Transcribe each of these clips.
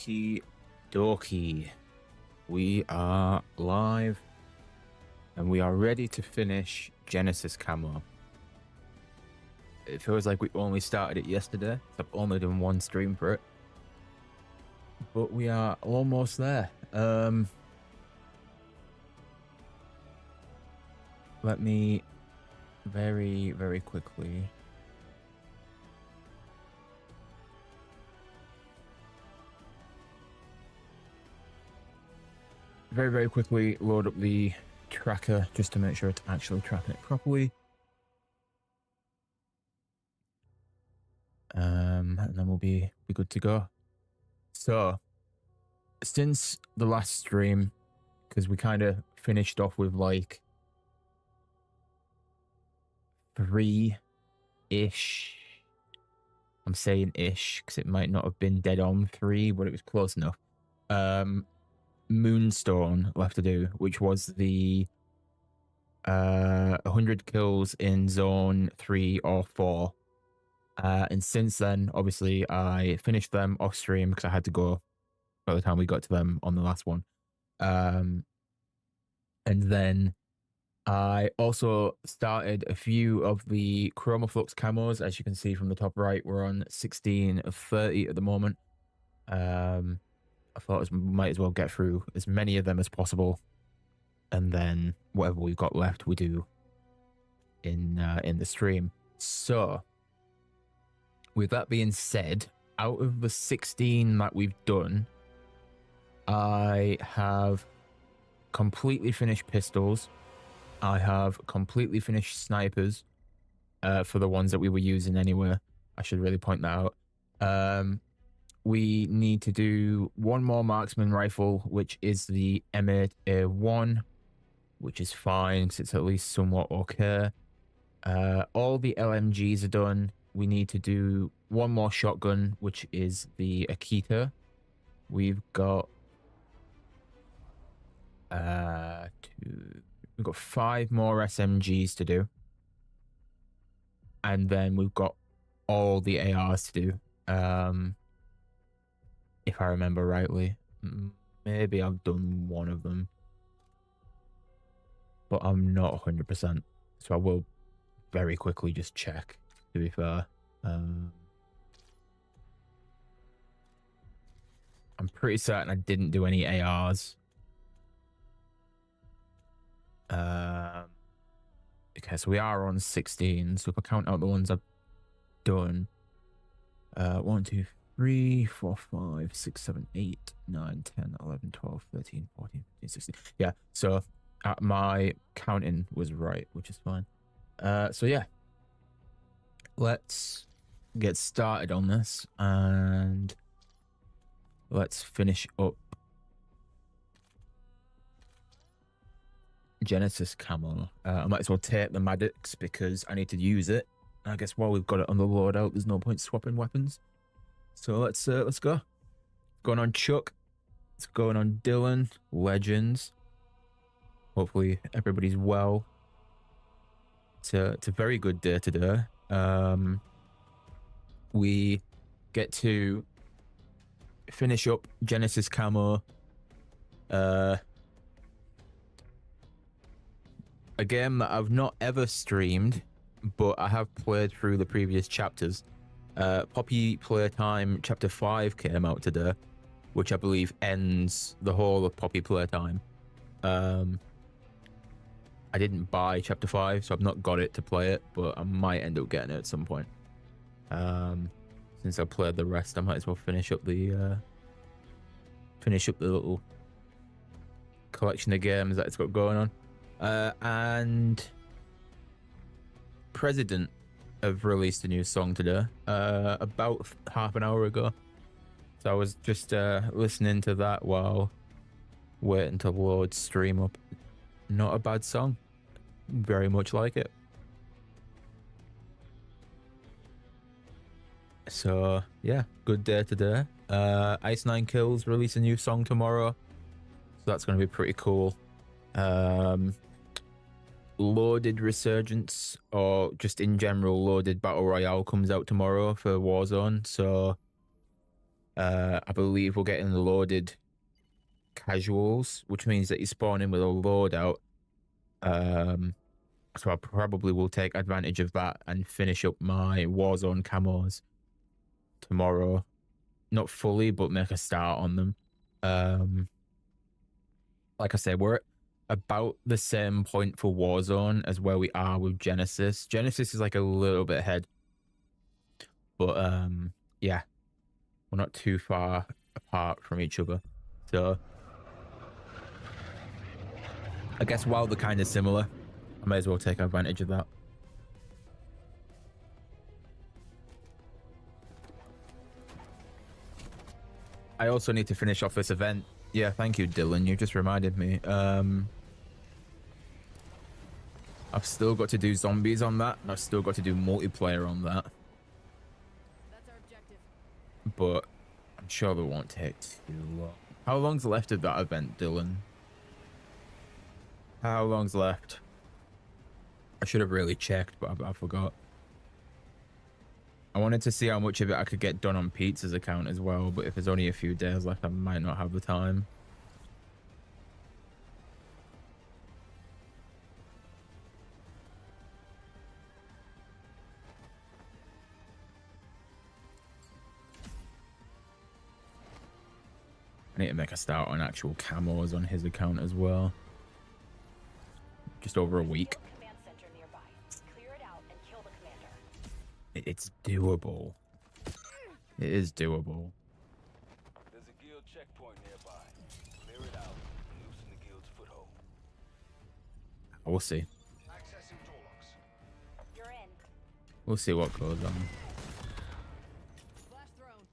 Okie dokie. We are live and we are ready to finish Genesis Camo. It feels like we only started it yesterday, so I've only done one stream for it. But we are almost there. Let me very, very quickly. Very, very quickly load up the tracker just to make sure it's actually tracking it properly. And then we'll be good to go. So, since the last stream, because we kind of finished off with like 3-ish. I'm saying ish because it might not have been dead on 3, but it was close enough. Moonstone left to do, which was the 100 kills in zone 3 or 4. And since then, obviously, I finished them off stream because I had to go by the time we got to them on the last one. And then I also started a few of the Chromaflux camos. As you can see from the top right, we're on 16 of 30 at the moment. I thought we might as well get through as many of them as possible, and then whatever we've got left, we do in the stream. So, with that being said, out of the 16 that we've done, I have completely finished pistols. I have completely finished snipers for the ones that we were using anyway. I should really point that out. We need to do one more marksman rifle, which is the M8A1, which is fine because it's at least somewhat okay. All the LMGs are done. We need to do one more shotgun, which is the Akita. We've got we've got 5 more SMGs to do, and then we've got all the ARs to do. If I remember rightly, maybe I've done one of them, but I'm not 100%. So I will very quickly just check, to be fair. I'm pretty certain I didn't do any ARs. Okay, so we are on 16. So if I count out the ones I've done, 1, 2, 3, 4, 5, 6, 7, 8, 9, 10, 11, 12, 13, 14, 15, 16. Yeah, so my counting was right, which is fine. So yeah, let's get started on this and let's finish up Genesis Camo. I might as well take the Maddox because I need to use it. I guess while we've got it on the loadout, there's no point swapping weapons. So let's go. Going on Chuck. It's going on Dylan. Legends. Hopefully everybody's well. It's a very good day today. We get to finish up Genesis Camo. A game that I've not ever streamed, but I have played through the previous chapters. Poppy Playtime Chapter 5 came out today, which I believe ends the whole of Poppy Playtime. I didn't buy Chapter 5, so I've not got it to play it, but I might end up getting it at some point. Since I played the rest, I might as well finish up the little collection of games that it's got going on. And President have released a new song today, about half an hour ago. So I was just listening to that while waiting to load stream up. Not a bad song. Very much like it. So yeah, good day today. Ice 9 Kills release a new song tomorrow, so that's going to be pretty cool. Loaded Resurgence, or just in general Loaded Battle Royale, comes out tomorrow for Warzone, so I believe we're getting loaded casuals, which means that you spawn in with a loadout. So I probably will take advantage of that and finish up my Warzone camos tomorrow. Not fully, but make a start on them. Like I said, we're at about the same point for Warzone as where we are with Genesis. Genesis is like a little bit ahead, but yeah, we're not too far apart from each other. So I guess while they're kind of similar, I may as well take advantage of that. I also need to finish off this event. Yeah, thank you, Dylan. You just reminded me. I've still got to do zombies on that, and I've still got to do multiplayer on that. That's our objective. But I'm sure they won't take too long. How long's left of that event, Dylan? How long's left? I should have really checked, but I forgot. I wanted to see how much of it I could get done on Pizza's account as well, but if there's only a few days left, I might not have the time. I need to make a start on actual camos on his account as well. Just over a week. It's doable. It is doable. There's a guild checkpoint nearby. Clear it out and loosen the guild's foothold. We'll see. Accessing door locks. You're in. We'll see what goes on. Flash thrown.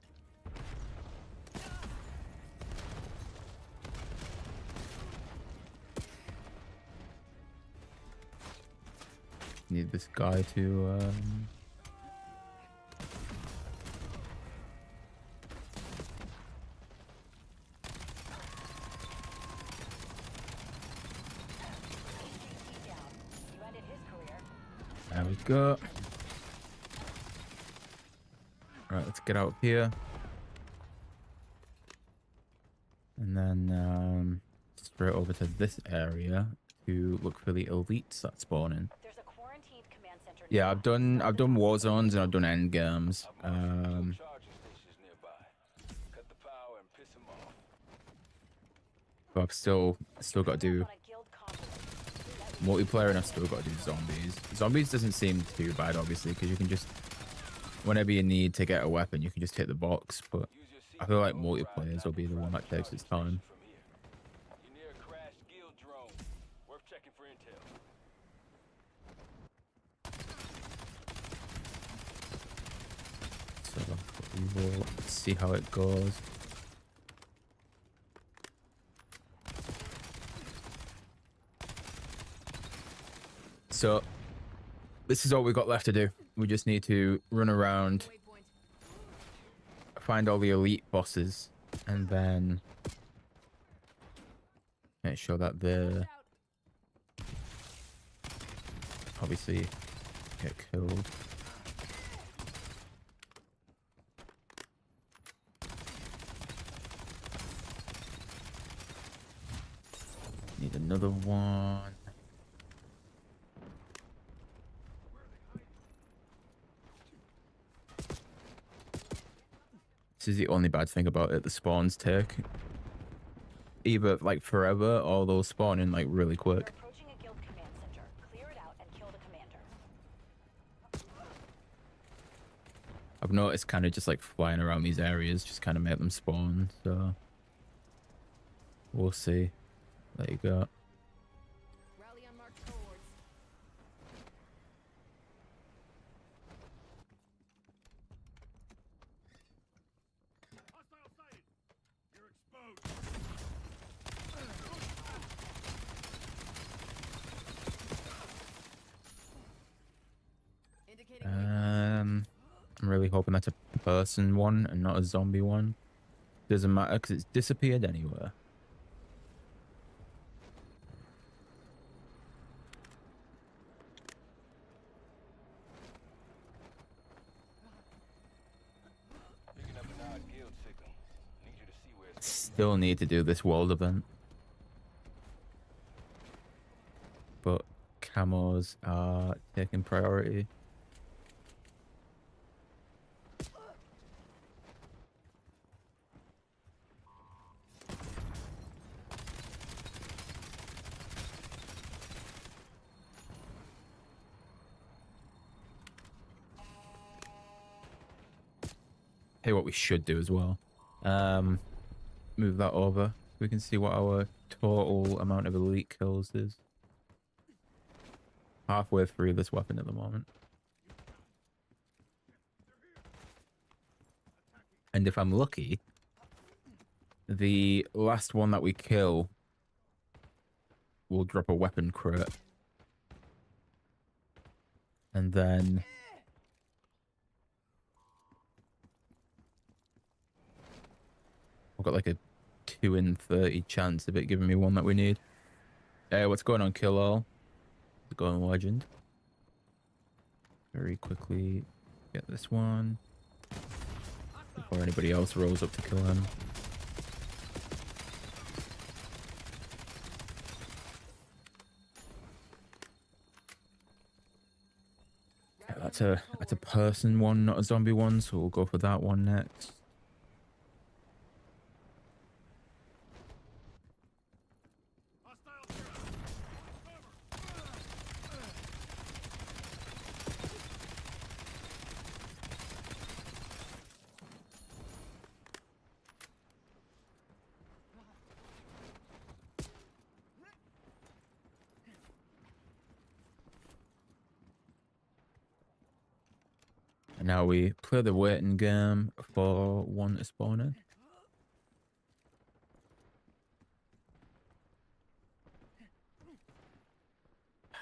Need this guy to there we go. Right, let's get out here. And then straight over to this area to look for the elites that spawn in. There's a quarantined command center. Yeah, I've done Warzones and I've done Endgames. Charging stations nearby. Cut the power and piss them off. But I've still got to do multiplayer, and I've still got to do zombies. Zombies doesn't seem too bad, obviously, because you can just, whenever you need to get a weapon, you can just hit the box. But I feel like multiplayers will be the one that takes its time. You're near a crashed guild drone. Worth checking for intel. So we will see how it goes. So this is all we've got left to do. We just need to run around, find all the elite bosses, and then make sure that they're obviously get killed. Need another one. This is the only bad thing about it. The spawns take either like forever, or they'll spawn in like really quick. Approaching a guild command center. Clear it out and kill the commander. I've noticed kind of just like flying around these areas just kind of make them spawn. So we'll see. There you go. Rally on marked cohorts. Hostile sighted. You're exposed. Indicating I'm really hoping that's a person one and not a zombie one. Doesn't matter because it's disappeared anywhere. Picking up an odd guild signal. Still need to do this world event. But camos are taking priority. Hey, what we should do as well. Move that over. We can see what our total amount of elite kills is. Halfway through this weapon at the moment. And if I'm lucky, the last one that we kill will drop a weapon crit. And then I've got like a 2 in 30 chance of it giving me one that we need. Hey, what's going on, Kill All? What's going on, Legend? Very quickly get this one before anybody else rolls up to kill him. Yeah, that's a person one, not a zombie one, so we'll go for that one next. And now we play the waiting game for one to spawn in.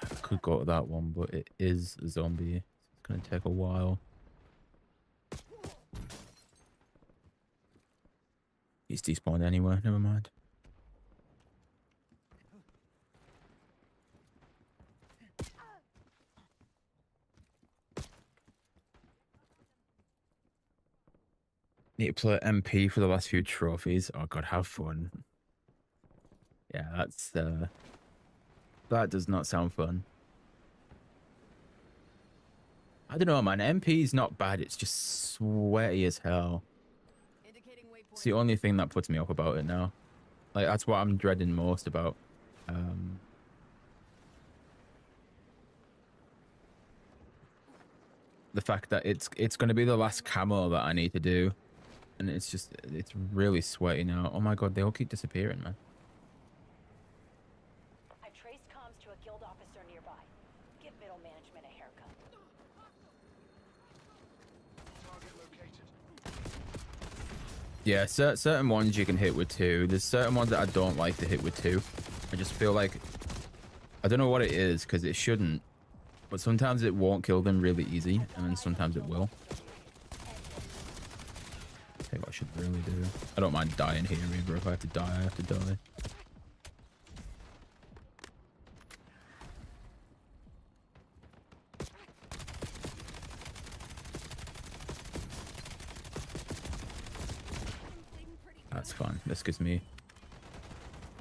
I could go to that one, but it is a zombie. It's going to take a while. He's despawned anyway, never mind. Need to play MP for the last few trophies. Oh god, have fun. Yeah, that's that does not sound fun. I don't know, man. MP is not bad. It's just sweaty as hell. It's the only thing that puts me off about it now. Like, that's what I'm dreading most about. The fact that it's going to be the last camo that I need to do. And it's really sweaty now. Oh my god, they all keep disappearing, man. I traced comms to a guild officer nearby. Give middle management a haircut. Yeah, certain ones you can hit with 2. There's certain ones that I don't like to hit with 2. I just feel like, I don't know what it is, because it shouldn't. But sometimes it won't kill them really easy, and then sometimes it will. Hey, what I should really do. I don't mind dying here either. If I have to die, I have to die. That's fine. This gives me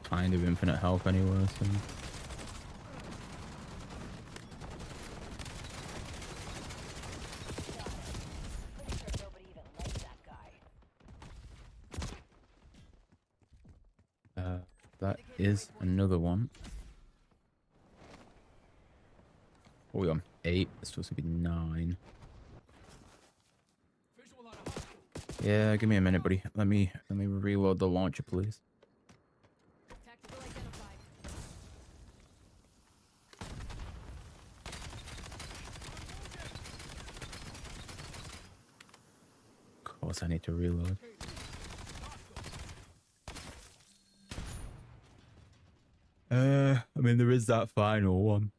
kind of infinite health anyway, so... that is another one. What are we on? 8. It's supposed to be 9. Yeah, give me a minute, buddy. Let me reload the launcher, please. Of course, I need to reload. I mean, there is that final one.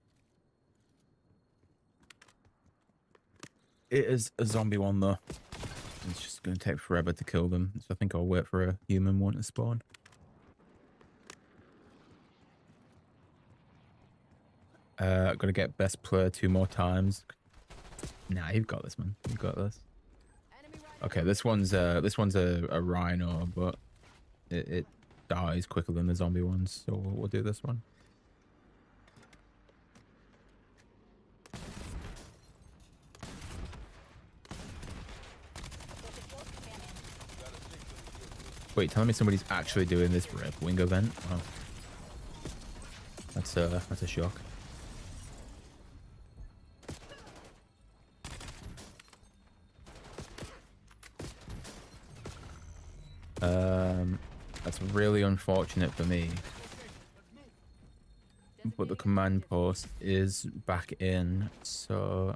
It is a zombie one, though. It's just going to take forever to kill them, so I think I'll wait for a human one to spawn. I've got to get best player 2 more times. Nah, you've got this, man. You've got this. Okay, this one's a rhino, but it dies quicker than the zombie ones, so we'll do this one. Wait, telling me somebody's actually doing this rip wing event? Oh, that's a shock. That's really unfortunate for me. But the command post is back in, so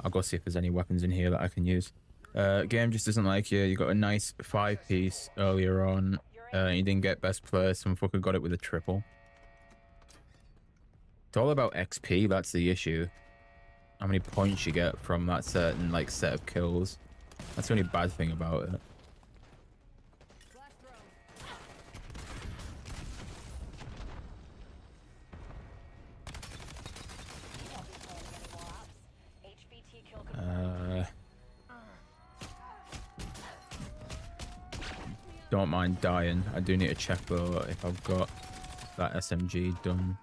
I'll go see if there's any weapons in here that I can use. Game just doesn't like you. You got a nice 5-piece earlier on. You didn't get best player. Some fucker got it with a triple. It's all about XP. That's the issue. How many points you get from that certain like set of kills. That's the only bad thing about it. Don't mind dying. I do need to check though if I've got that SMG done.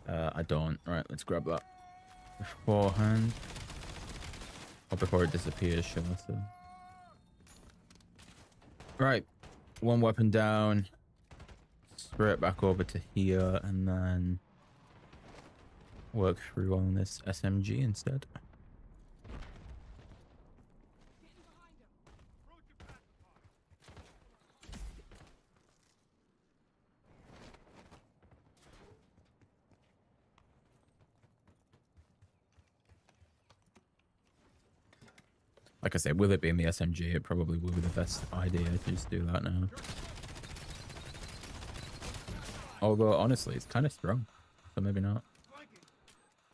I don't. Alright, let's grab that beforehand. Or before it disappears, shall I say. Right. One weapon down. Straight back over to here and then work through on this SMG instead. Like I said, with it being the SMG, it probably will be the best idea to just do that now. Although, honestly, it's kind of strong, so maybe not.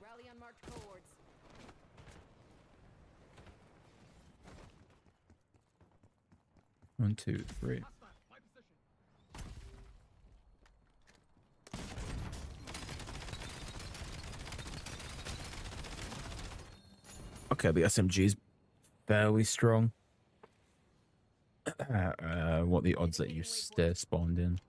Rally on marked cohorts. 1, 2, 3. Okay, the SMG's fairly strong. What the odds that you stay spawned in?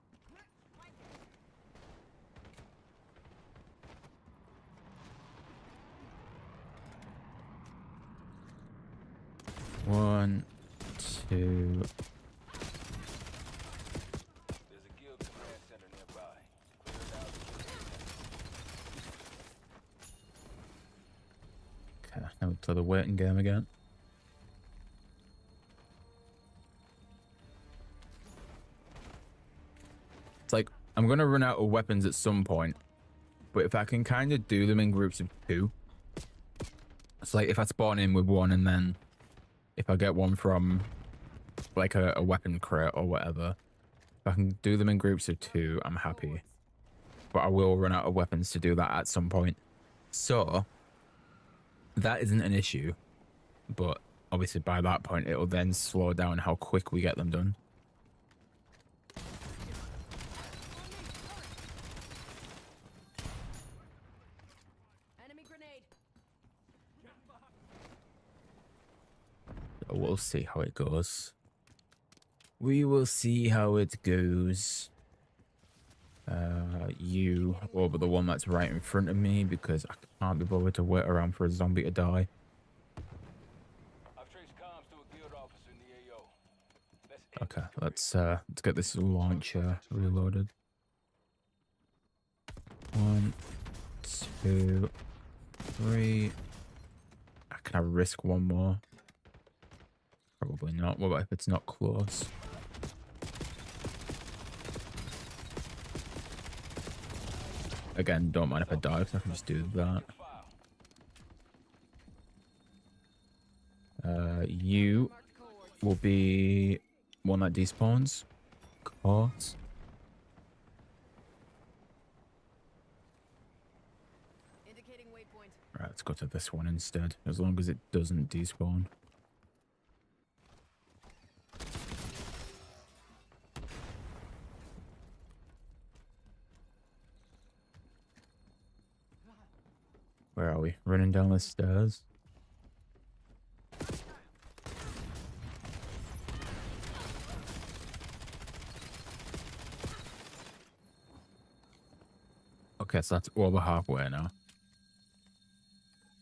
One, two. There's a guild command center nearby. Clear it out. Okay, now we play the waiting game again. It's like, I'm going to run out of weapons at some point, but if I can kind of do them in groups of 2, it's like if I spawn in with one and then if I get one from like a weapon crate or whatever, if I can do them in groups of 2, I'm happy. But I will run out of weapons to do that at some point. So that isn't an issue, but obviously by that point, it'll then slow down how quick we get them done. Enemy grenade. We'll see how it goes. We will see how it goes. You over the one that's right in front of me because I can't be bothered to wait around for a zombie to die. I've traced comms to a guild officer in the AO. Okay, let's get this launcher reloaded. 1, 2, 3. Can I risk one more? Probably not. What about if it's not close? Again, don't mind if I die because I can just do that. You will be one that despawns. Course. Indicating waypoint. Alright, let's go to this one instead, as long as it doesn't despawn. Where are we? Running down the stairs. Okay, so that's over halfway now.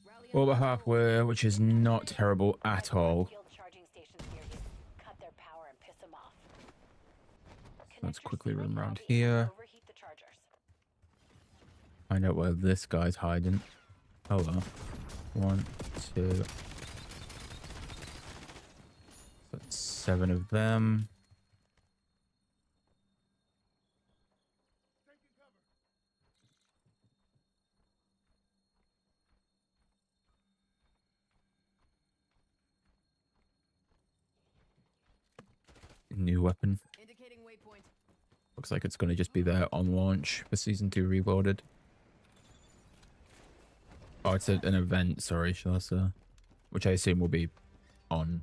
Rally on Over marked halfway, which is not terrible at all. Field charging stations near you. Cut their power and piss them off. Let's Connect your quickly suit run right around now before you here. overheat the chargers. Find out where this guy's hiding. Hello. 1, 2. That's 7 of them. New weapon. Indicating waypoint. Looks like it's going to just be there on launch for Season 2 Reloaded. Oh, it's an event, sorry, Shalasa. Which I assume will be on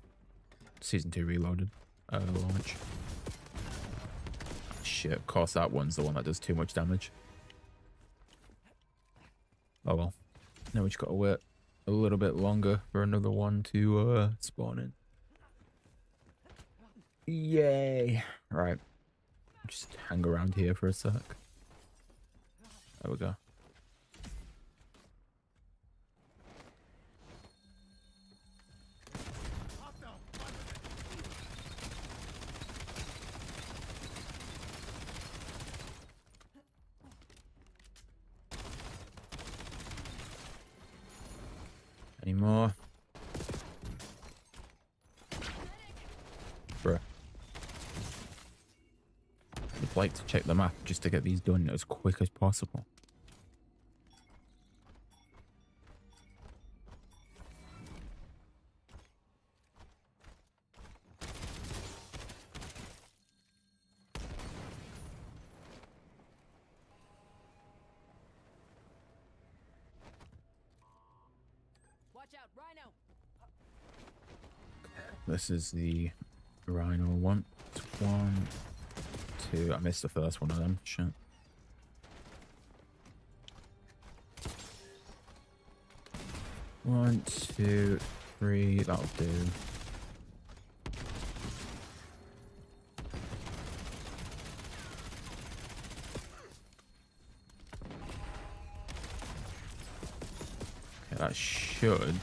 Season 2 Reloaded launch. Shit, of course that one's the one that does too much damage. Oh well. Now we just gotta wait a little bit longer for another one to spawn in. Yay! Right. Just hang around here for a sec. There we go. Any more? Bruh. I'd like to check the map just to get these done as quick as possible. Watch out, Rhino. This is the Rhino one. It's 1, 2. I missed the first one of them. Shit. One, 2, 3. That'll do. Okay, that should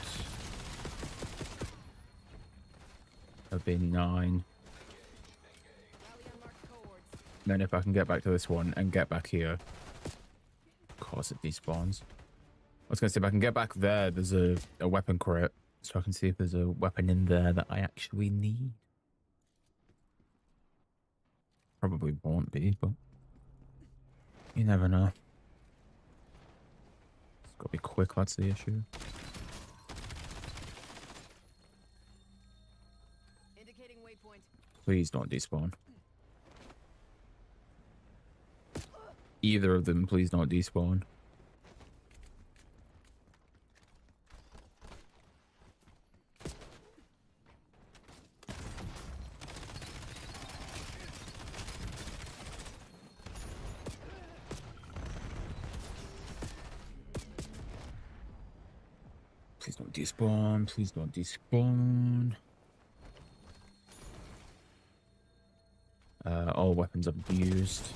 have been 9. Rally on marked cohorts. Then if I can get back to this one and get back here. Of course it despawns. I was going to say, if I can get back there, there's a weapon crate. So I can see if there's a weapon in there that I actually need. Probably won't be, but you never know. It's got to be quick, that's the issue. Indicating waypoint. Please don't despawn. Either of them, please don't despawn. Please don't despawn. Please don't despawn. All weapons abused.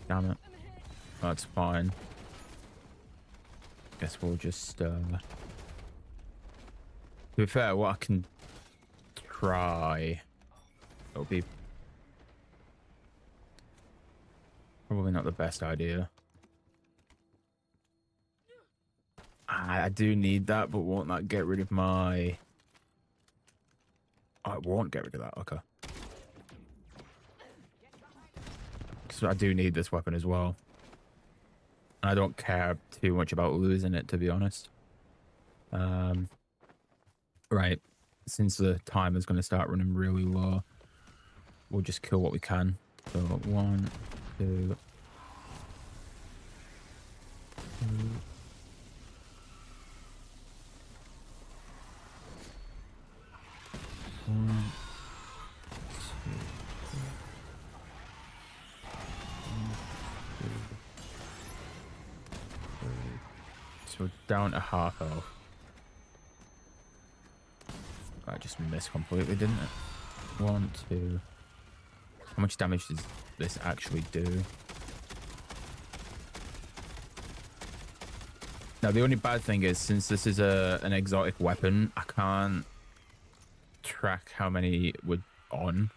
Damn it. That's fine. Guess we'll just, to be fair, what I can try, it'll be probably not the best idea. I do need that, but won't that get rid of my... Oh, it won't get rid of that, okay. So I do need this weapon as well. I don't care too much about losing it, to be honest. Right. Since the time is going to start running really low, we'll just kill what we can. So 1, 2, 3. One, 2, So we're down to half health. I just missed completely, didn't it? 1, 2. How much damage does this actually do? Now, the only bad thing is, since this is an exotic weapon, I can't track how many we're on.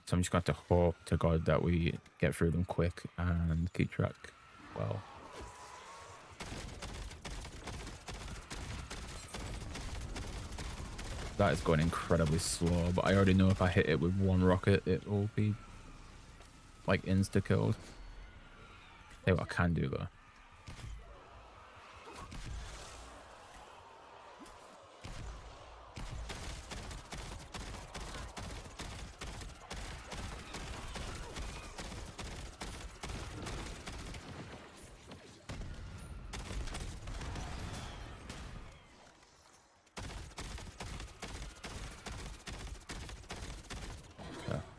So I'm just going to have to hope to God that we get through them quick and keep track well. That is going incredibly slow, but I already know if I hit it with one rocket, it will be like insta-killed. Hey, what I can do though.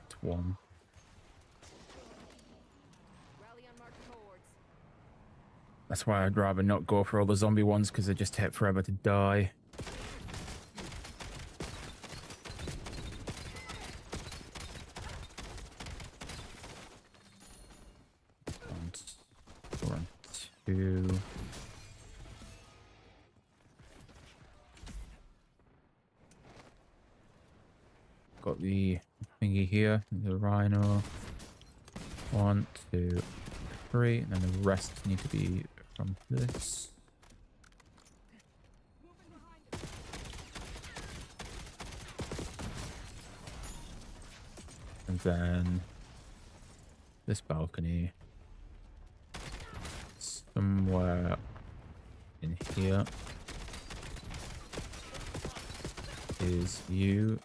It's one. Rally on marked cohorts. That's why I'd rather not go for all the zombie ones, because they just take forever to die. One, 2. Got the thingy here, the rhino. 1, 2, 3, and then the rest need to be from this. And then this balcony. Somewhere in here is you.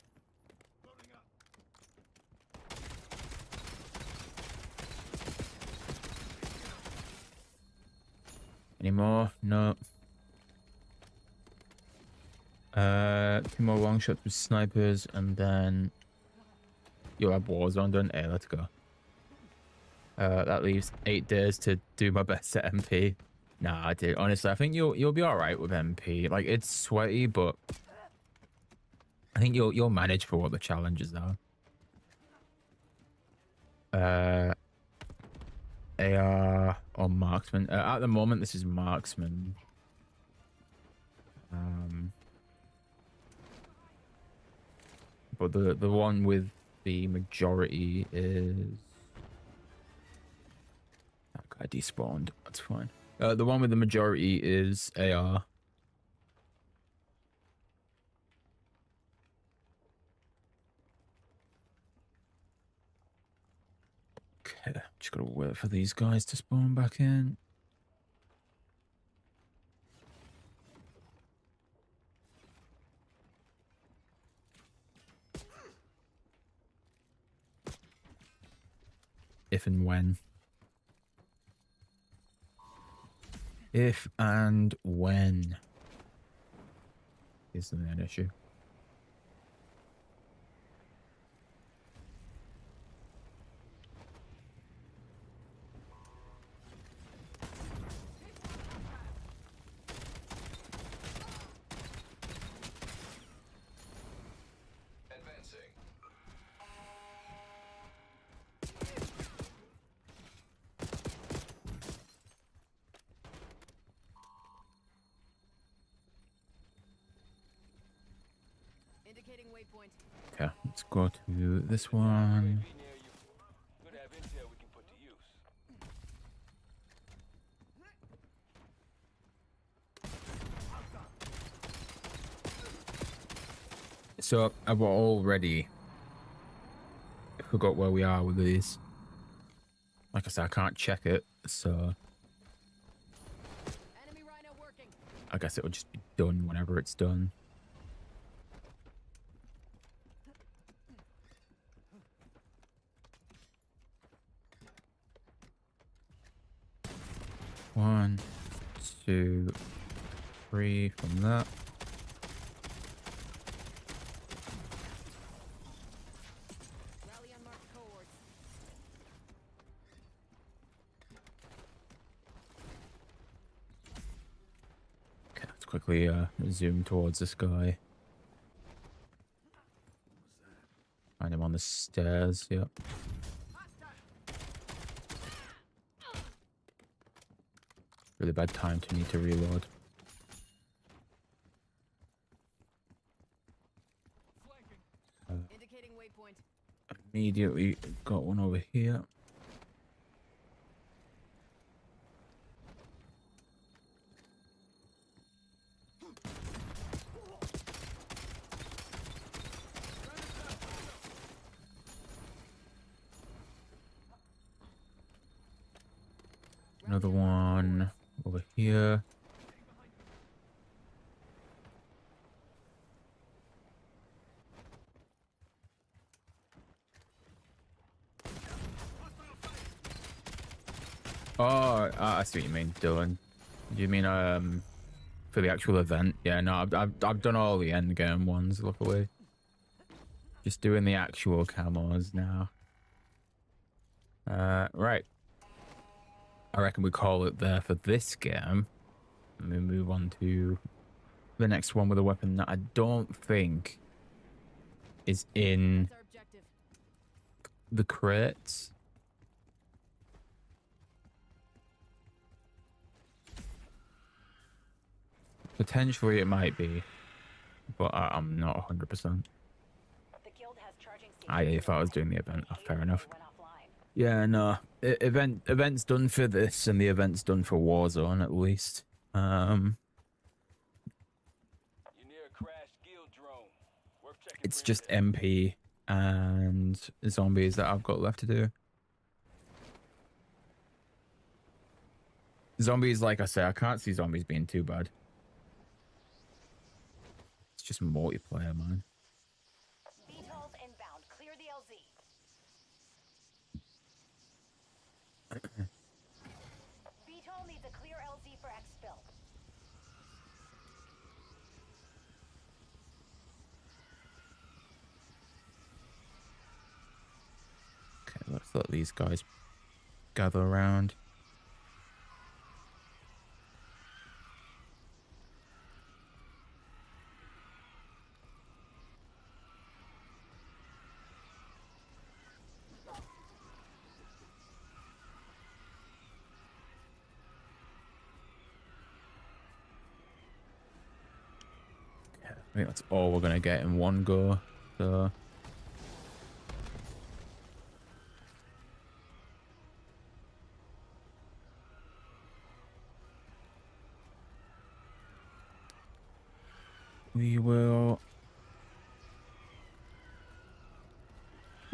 Any more? No. 2 more long shots with snipers, and then you'll have Warzone done. Hey, let's go. That leaves 8 days to do my best at MP. Nah, dude. Honestly, I think you'll be all right with MP. Like, it's sweaty, but I think you'll manage for what the challenges are. AR or marksman. At the moment, this is marksman. But the one with the majority is that guy despawned. That's fine. The one with the majority is AR. Okay, just gotta wait for these guys to spawn back in. If and when. If and when isn't an issue. Indicating waypoint. Okay, let's go to this one. Good to have intel we can put to use. So I've already forgot where we are with these. Like I said, I can't check it, so Enemy rhino working. I guess it'll just be done whenever it's done. One, 2, 3 from that. Rally on marked cohorts. quickly zoom towards this guy. Find him on the stairs. Yep. Really bad time to need to reload. Indicating waypoint. Immediately got one over here. Another one over here. Oh, I see what you mean, Dylan. Do you mean for the actual event? Yeah, no, I've done all the Endgame ones, luckily. Just doing the actual camos now. Right. I reckon we call it there for this game. And we move on to the next one with a weapon that I don't think is in That's our objective. the crates. Potentially it might be, but I'm not 100%. The guild has charging If I was doing the event, fair enough. went offline. Yeah, no. Event's done for this, and the event's done for Warzone at least. You're near a crashed guild drone. Worth checking It's for just intel. MP and zombies that I've got left to do. Zombies, like I say, I can't see zombies being too bad. It's just multiplayer, man. VTOL's inbound. Clear the LZ. VTOL needs a clear LZ for exfil. Okay, let's let these guys gather around. I think that's all we're gonna get in one go. So we'll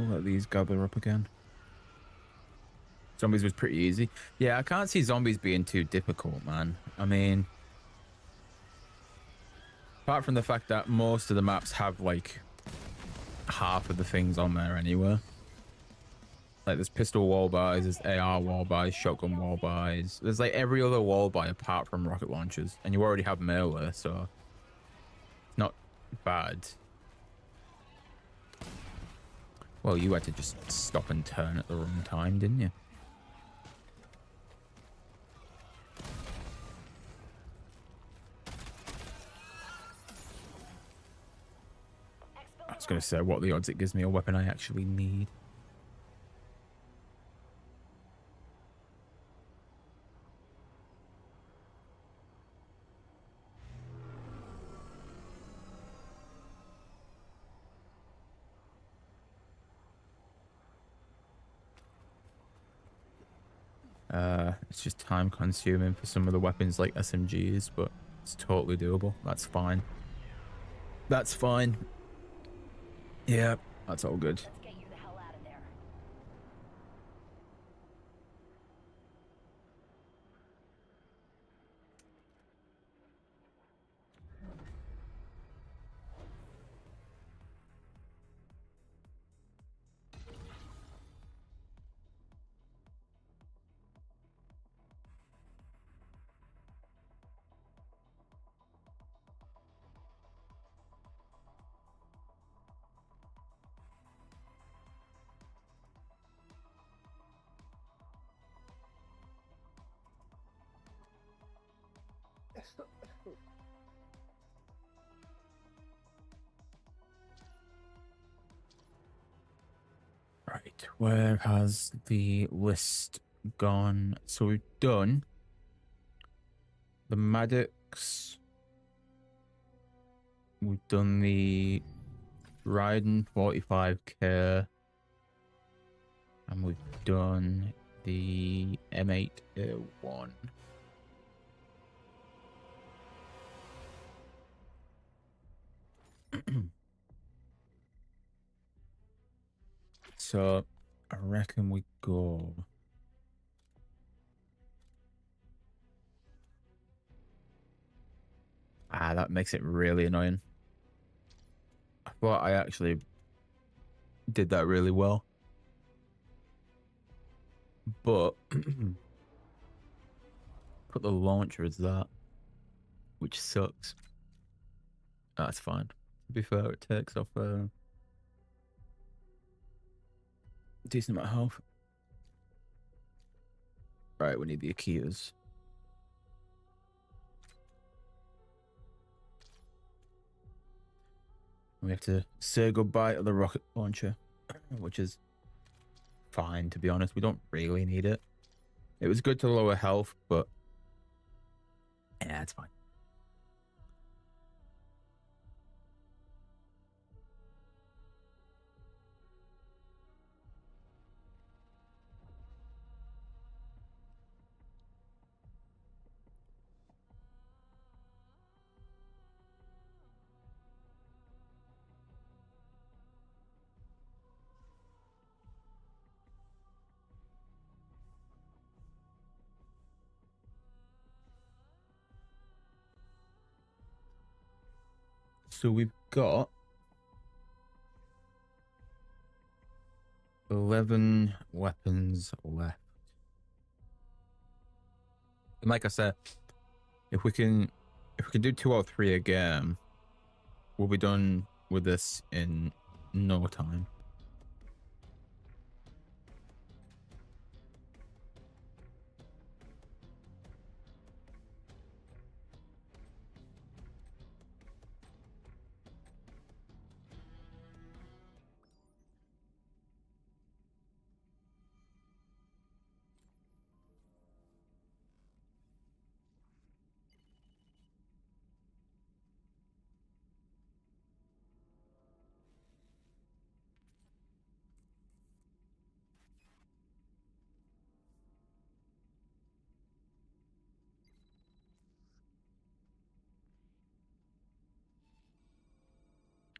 let these gather up again. Zombies was pretty easy. Yeah, I can't see zombies being too difficult, man. I mean, apart from the fact that most of the maps have like half of the things on there anyway. Like there's pistol wall buys, there's AR wall buys, shotgun wall buys. There's like every other wall buy apart from rocket launchers, and you already have melee, so it's not bad. Well, you had to just stop and turn at the wrong time, didn't you? I was going to say, what are the odds it gives me a weapon I actually need? It's just time consuming for some of the weapons like SMGs, but it's totally doable. That's fine. That's fine. Yeah, that's all good. Let's get you the hell out of there. Right, where has the list gone? So we've done the Maddox. We've done the Ryden 45k. And we've done the M8A1. So I reckon we go. That makes it really annoying. I thought I actually did that really well. But put the launcher as that, which sucks. That's fine. To be fair, it takes off a decent amount of health. Right, we need the Akitas. We have to say goodbye to the rocket launcher, which is fine, to be honest. We don't really need it. It was good to lower health, but yeah, it's fine. So we've got 11 weapons left. And like I said, if we can do 2 or 3 a game, we'll be done with this in no time.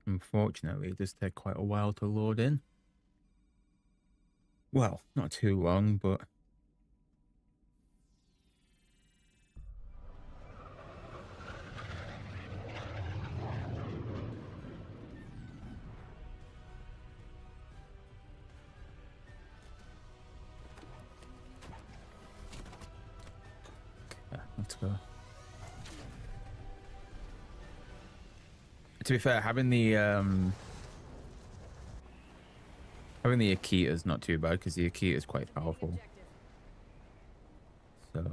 Unfortunately, it does take quite a while to load in. Well, not too long, but yeah, let's go. To be fair, having the Akita is not too bad because the Akita is quite powerful. So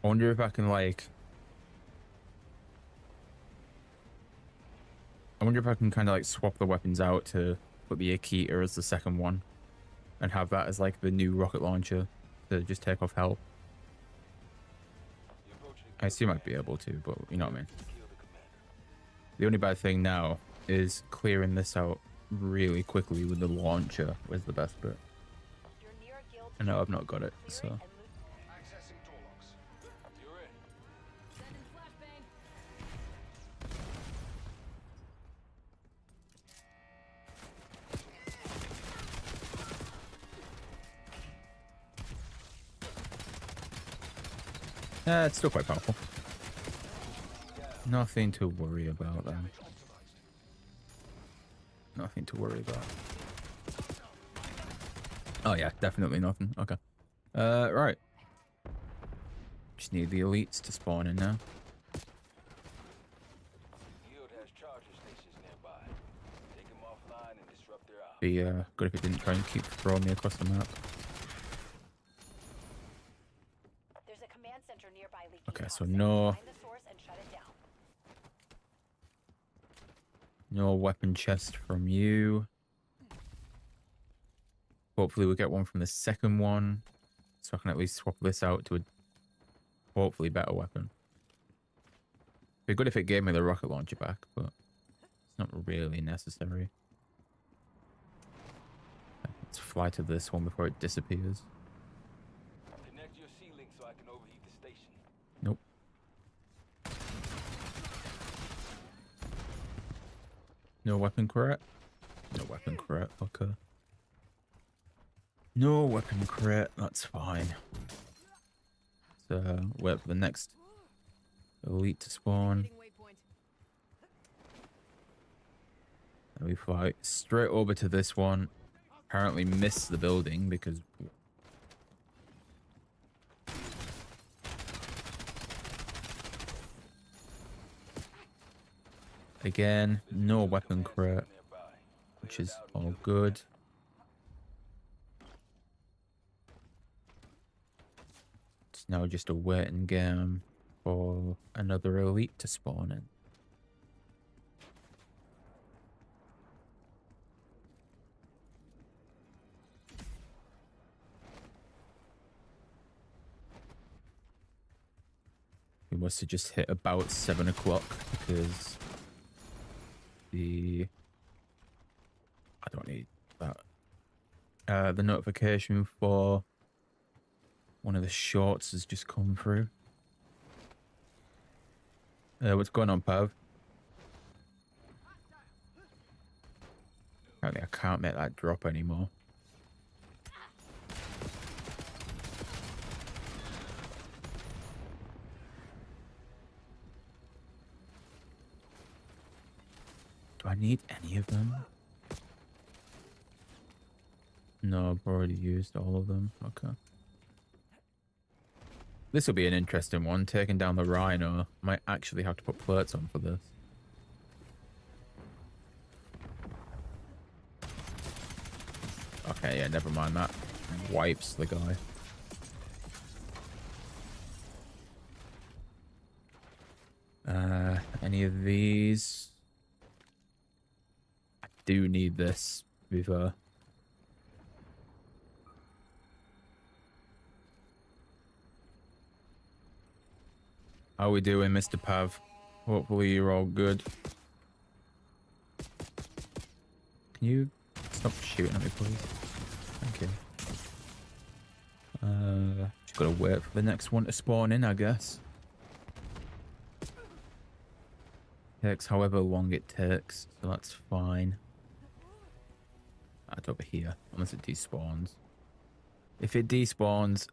I wonder if I can kind of like swap the weapons out to put the Akita as the second one and have that as like the new rocket launcher to just take off health. I assume I'd be able to, but you know what I mean. The only bad thing now is clearing this out really quickly with the launcher was the best bit. You're near a guild. I know I've not got it, Clear so. it and loot. Accessing door locks. You're in. Sending flashbang. It's still quite powerful. Nothing to worry about then. Nothing to worry about. Oh yeah, definitely nothing. Okay. Right. Just need the elites to spawn in now. Guild has charger stations nearby. Take them offline and disrupt their ops. Be good if it didn't try and keep throwing me across the map. There's a command center nearby leaking Okay, so content. no. Find the source and shut it down. No weapon chest from you. Hopefully we get one from the second one. So I can at least swap this out to a hopefully better weapon. It'd be good if it gave me the rocket launcher back, but it's not really necessary. Let's fly to this one before it disappears. Connect your C-link so I can overheat the station. Nope. No weapon crit? No weapon crit, okay. No weapon crit, that's fine. So, wait for the next elite to spawn. Hitting waypoint. And we fly straight over to this one. Apparently miss the building because... Again, no weapon crit, which is all good. It's now just a waiting game for another elite to spawn in. We must have just hit about 7 o'clock because I don't need that. The notification for one of the shorts has just come through. What's going on, Pav? Apparently I can't make that drop anymore. Do I need any of them? No, I've already used all of them. Okay. This will be an interesting one. Taking down the Rhino. Might actually have to put plates on for this. Okay, yeah, never mind that. Wipes the guy. Any of these? I do need this, to be fair. How we doing, Mr. Pav? Hopefully you're all good. Can you stop shooting at me, please? Thank you. Just gotta wait for the next one to spawn in, I guess. Takes however long it takes, so that's fine. That's over here, unless it despawns. If it despawns,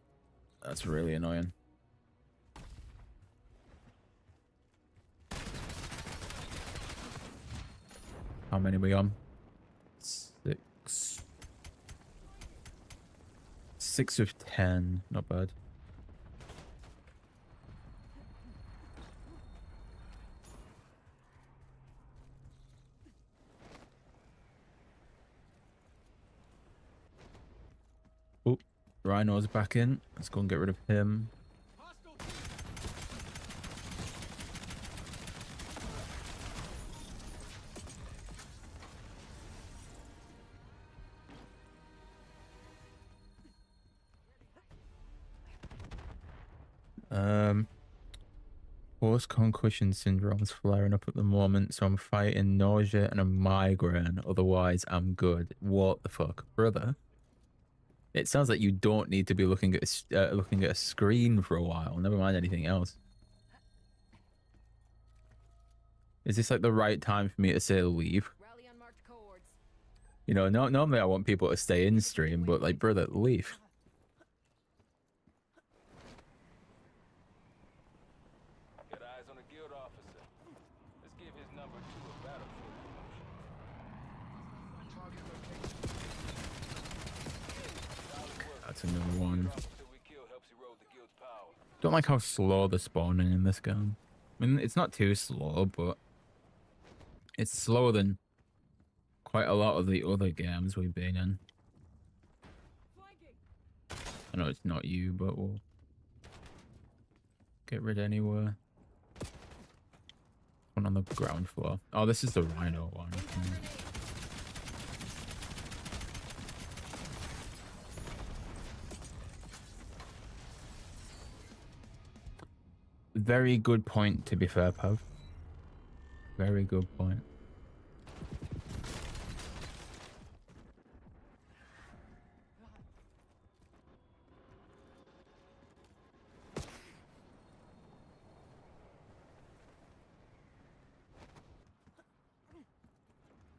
that's really annoying. How many are we on? 6. 6 of 10, not bad. Oh, Rhino's back in. Let's go and get rid of him. Post-concussion syndrome's flaring up at the moment, so I'm fighting nausea and a migraine. Otherwise, I'm good. What the fuck, brother? It sounds like you don't need to be looking at a screen for a while. Never mind anything else. Is this like the right time for me to say leave? Rally unmarked cohorts. You know, normally I want people to stay in stream, but like, brother, leave. Got eyes on a guild officer. Let's give his number to a battlefield promotion. That's another one. Officer we kill helps erode the guild's power. Don't like how slow the spawning in this game. I mean, it's not too slow, but it's slower than quite a lot of the other games we've been in. I know it's not you, but we'll get rid anyway. One on the ground floor. Oh, this is the Rhino one. Hmm. Very good point, to be fair, Pav. Very good point.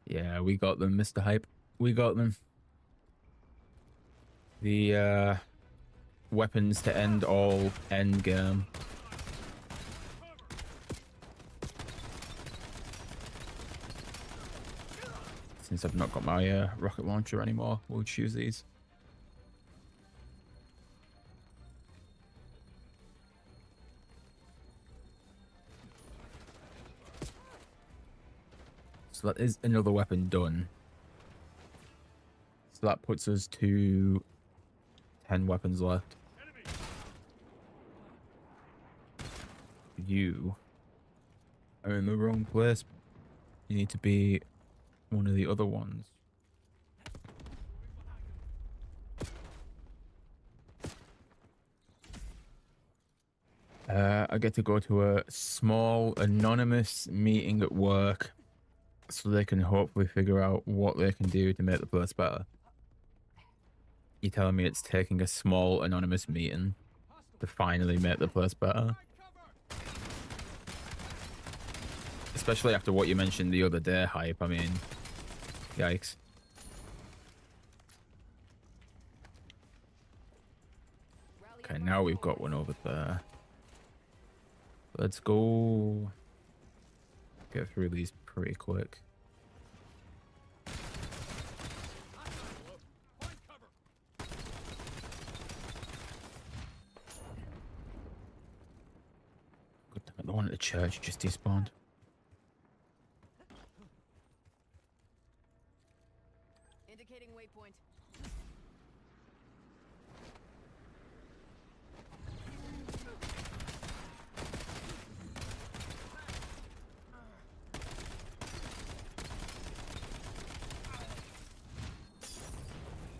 Yeah, we got them, Mr. Hype. We got them. The weapons to end all Endgame. Since I've not got my rocket launcher anymore, we'll choose these. So that is another weapon done. So that puts us to 10 weapons left. You are in the wrong place. You need to be one of the other ones. I get to go to a small anonymous meeting at work so they can hopefully figure out what they can do to make the place better. You're telling me it's taking a small anonymous meeting to finally make the place better? Especially after what you mentioned the other day, Hype. I mean, yikes. Okay, now we've got one over there. Let's go get through these pretty quick. The one at the church just despawned. Indicating waypoint.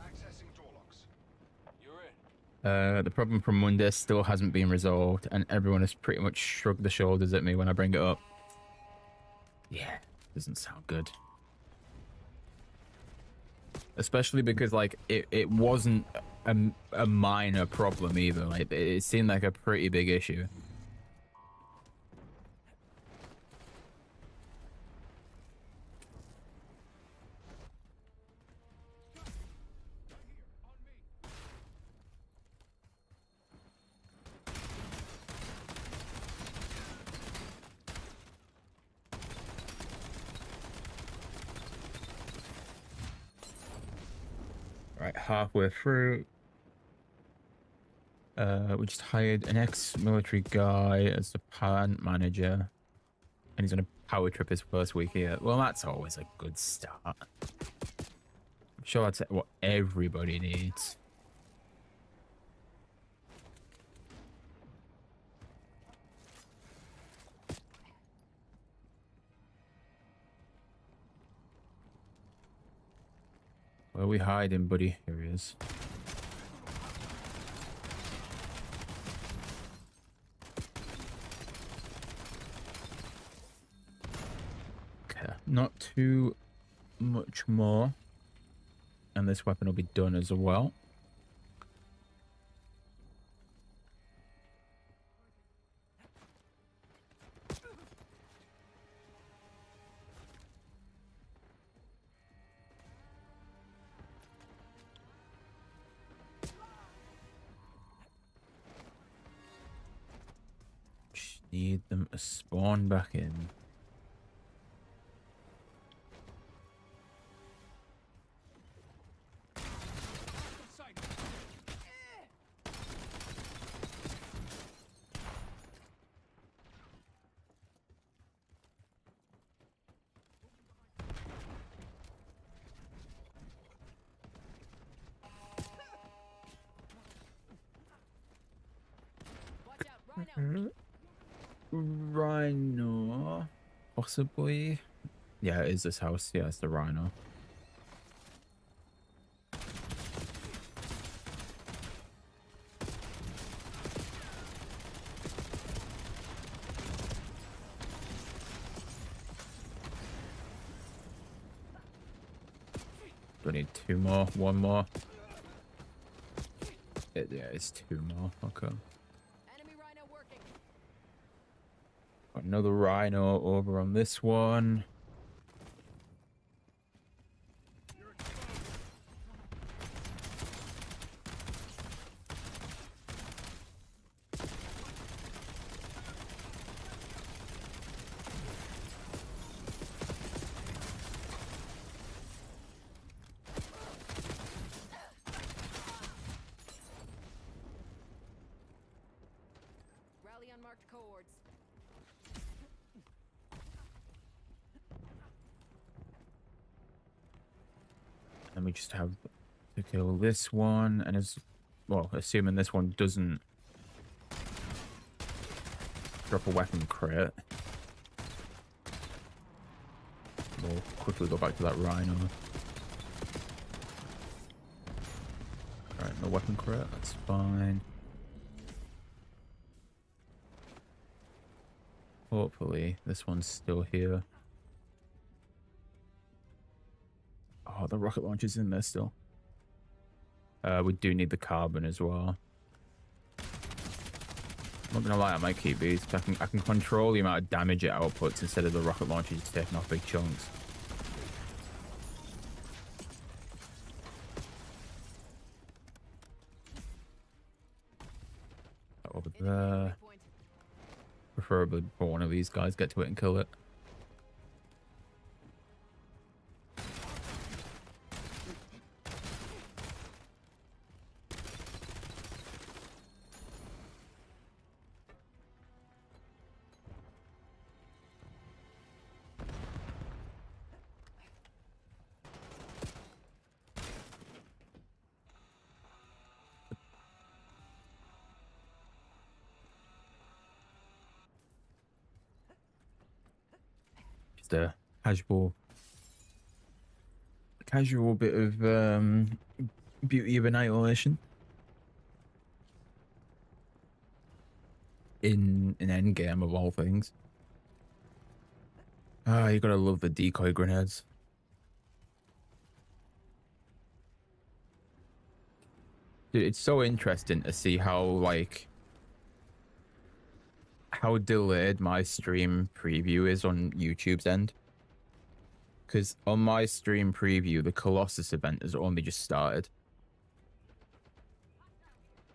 Accessing door locks. You're in. The problem from Monday still hasn't been resolved, and everyone has pretty much shrugged their shoulders at me when I bring it up. Yeah, doesn't sound good. Especially because, like, it wasn't a minor problem either. Like, it seemed like a pretty big issue. Right, halfway through. We just hired an ex-military guy as the plant manager, and he's gonna power trip his first week here. Well, that's always a good start. I'm sure that's what everybody needs. Where are we hiding, buddy? Here he is. Okay, not too much more. And this weapon will be done as well. Just need them to spawn back in. Watch out, Rhino. Rhino. Possibly. Yeah, it is this house. Yeah, it's the rhino. Do I need 2 more? 1 more? Yeah, it's 2 more. Okay. Enemy rhino working. Got another rhino over on this one. Rally unmarked cohorts. Let me just have to kill this one, and as well, assuming this one doesn't drop a weapon crit, we'll quickly go back to that rhino. Alright, no weapon crit, that's fine. Hopefully, this one's still here. Oh, the rocket launcher's in there still. We do need the carbon as well. I'm not gonna lie, I might keep these. I can control the amount of damage it outputs instead of the rocket launcher just taking off big chunks. Over Indicating there. waypoint. Preferably before one of these guys get to it and kill it. Just a casual bit of beauty of annihilation in an Endgame of all things. Ah, you gotta love the decoy grenades. Dude, it's so interesting to see how delayed my stream preview is on YouTube's end. Because on my stream preview, the Colossus event has only just started.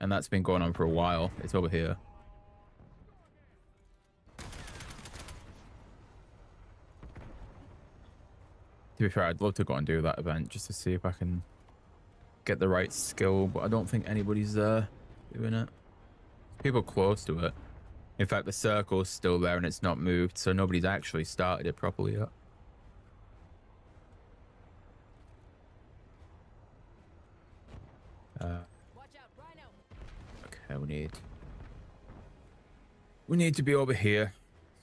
And that's been going on for a while. It's over here. To be fair, I'd love to go and do that event just to see if I can get the right skill, but I don't think anybody's doing it. People close to it. In fact, the circle's still there and it's not moved, so nobody's actually started it properly yet. Watch out, rhino. Okay, we need to be over here.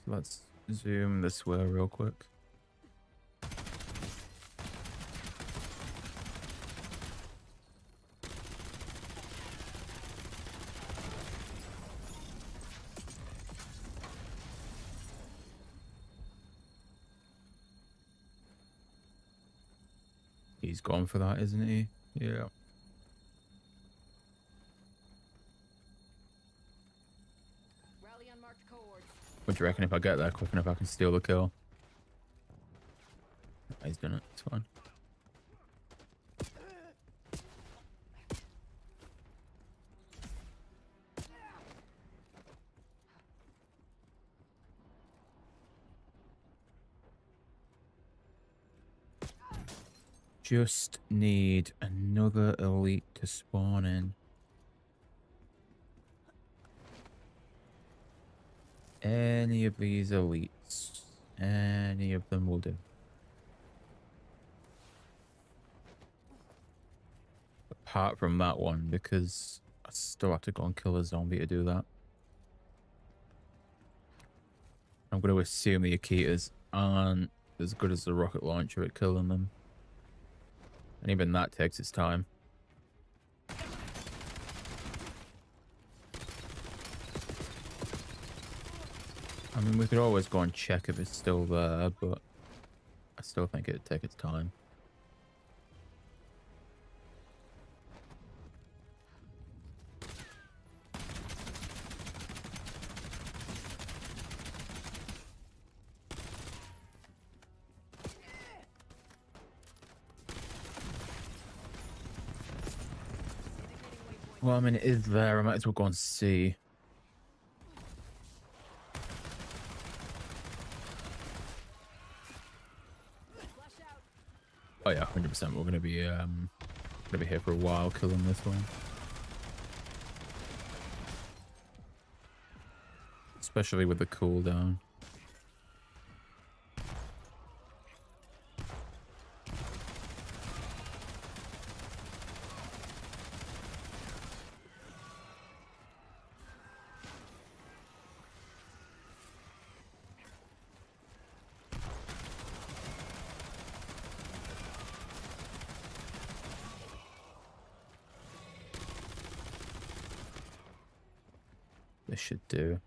So let's zoom this way real quick. He's gone for that, isn't he? Yeah. Rally unmarked cohorts. What do you reckon if I get there quick enough I can steal the kill? He's done it. It's fine. Just need another elite to spawn in. Any of these elites. Any of them will do. Apart from that one, because I still have to go and kill a zombie to do that. I'm going to assume the Akita's aren't as good as the rocket launcher at killing them. And even that takes its time. I mean, we could always go and check if it's still there, but I still think it'd take its time. Well, I mean, it is there. I might as well go and see. Oh yeah, 100%. We're gonna be here for a while killing this one, especially with the cooldown. This should do.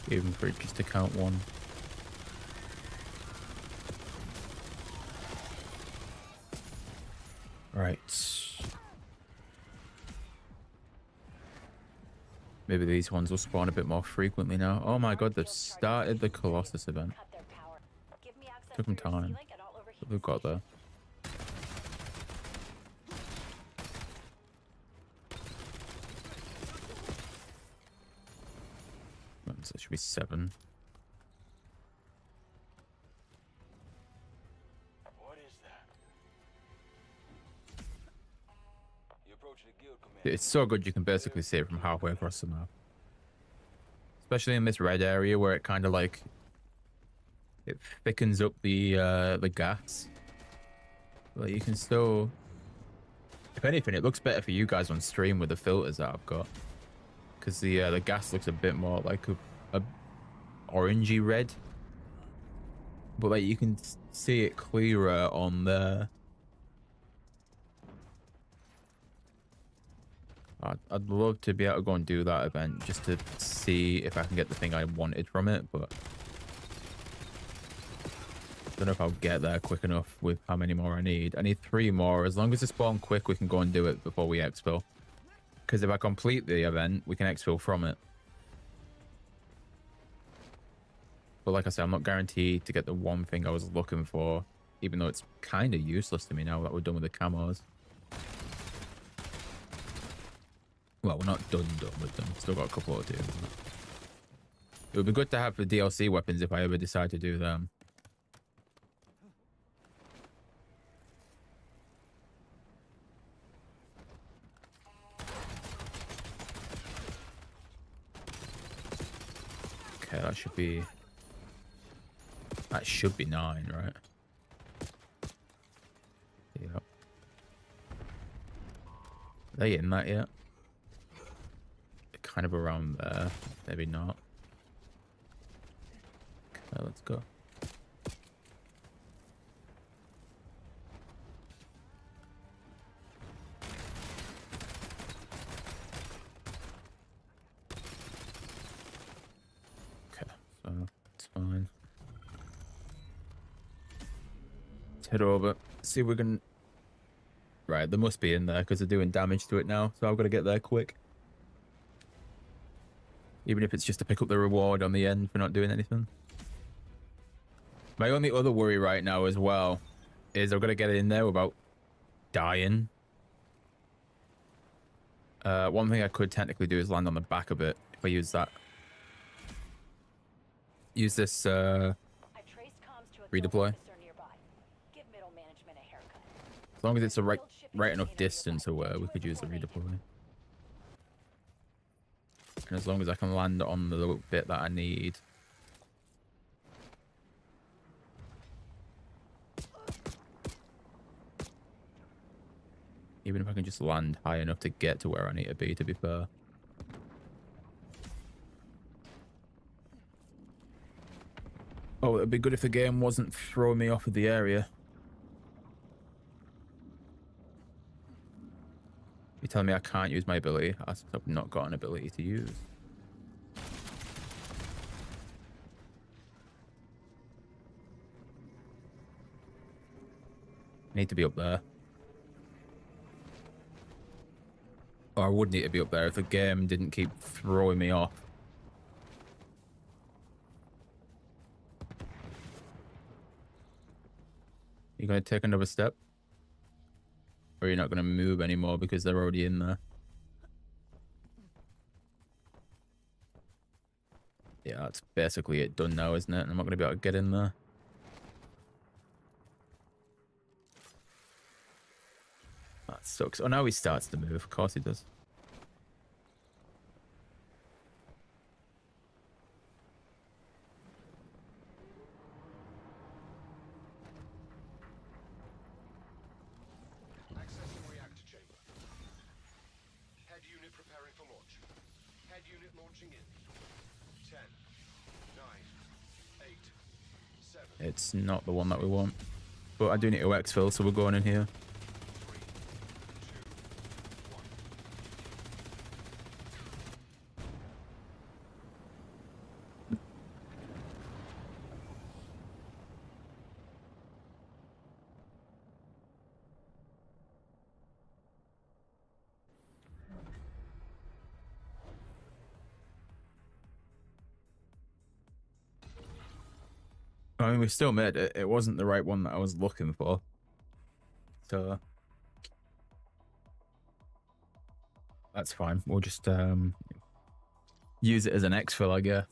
Even for it just to count one. Right. Maybe these ones will spawn a bit more frequently now. Oh my god, they've started the Colossus event. Cut their power. Give me access Took them to your time. C-Link and I'll overheat But they've got there. So it should be 7. What is that? You're approaching the guild commander. It's so good you can basically see it from halfway across the map. Especially in this red area where it kind of like it thickens up the gas. But you can still, if anything, it looks better for you guys on stream with the filters that I've got, because the gas looks a bit more like a orangey red. But like you can see it clearer on the. I'd love to be able to go and do that event just to see if I can get the thing I wanted from it, but I don't know if I'll get there quick enough with how many more I need. I need 3 more. As long as they spawn quick, we can go and do it before we exfil. Because if I complete the event, we can exfil from it. But like I said, I'm not guaranteed to get the one thing I was looking for, even though it's kind of useless to me now that we're done with the camos. Well, we're not done with them. Still got a couple to do. It would be good to have the DLC weapons if I ever decide to do them. Okay, that should be 9, right? Yep. Are they in that yet? Kind of around there, maybe not. Okay, let's go. Okay, so it's fine. Let's head over, see if we can. Right, they must be in there because they're doing damage to it now, so I've got to get there quick. Even if it's just to pick up the reward on the end for not doing anything. My only other worry right now as well is I've got to get in there without dying. One thing I could technically do is land on the back of it if I use that. Use this I traced comms to a guild redeploy. officer nearby. Give middle management a haircut. As long as it's a right enough distance away, we could use the redeploy. And as long as I can land on the little bit that I need. Even if I can just land high enough to get to where I need to be fair. Oh, it'd be good if the game wasn't throwing me off of the area. You're telling me I can't use my ability? I've not got an ability to use. I need to be up there. Or I would need to be up there if the game didn't keep throwing me off. You gonna take another step? Or you're not gonna move anymore because they're already in there? Yeah, that's basically it done now, isn't it? And I'm not gonna be able to get in there. That sucks. Oh, now he starts to move. Of course he does. Accessing reactor chamber. Head unit preparing for launch. Head unit launching in. 10, 9, 8, 7. It's not the one that we want. But I do need to exfil, so we're going in here. I mean, we still made it. It wasn't the right one that I was looking for. So that's fine. We'll just use it as an exfil, I guess.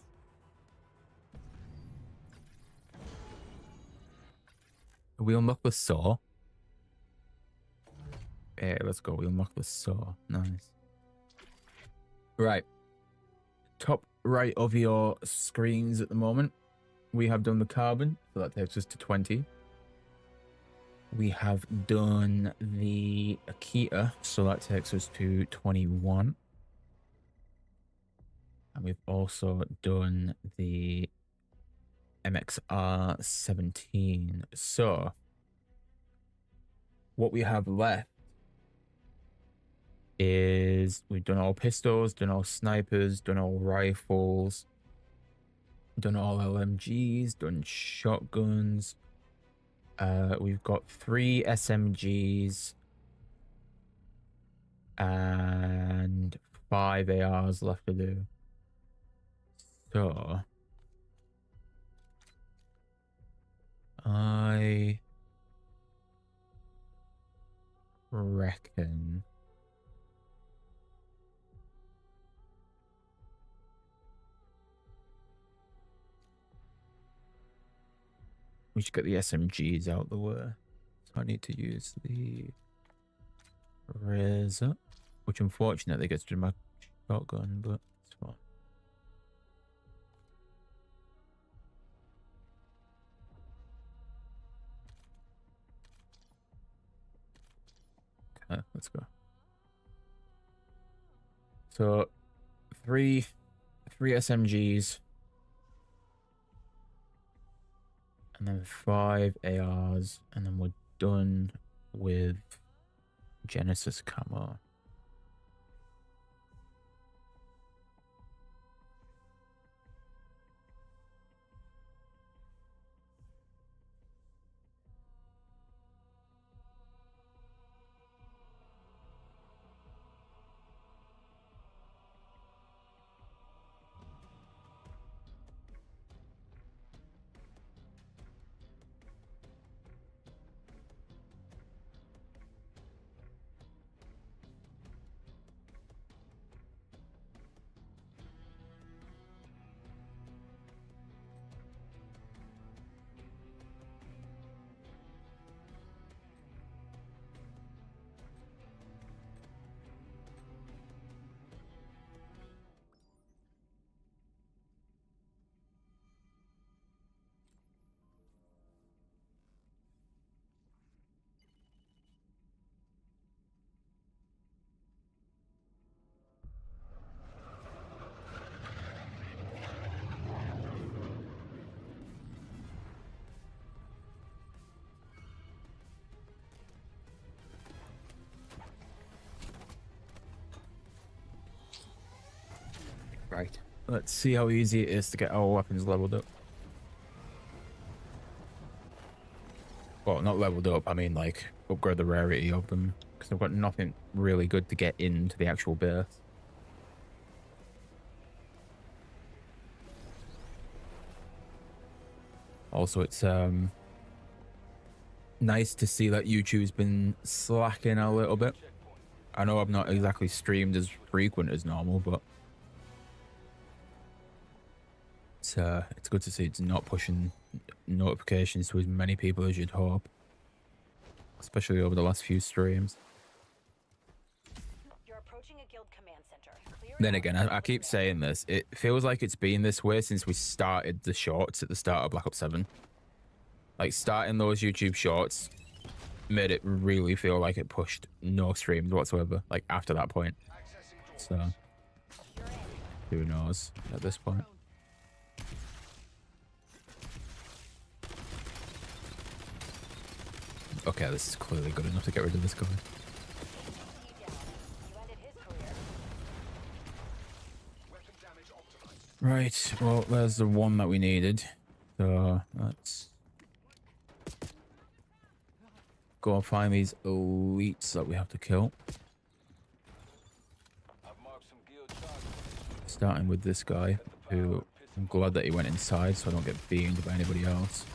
We unlock the saw. Yeah, let's go. We unlock the saw. Nice. Right. Top right of your screens at the moment, we have done the carbon, so that takes us to 20. We have done the Akita, so that takes us to 21. And we've also done the MXR 17. So what we have left is we've done all pistols, done all snipers, done all rifles, done all LMGs, done shotguns. We've got 3 SMGs and 5 ARs left to do. So I reckon we should get the SMGs out the way. So I need to use the razor, which unfortunately gets to my shotgun, but it's fine. Okay, let's go. So three SMGs and then 5 ARs, and then we're done with Genesis Camo. Right. Let's see how easy it is to get our weapons leveled up. Well, not leveled up, I mean like upgrade the rarity of them. Because I've got nothing really good to get into the actual base. Also, it's nice to see that YouTube's been slacking a little bit. I know I've not exactly streamed as frequent as normal, but it's good to see it's not pushing notifications to as many people as you'd hope, especially over the last few streams. You're approaching a guild command center. Clear it Then out again, and I get keep there. saying this. It feels like it's been this way since we started the shorts at the start of Black Ops 7. Like, starting those YouTube shorts made it really feel like it pushed no streams whatsoever, like, after that point. Accessing So, doors. You're in. who knows at this point. Okay, this is clearly good enough to get rid of this guy. He down. You ended his career. Weapon damage Right, optimized. well, there's the one that we needed. So, let's go and find these elites that we have to kill. I've marked some guild charges. Starting with this guy, who I'm glad that he went inside so I don't get beamed by anybody else.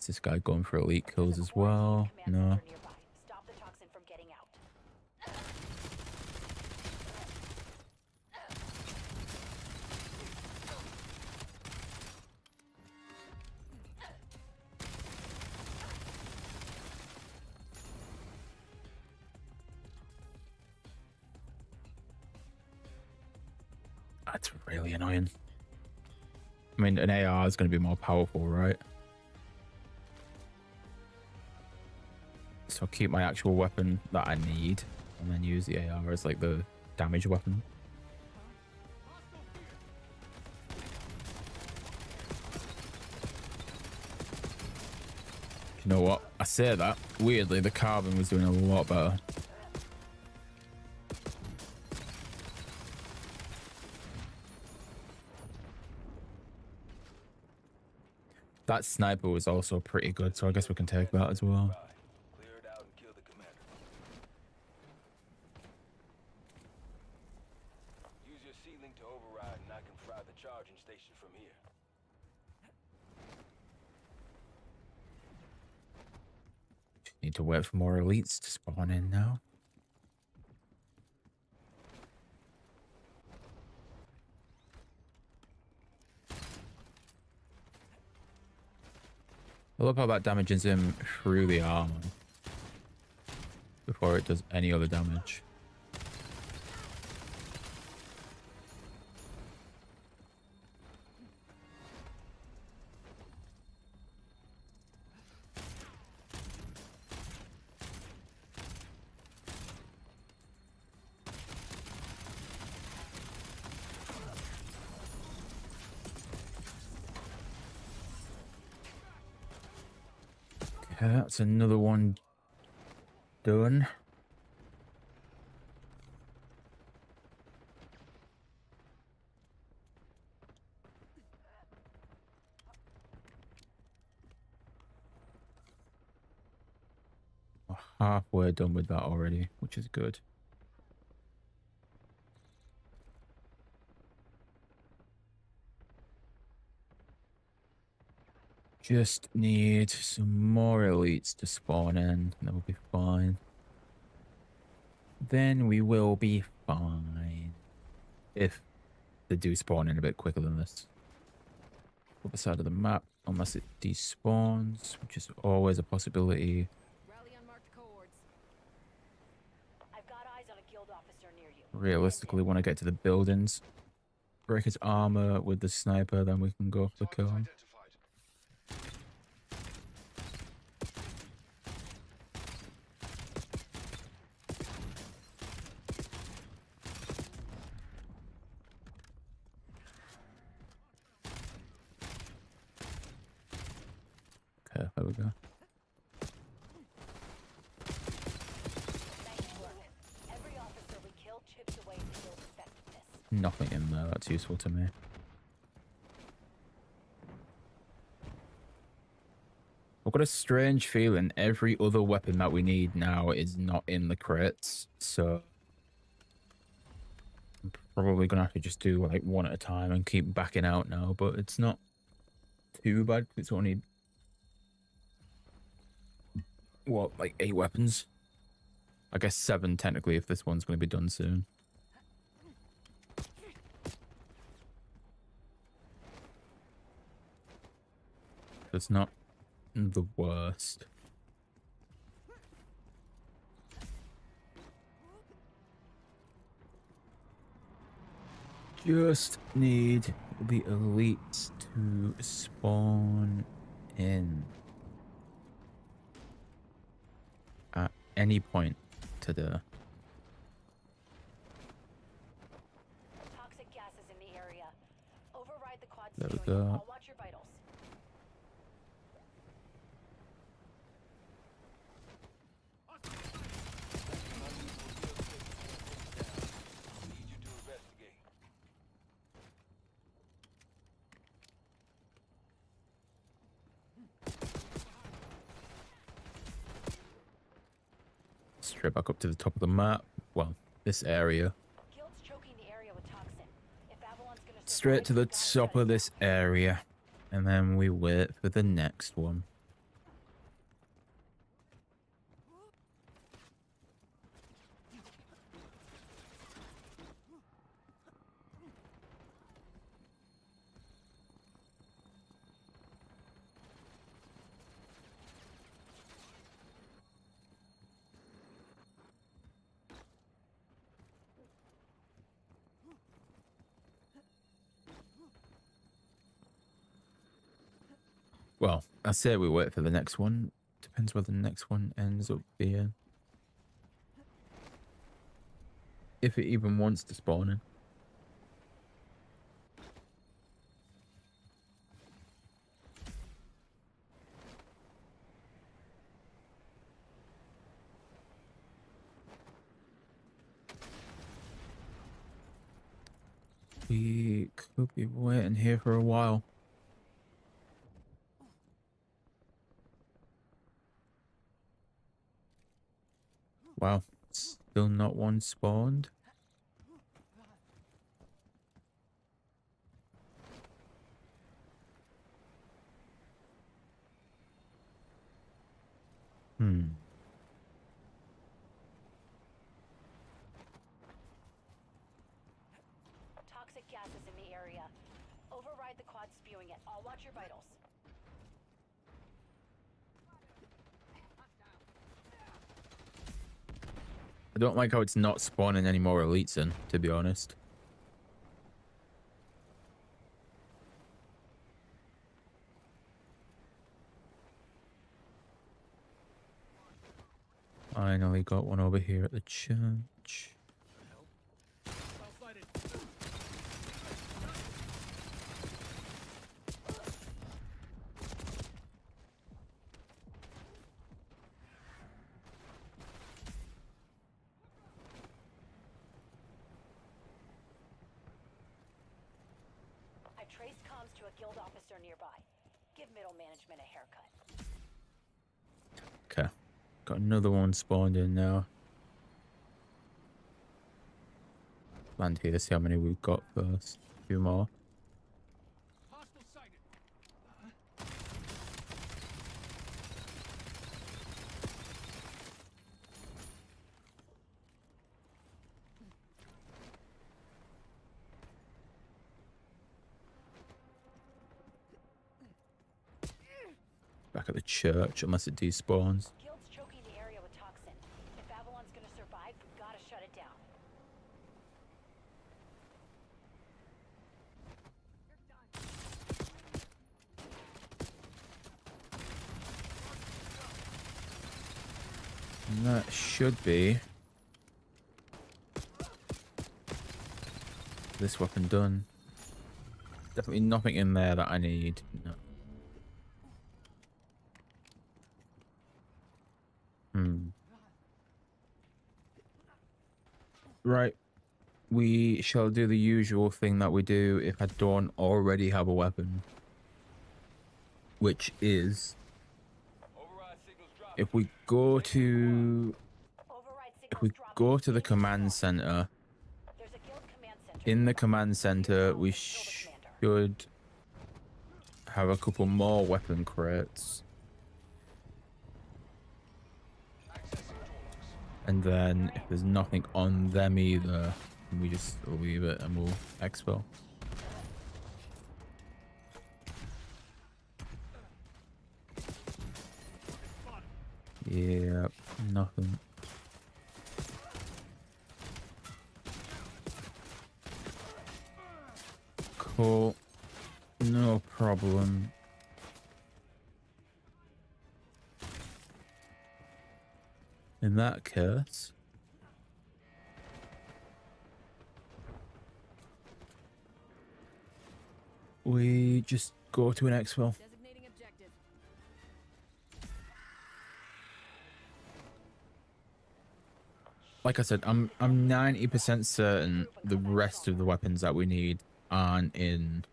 Is this guy going for elite kills There's a as well? quarantine command No. center nearby. Stop the toxin from getting out. That's really annoying. I mean, an AR is going to be more powerful, right? So I'll keep my actual weapon that I need and then use the AR as like the damage weapon. You know what? I say that. Weirdly, the carbon was doing a lot better. That sniper was also pretty good, so I guess we can take that as well. Clear it out and kill the commander. Use your C-Link to override and I can fry the charging station from here. Need to wait for more elites to spawn in now. I love how that damages him through the armor before it does any other damage. Okay, that's another one done. We're halfway done with that already, which is good. Just need some more elites to spawn in, and then we'll be fine. Then we will be fine. If they do spawn in a bit quicker than this. Other side of the map, unless it despawns, which is always a possibility. Rally on marked cohorts. I've got eyes on a guild officer near you. Realistically, when I get to the buildings, break his armor with the sniper, then we can go for the Target kill. identified. Okay, there we go. Nice work. Every officer we kill chips away at the guild's effectiveness. Nothing in there that's useful to me. I've got a strange feeling every other weapon that we need now is not in the crates, so I'm probably gonna have to just do like one at a time and keep backing out now, but it's not too bad. It's only, what, like 8 weapons? I guess 7 technically if this one's going to be done soon. It's not the worst. Just need the elites to spawn in at any point today. Toxic gases in the area. Override the quad There we spewing. go. I'll watch your vitals. Need you to investigate. Straight back up to the top of the map. Well, this area. Guild's choking the area with toxin. If Babylon's gonna survive, Straight to the we've gotta top shut it of this area. And then we wait for the next one. Well, I say we wait for the next one. Depends where the next one ends up being. If it even wants to spawn in. We could be waiting here for a while. Wow, still not one spawned. Toxic gases in the area. Override the quad spewing it. I'll watch your vitals. I don't like how it's not spawning any more elites in, to be honest. Finally got one over here at the church. I traced comms to a guild officer nearby. Give middle management a haircut. Okay. Got another one spawned in now. Land here, see how many we've got first. A few more. Hostile sighted. Back at the church, unless it despawns. Guild's choking the area with toxin. If Babylon's gonna survive, we've gotta shut it down. And that should be this weapon done. Definitely nothing in there that I need. No. Right. We shall do the usual thing that we do if I don't already have a weapon. Which is, Override signals dropping. if we go to Override if signals we dropping. go to the Engine command off. center, There's a guild command center. in the nearby. command center we Kill the commander. should have a couple more weapon crates. And then if there's nothing on them either, we just leave it and we'll exfil. Yeah, nothing. Cool. No problem. In that case, we just go to an exfil. Designating objective. Like I said, I'm 90% certain the rest of the weapons that we need aren't in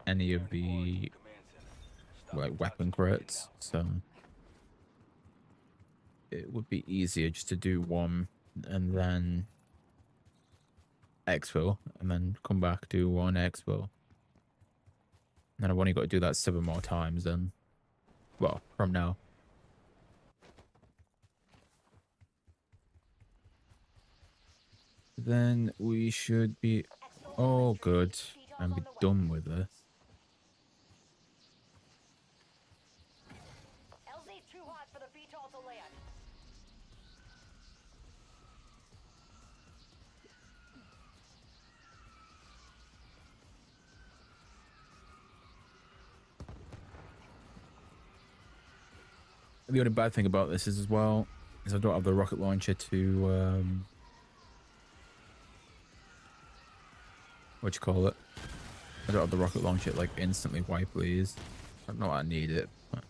any of the Command center. Stop like the weapon toxic grenade crates, now. so it would be easier just to do one and then exfil and then come back, do one exfil. And then I've only got to do that 7 more times then. Well, from now. Then we should be all good and be done with this. LZ's too hot for the VTOL to land. The only bad thing about this is as well is I don't have the rocket launcher to what you call it? I don't have the rocket launcher like instantly wipe these. I don't know I need it. But...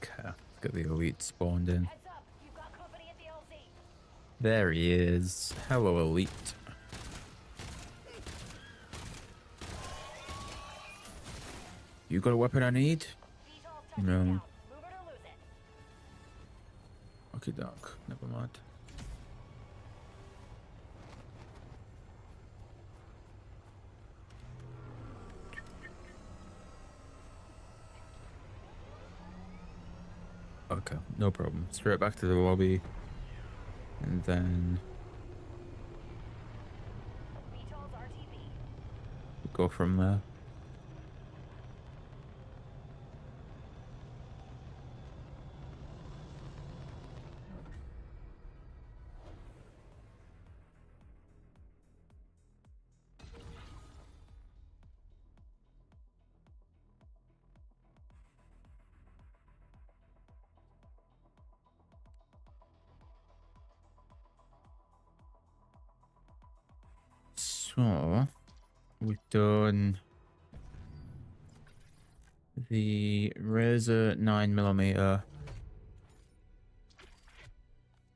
Okay, get the elite spawned in. Heads up, you've got company at the LZ. There he is. Hello, elite. You got a weapon I need? VTOL's touching No. down. Move it or lose it. Okay, doc. Never mind. Okay, no problem. Straight back to the lobby. And then VTOL's RTB. go from there. So, we've done the Razor 9mm,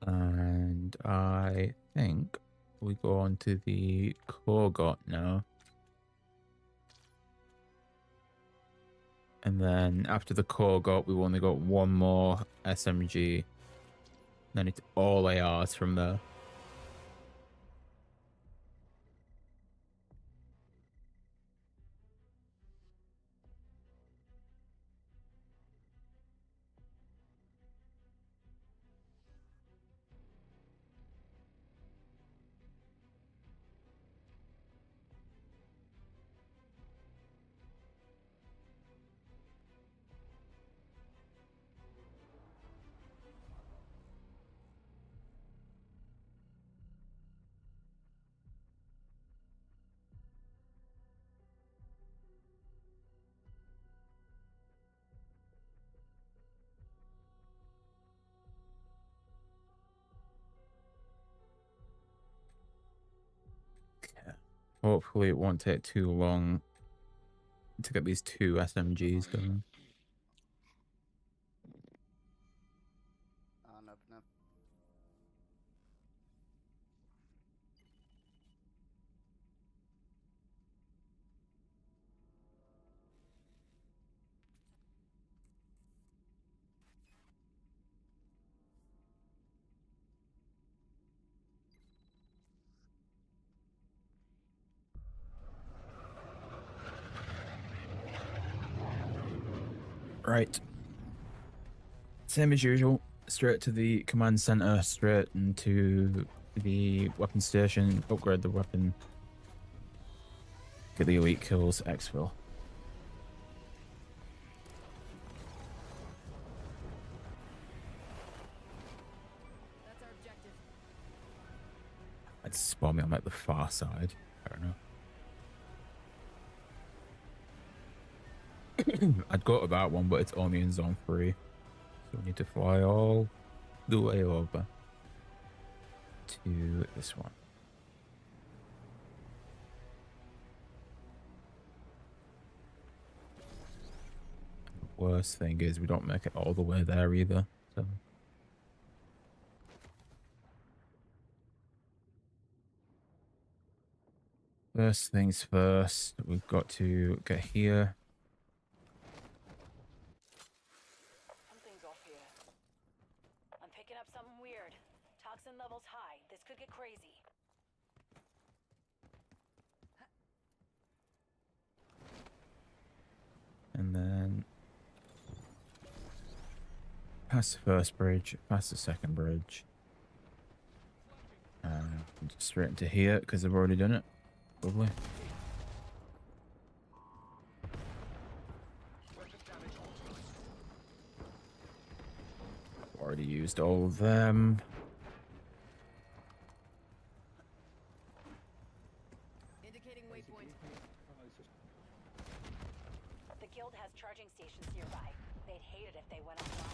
and I think we go on to the Kogot now. And then after the Kogot, we've only got one more SMG. Then it's all ARs from there. Hopefully it won't take too long to get these 2 SMGs done. On up and up. Right. Same as usual. Straight to the command center, straight into the weapon station, upgrade the weapon, get the elite kills, exfil. That's our objective. I'd spawn me on like the far side. I don't know. I'd go to that one, but it's only in zone 3. So we need to fly all the way over to this one. The worst thing is we don't make it all the way there either. So first things first, we've got to get here. Something's off here. I'm picking up something weird. Toxin levels high. This could get crazy. And then past the first bridge, past the second bridge. Just straight into here because I've already done it. Lovely. Weapon damage authorized. Already used all of them. Indicating waypoint. The guild has charging stations nearby. They'd hate it if they went offline.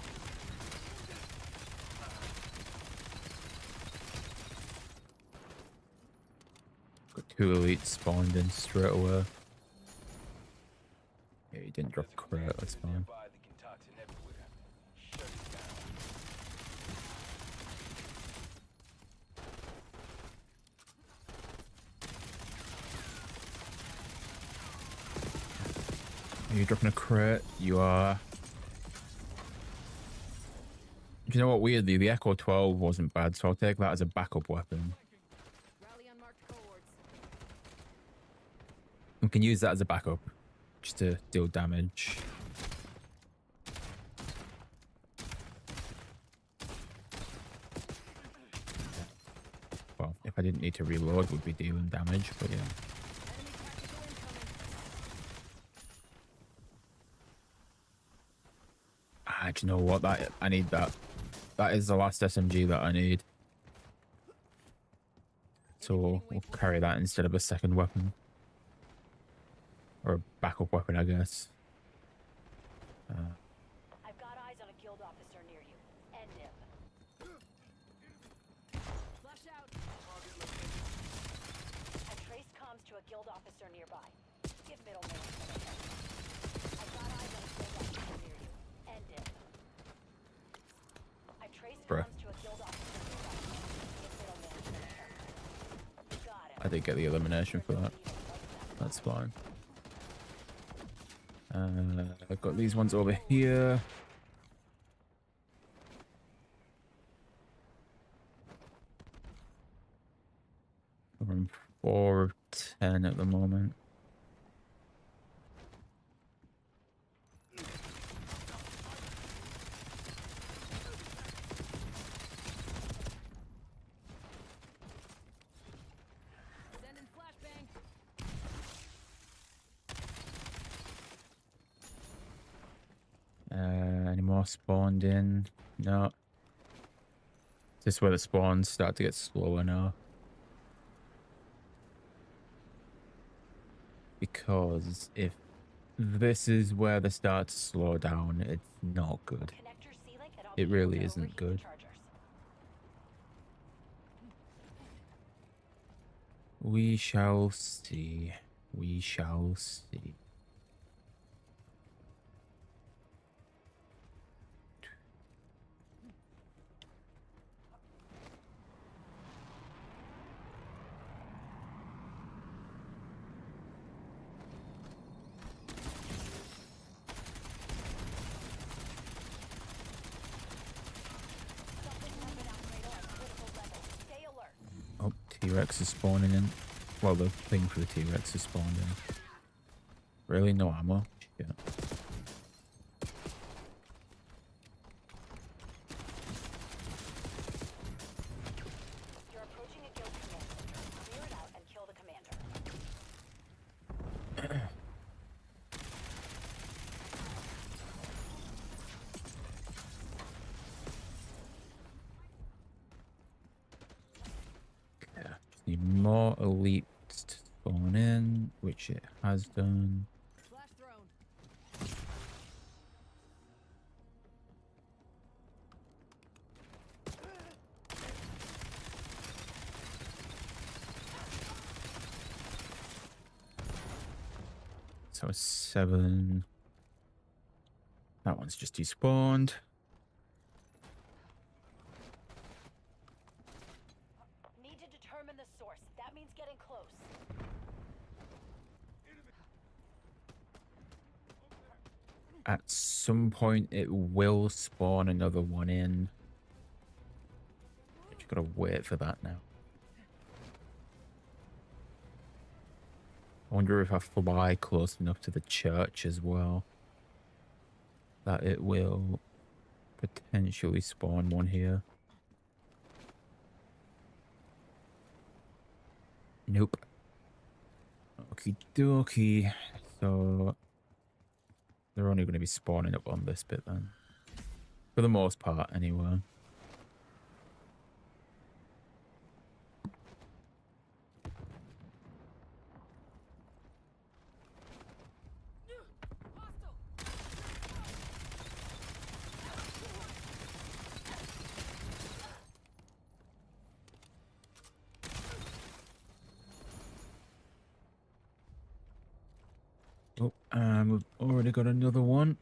Got 2 elites spawned in straight away. Yeah, he didn't drop a There's crate, command that's center fine. nearby that can toxin everywhere. Shut it down. Are you dropping a crate? You are. Do you know what, weirdly, the Echo 12 wasn't bad, so I'll take that as a backup weapon. Rally on marked cohorts. We can use that as a backup, just to deal damage. Well, if I didn't need to reload, would be dealing damage, but yeah. Enemy tactical incoming. Ah, do you know what? That I need that. That is the last SMG that I need. So we'll carry that instead of a second weapon. Or a backup weapon, I guess. I've got eyes on a guild officer near you. End him. Flash out. I've traced comms to a guild officer nearby. Give middleman a minute. I've got eyes on a guild officer near you. End him. I've traced Bruh. comms to a guild officer nearby. Give middleman a minute. Got him. I did get the elimination for that. That's fine. I've got these ones over here. We're on 4 of 10 at the moment. Sending flashbang. Any more spawned in? No. Is this where the spawns start to get slower now? Because if this is where they start to slow down, it's not good. Connector C-Link and I'll It be really able to isn't overheat the good. chargers. We shall see. We shall see. Something weapon operator at critical level. Stay alert. Oh, T-Rex is spawning in. Well, the thing for the T-Rex is spawned in. Really? No ammo? Shit. You're approaching a guild commander. Clear it out and kill the commander. Yeah. Just need more elites to spawn in, which it has done. Flash thrown. So 7. That one's just despawned. Need to determine the source. That means getting close. At some point, it will spawn another one in. But you gotta wait for that now. I wonder if I fly close enough to the church as well, that it will potentially spawn one here. Nope. Okie dokie. So they're only going to be spawning up on this bit then. For the most part, anyway. Oh, we've already got another one.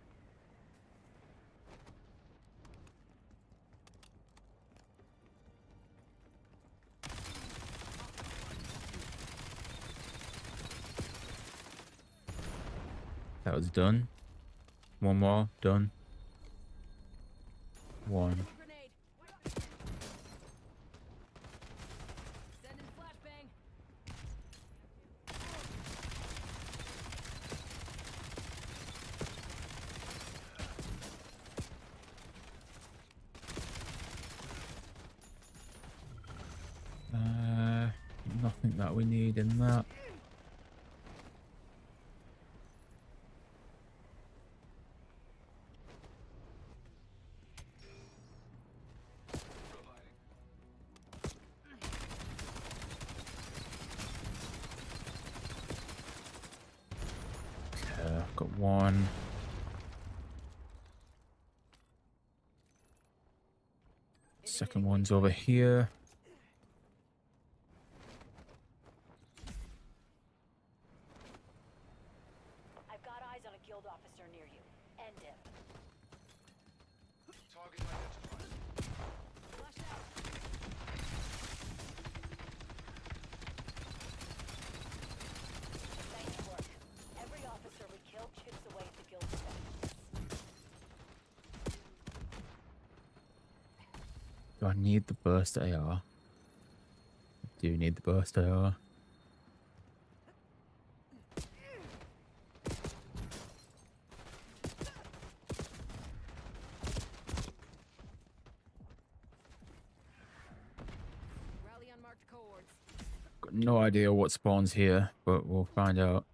That was done. One more, done. One. Grenade. Sending flashbang. Nothing that we need in that. Okay, I've got one. Second one's over here. I've got eyes on a guild officer near you. End him. Target identified. Flash out. Nice work. Every officer we kill chips away at the guild's effectiveness. Do I need the burst AR? I do need the burst AR. Rally on marked cohorts. Got no idea what spawns here, but we'll find out.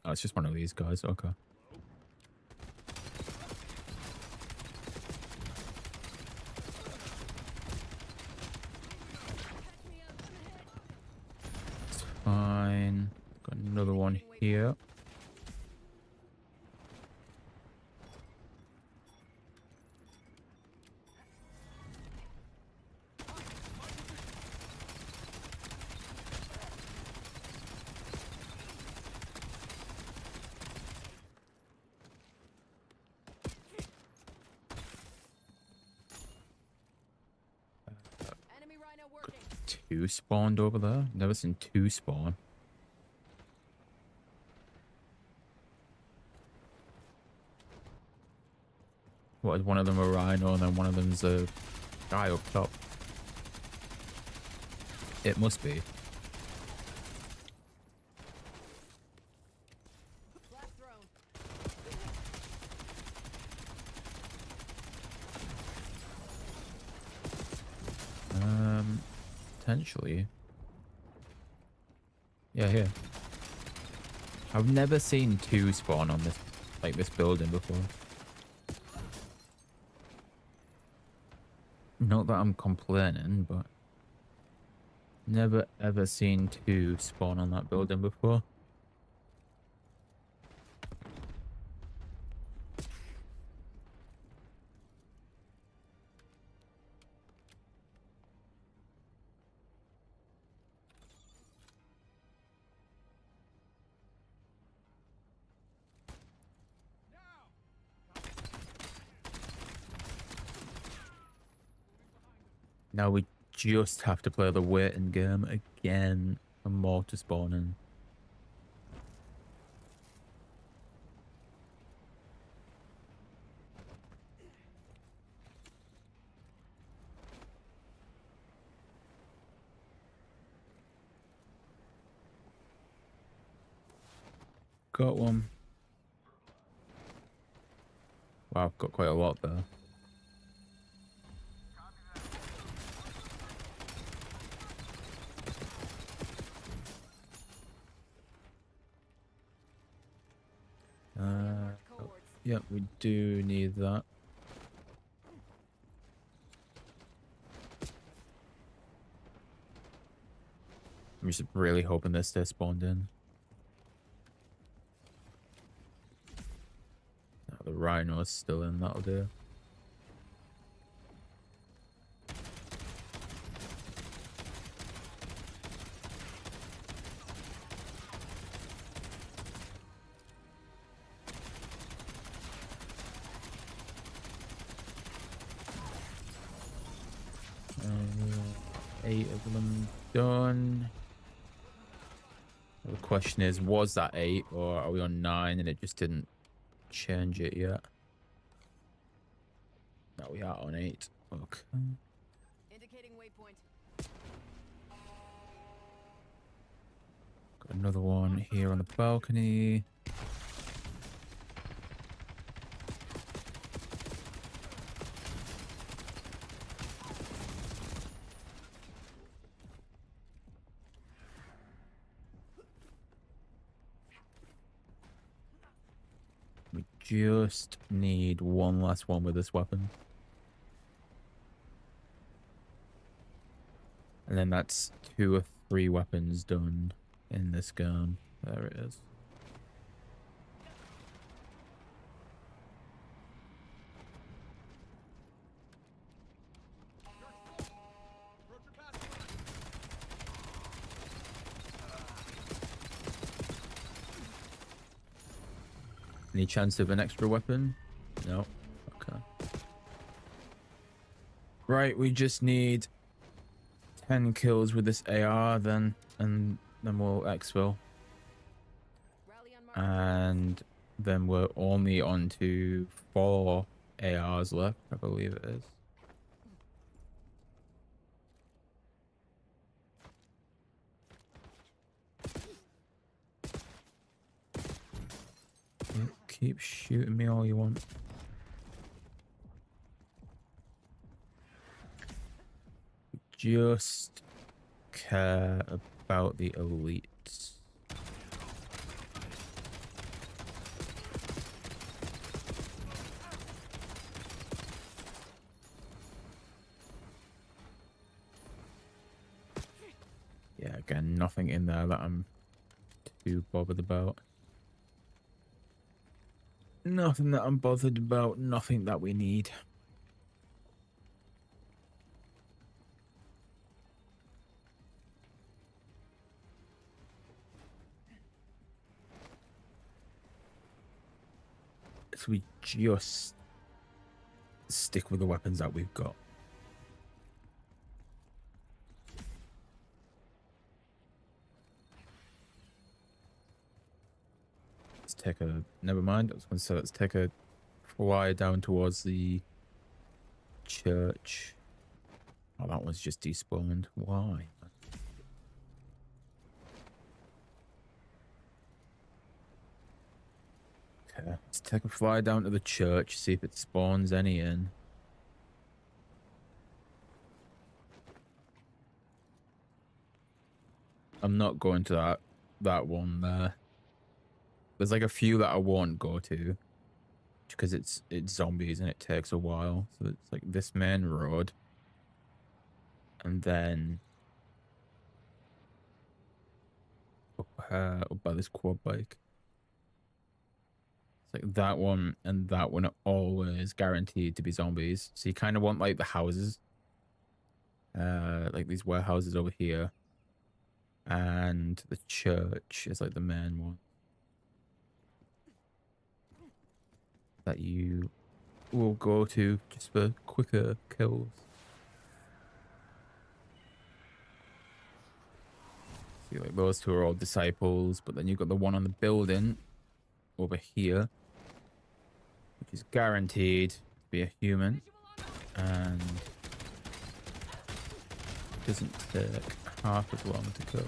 Oh, it's just one of these guys. Okay. Catch me up. I'm hit. It's fine. Got another one here. two spawned over there. Never seen two spawn. What is one of them a rhino and then one of them's a guy up top? It must be. Flash thrown. Potentially. Yeah, here. I've never seen two spawn on this, like this building before. Not that I'm complaining, but never ever seen two spawn on that building before. Now we just have to play the waiting game again for more to spawn in. Got one. Wow, got quite a lot there. Marked cohorts. Yep, we do need that. I'm just really hoping they stay spawned in. Oh, the rhino's still in, that'll do. Uh, 8 of them done. The question is, was that 8 or are we on 9 and it just didn't change it yet? No, we are on 8. Okay. Indicating waypoint. Got another one here on the balcony. We just need one last one with this weapon. And then that's 2 or 3 weapons done in this gun. There it is. Any chance of an extra weapon? No. Okay. Right, we just need 10 kills with this AR then, and then we'll exfil. Rally on marked And then we're only on to 4 ARs left, I believe it is. Yep, keep shooting me all you want. Just care about the elites. Yeah, again, nothing in there that I'm too bothered about. Nothing that I'm bothered about, nothing that we need. So we just stick with the weapons that we've got. let's take a. Never mind. I was going to say let's take a fly down towards the church. Oh, that one's just despawned. Why? Okay, let's take a fly down to the church, see if it spawns any in. I'm not going to that one there. There's like a few that I won't go to because it's zombies and it takes a while. So it's like this main road, and then up by this quad bike. It's like that one and that one are always guaranteed to be zombies. So you kind of want like the houses, like these warehouses over here, and the church is like the main one that you will go to just for quicker kills. See, like those two are all disciples, but then you've got the one on the building over here, which is guaranteed to be a human, and doesn't take half as long to kill.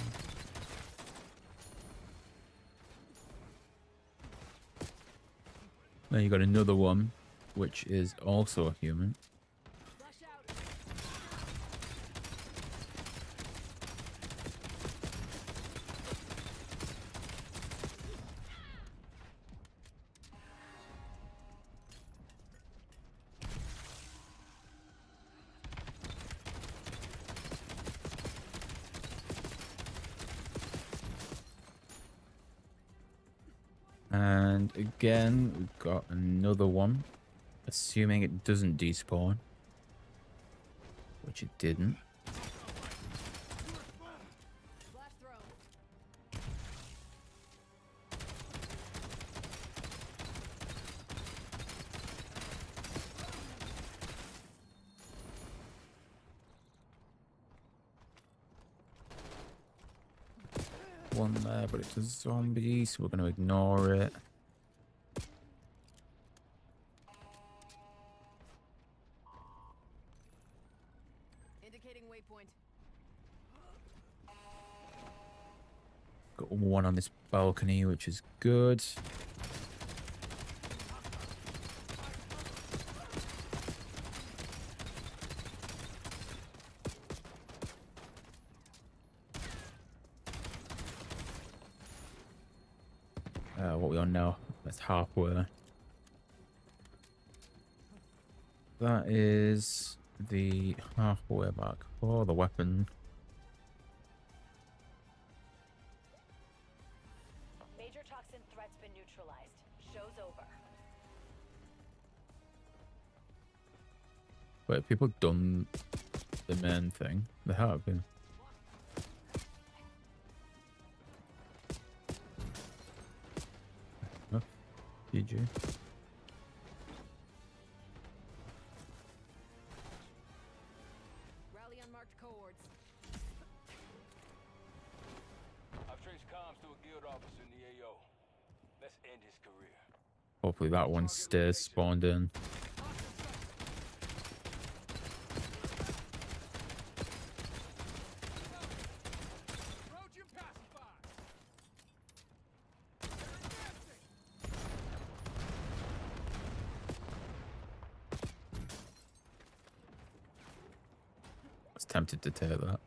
Then you got another one, which is also a human. Flash out. And again, we've got another one, assuming it doesn't despawn, which it didn't. Flash thrown. One there, but it's a zombie, so we're going to ignore it. Indicating waypoint. Got one on this balcony, which is good. What we on now? That's halfway. That is the halfway mark for the weapon. Major toxin threat's been neutralized. Show's over. Wait, have people done the main thing? They have, yeah. Oh, GG. Rally on marked cohorts. I've traced comms to a guild officer in the AO. Let's end his career. Hopefully that one stays spawned in. Trojan pacified. I was tempted to take that.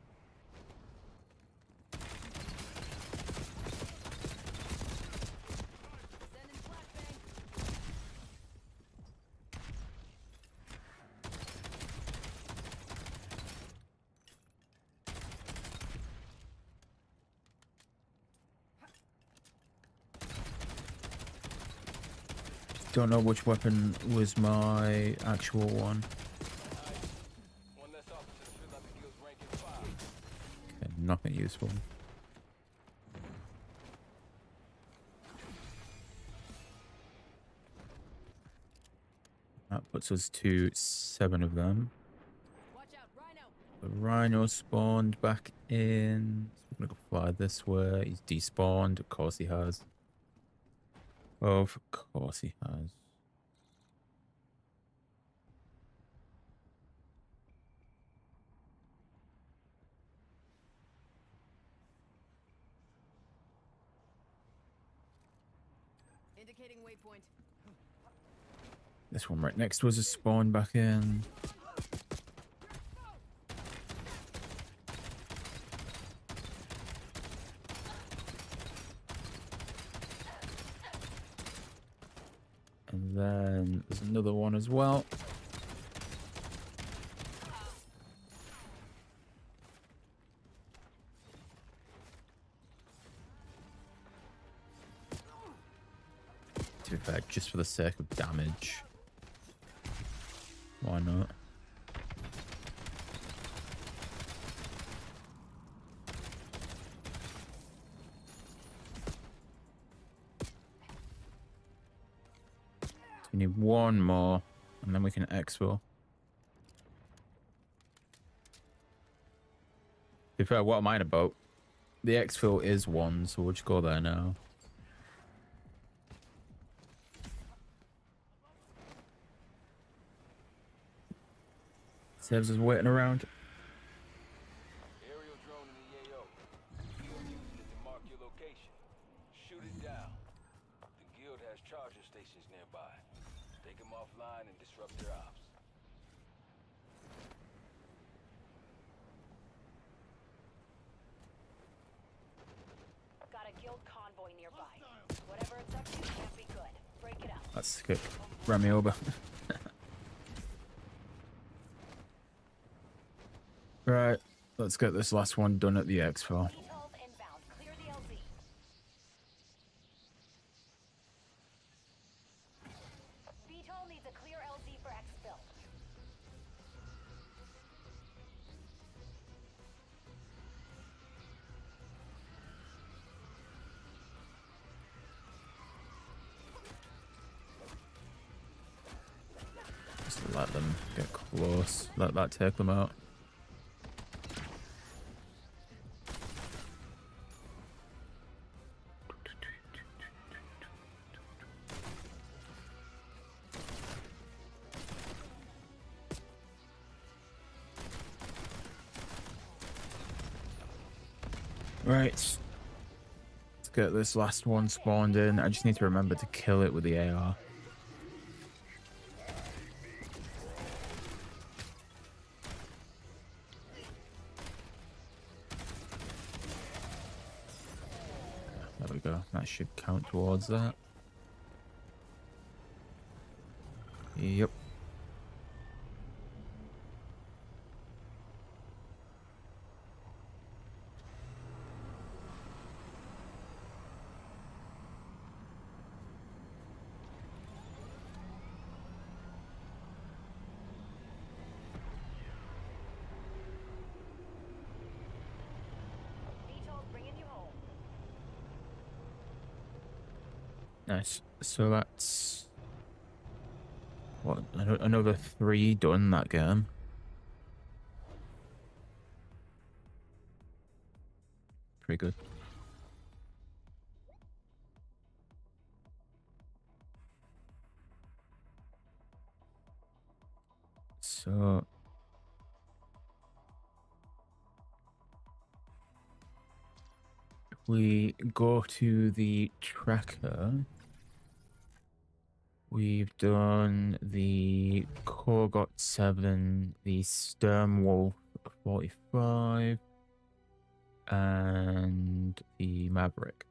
Sending flashbang. Don't know which weapon was my actual one. One less officer to fill out the guild's rank in 5. Okay, nothing useful. That puts us to 7 of them. Watch out, Rhino. The rhino spawned back in. So we're gonna go fly this way. He's despawned. Of course he has. Of course he has. Indicating waypoint. This one right next was a spawn back in. And then there's another one as well. To be fair, just for the sake of damage. Why not? So we need one more, and then we can exfil. To be fair, what am I about? The exfil is one, so we'll just go there now. Saves us waiting around. Aerial drone in the AO. Guild using it to mark your location. Shoot it down. The guild has charger stations nearby. Take them offline and disrupt their ops. Got a guild convoy nearby. Whatever it's up to can't be good. Break it up. Let's skip. Ran me over. Right, let's get this last one done at the expo. VTOLs inbound. Clear the LZ. VTOL needs a clear LZ for exfil. Just let them get close. Let that take them out. Right. Let's get this last one spawned in. I just need to remember to kill it with the AR. There we go. That should count towards that. Yep. VTOL's bringing you home. Nice. So that's what, another 3 done that game. Pretty good. So if we go to the tracker, we've done the Korgot 7, the Sternwolf 45, and the Maverick.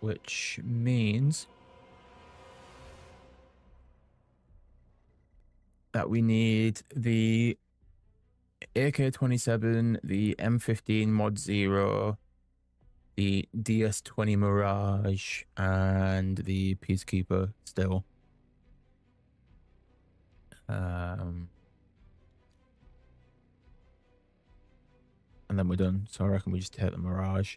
Which means that we need the AK-27, the M15 Mod 0, the DS-20 Mirage, and the Peacekeeper still. And then we're done. So I reckon we just take the Mirage.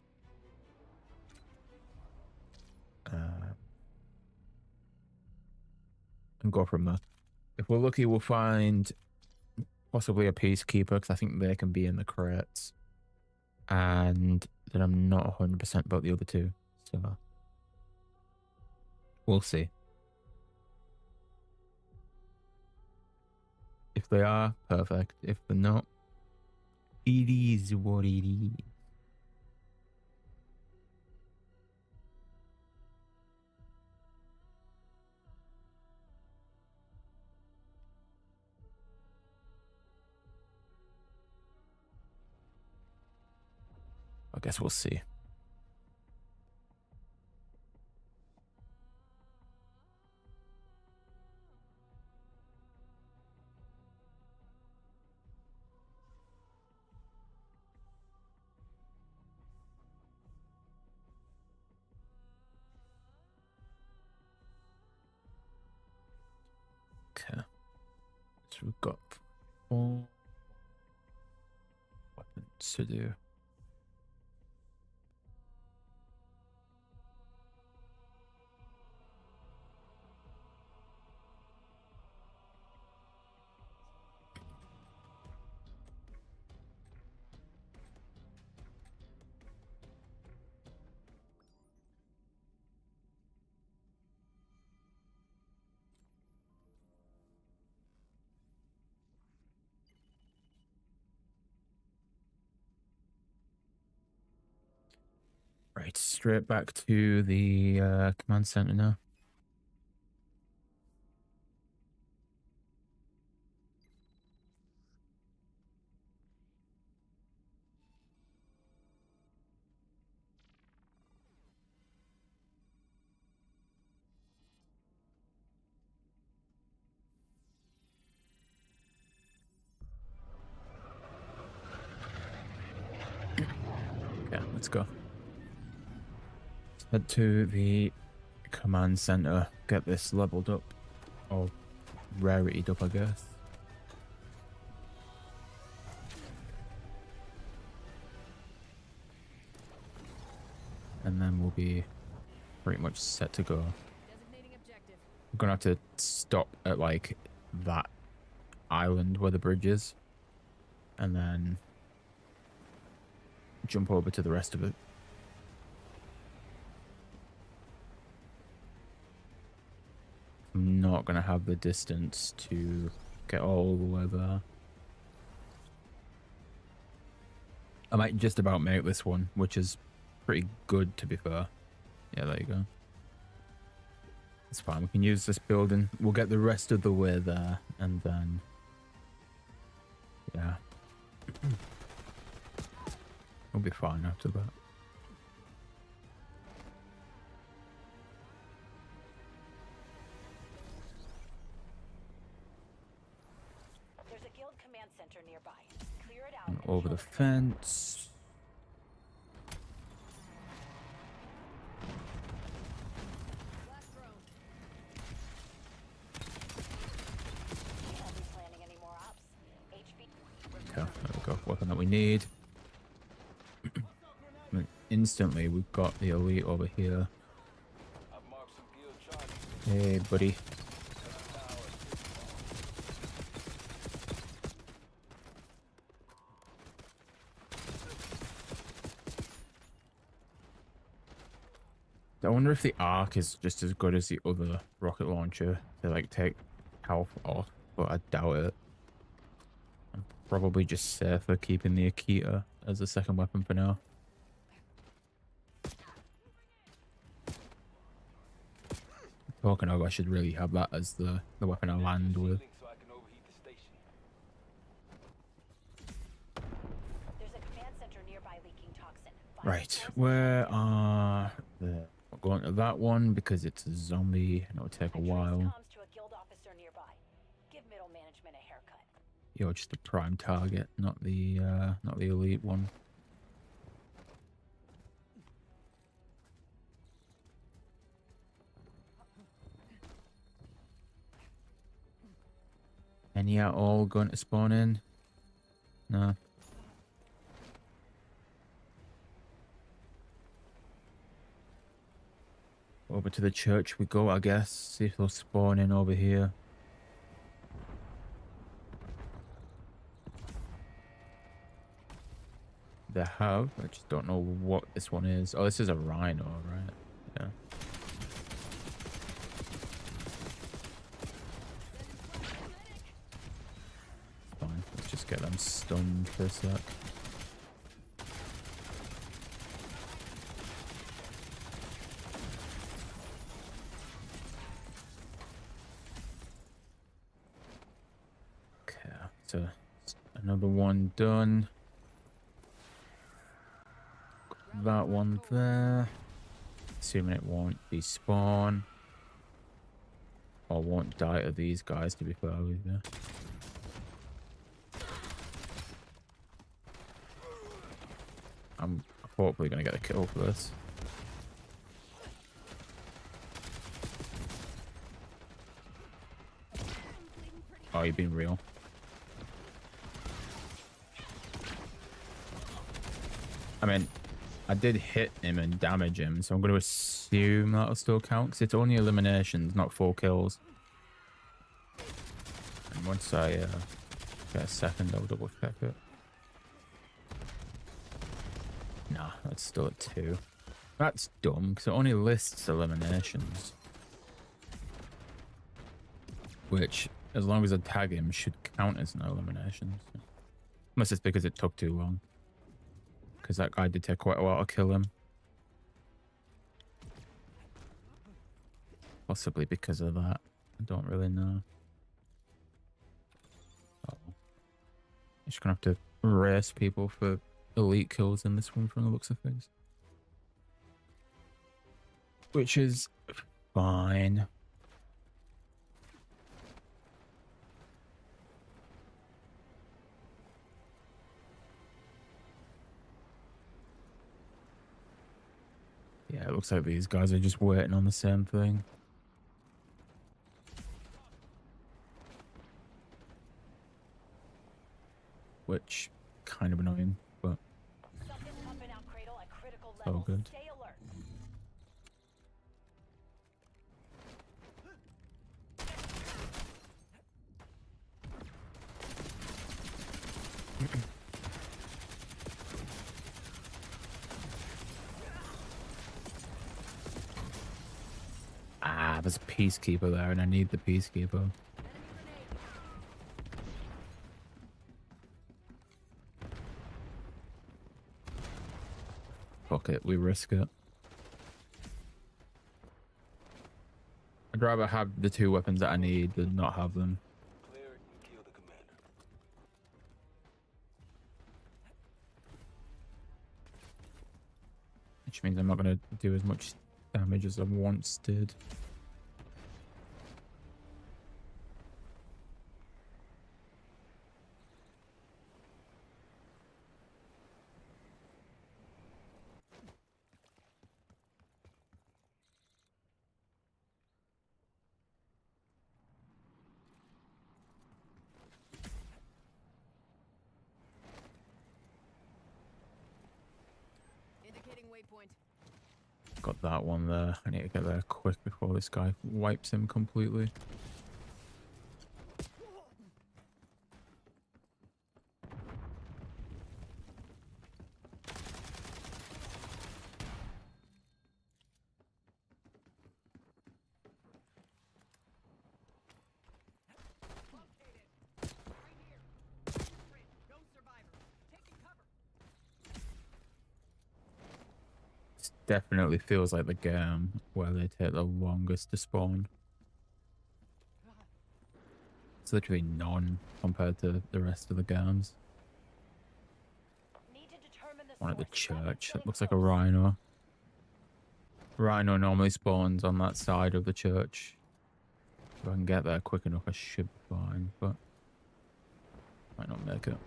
And go from there. If we're lucky, we'll find possibly a Peacekeeper, because I think they can be in the crates. and then I'm not 100% about the other two. So we'll see. If they are, perfect. If they're not, it is what it is. I guess we'll see. Okay. So we've got 4 weapons to do. Right, straight back to the command center now. Okay, let's go. Let's head to the command center, get this leveled up, or rarityed up, I guess. And then we'll be pretty much set to go. Designating objective. We're gonna have to stop at like that island where the bridge is, and then jump over to the rest of it. I'm not gonna have the distance to get all the way there. I might just about make this one, which is pretty good to be fair. Yeah, there you go. It's fine, we can use this building. We'll get the rest of the way there, and then yeah. We'll be fine after that. There's a guild command center nearby. Clear it out. And and over the kill it. fence. Last drone. We won't be planning any more ops. HV. Okay, there we go. Weapon that we need. And instantly, we've got the elite over here. I've marked some guild charges. Hey, buddy. I wonder if the arc is just as good as the other rocket launcher to like take health off, but I doubt it. I'm probably just safer keeping the Akita as a second weapon for now. Talking of, I should really have that as the weapon I land with. So I can overheat the station. There's a command center nearby leaking toxin. Find Right, the source where are the... We're going to that one because it's a zombie and it'll take a and trace while. comms to a guild officer nearby. Give middle management a haircut. You're just the prime target, not the elite one. Any at all going to spawn in? No. Over to the church we go, I guess. See if they'll spawn in over here. they have. I just don't know what this one is. Oh, this is a rhino, right? Yeah. Fine. Let's just get them stunned for a sec. Okay, so another one done. That one there. Assuming it won't despawn. Or won't die to these guys, to be fair with you. I'm hopefully going to get a kill for this. Oh, you've been real. I mean, I did hit him and damage him, so I'm going to assume that'll still count, because it's only eliminations, not 4 kills. And once I get a second, I'll double check it. Nah, that's still at 2. That's dumb, because it only lists eliminations. Which, as long as I tag him, should count as an elimination. So. Unless it's because it took too long. Because that guy did take quite a while to kill him. Possibly because of that. I don't really know. Oh. I'm just going to have to race people for elite kills in this one from the looks of things. Which is fine. Yeah, it looks like these guys are just waiting on the same thing. Which, kind of annoying, but Something's pumping out Cradle at critical so levels. good. Stay alert. Ah, there's a peacekeeper there, and I need the peacekeeper. Fuck it, we risk it. I'd rather have the 2 weapons that I need than not have them. Clear it and kill the commander. Which means I'm not going to do as much damage as I once did. Indicating waypoint. Got that one there. I need to get there quick before this guy wipes him completely. Definitely feels like the game where they take the longest to spawn. It's literally none compared to the rest of the games. Need to determine the One at the source. Weapons church. That getting looks like a close. rhino. Rhino normally spawns on that side of the church. If I can get there quick enough, I should be fine, but might not make it.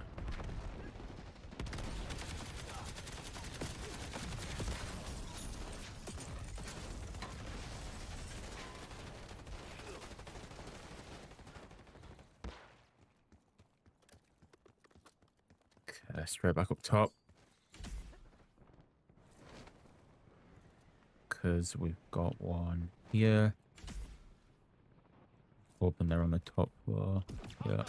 Okay, straight back up top. Because we've got one here. Hoping they're on the top floor. Yeah.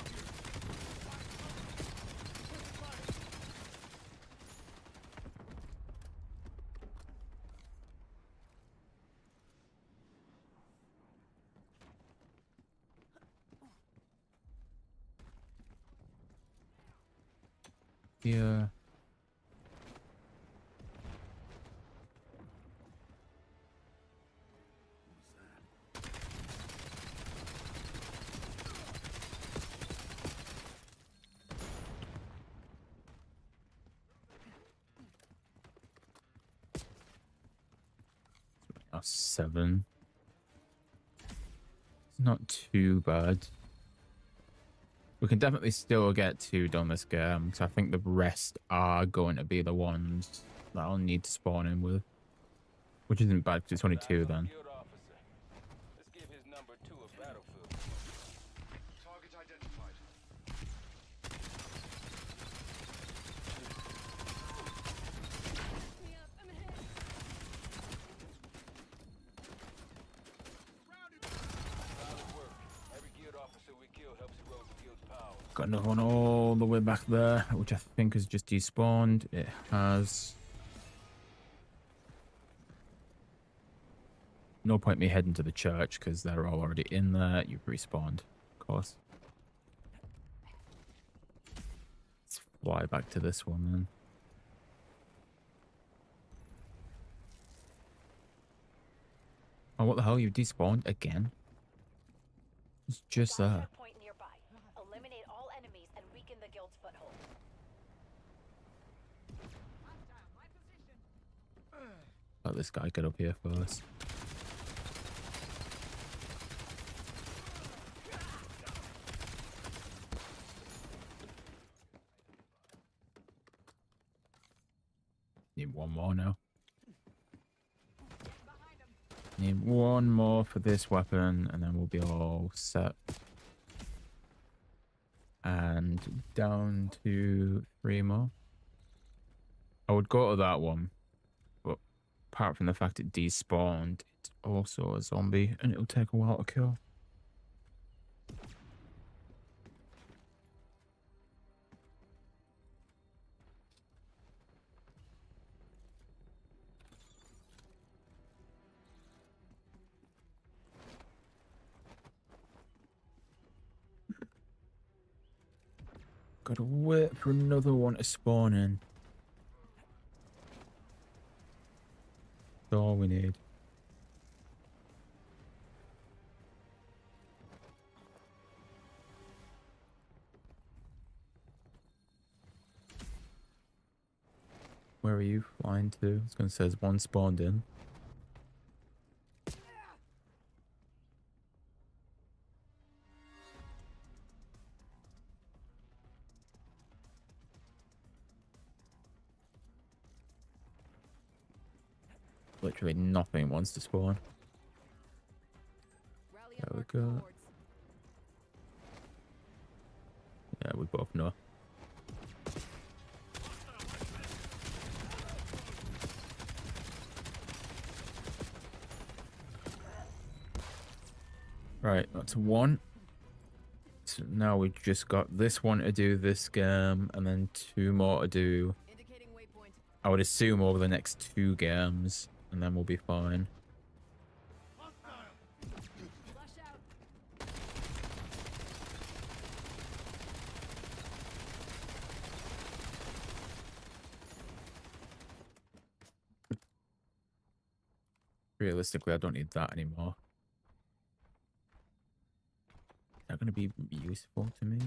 here. Oh, 7. It's not too bad. We can definitely still get 2 done this game, because I think the rest are going to be the ones that I'll need to spawn in with. Which isn't bad, because it's only 2 then. Guild officer. Let's give his number 2 a battlefield. Target identified. Me up. I'm ahead. Solid work. Every guild officer we kill helps erode the guild's power. Got another one all the way back there, which I think has just despawned. It has. No point me heading to the church because they're all already in there. You've respawned, of course. Let's fly back to this one then. Oh, what the hell? You despawned again? It's just there. Gotcha point nearby. Eliminate all enemies and weaken the guild's foothold. Let this guy get up here first. Need one more now. Need one more for this weapon, and then we'll be all set. And down to 3 more. I would go to that one, but apart from the fact it despawned, it's also a zombie, and it'll take a while to kill. Gotta wait for another one to spawn in. That's all we need. Where are you flying to? It's gonna say there's one spawned in. Literally nothing wants to spawn. Rally There up we marked go. cohorts. Yeah, we both know. Right, that's 1. So now we've just got this one to do this game, and then 2 more to do. Indicating waypoint. I would assume over the next 2 games, and then we'll be fine. Flush out. Realistically, I don't need that anymore. Is that going to be useful to me?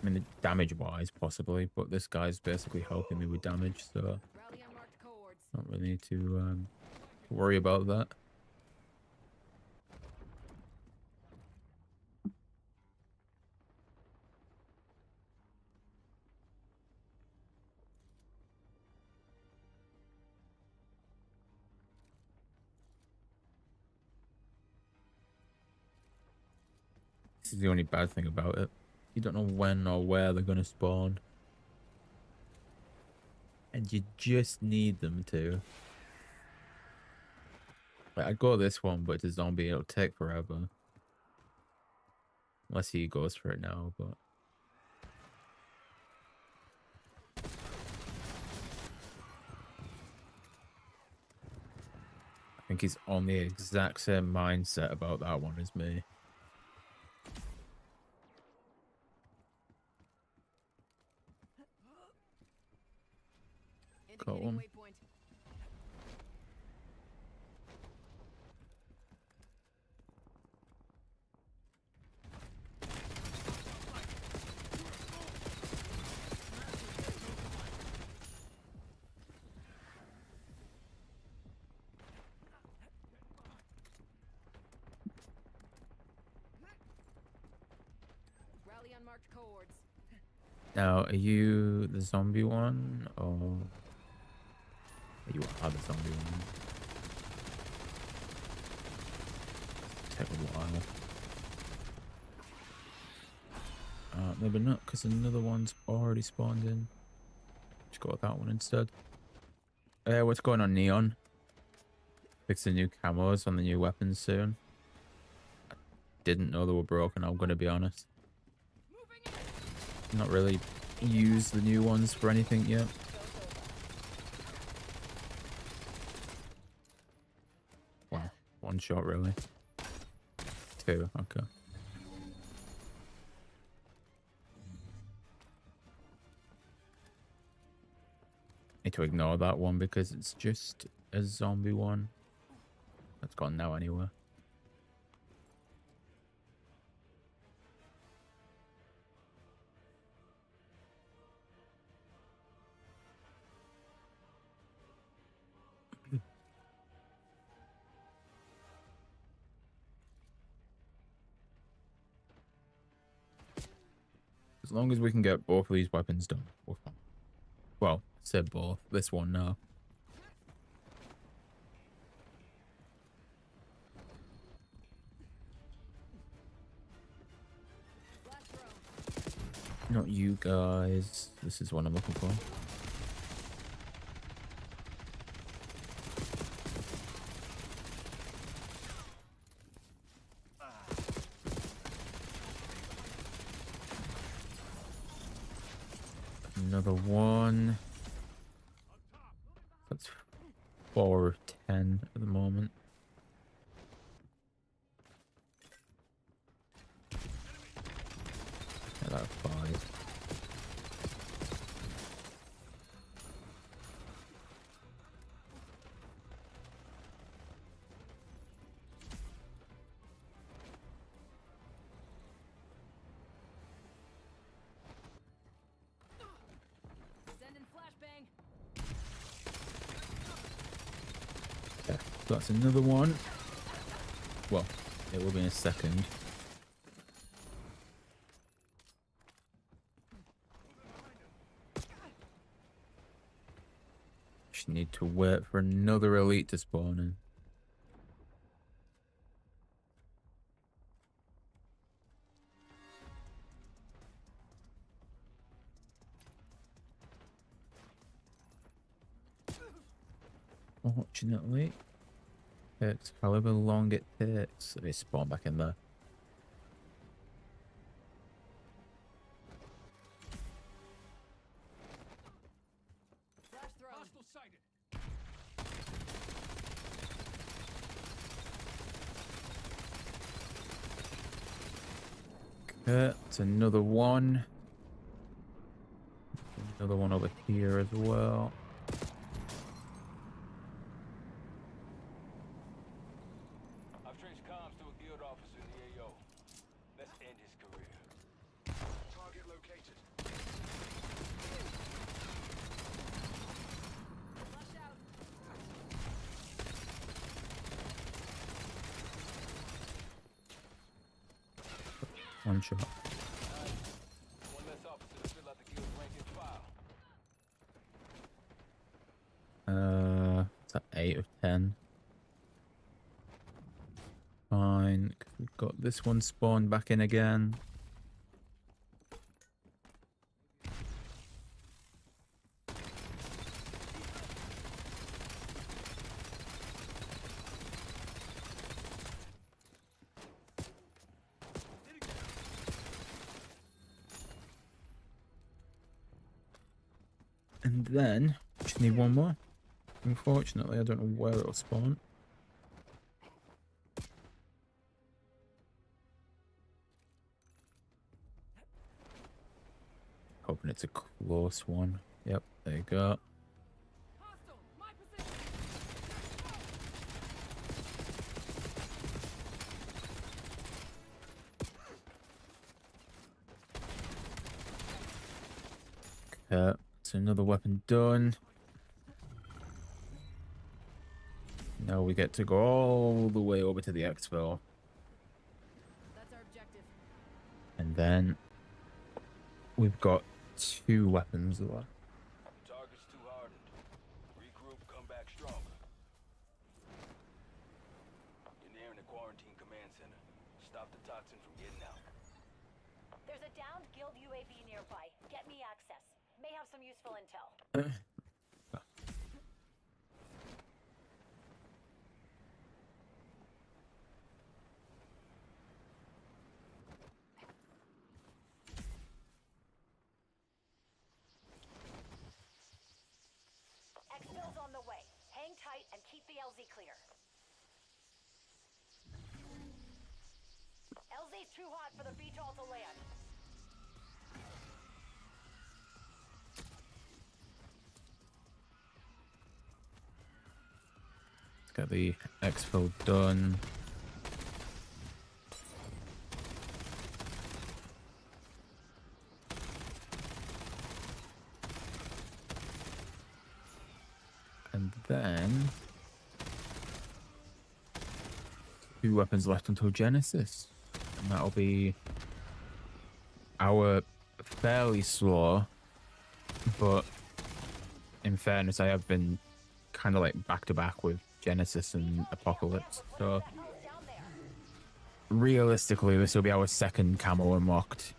I mean, damage-wise, possibly, but this guy's basically helping me with damage, so Rally on marked cohorts. I don't really need to worry about that. This is the only bad thing about it. You don't know when or where they're going to spawn. And you just need them to. Like, I'd go this one, but it's a zombie. It'll take forever. Unless he goes for it now, but... I think he's on the exact same mindset about that one as me. Got Indicating one. waypoint. Rally on marked coords. Now, are you the zombie one, or you are the zombie one? Take a while. Maybe not, because another one's already spawned in. Just go with that one instead. What's going on, Neon? Fix the new camos on the new weapons soon. Didn't know they were broken, I'm going to be honest. Not really used the new ones for anything yet. Wow, one shot really. Two, okay. Need to ignore that one because it's just a zombie one. That's gone now anyway. As long as we can get both of these weapons done, we're fine. Well, I said both. This one now. Flash drone. Not you guys. This is what I'm looking for. Another one. That's 4 of 10 at the moment. Yeah, that's 5. Sending flashbang. Yeah, that's another one. Well, it will be in a second. Just need to wait for another elite to spawn in. Fortunately, it's however long it takes. Let me spawn back in there. Flash thrown. Hostile sighted. Okay, it's another one. Another one over here as well. I've traced comms to a guild officer in the AO. Let's end his career. Target located. Flash out. One shot. One less officer to fill out the guild's rank and file. It's at 8 of 10. Fine. 'Cause we've got this one spawned back in again. And then, just need one more. Unfortunately, I don't know where it'll spawn. Hoping it's a close one. Yep, there you go. Okay, so another weapon done. Now we get to go all the way over to the exfil. That's our objective. And then we've got 2 weapons left. Target's too hardened. Regroup, come back stronger. You're nearing the quarantine command center. Stop the toxin from getting out. There's a downed guild UAV nearby. Get me access. May have some useful intel. Exfil's on the way. Hang tight and keep the LZ clear. LZ's too hot for the VTOL to land. Let's get the exfil done. And then 2 weapons left until Genesis. And that'll be our fairly slow, but in fairness, I have been kind of like back to back with Genesis and Apocalypse. So Down there. realistically, this will be our second camo unlocked.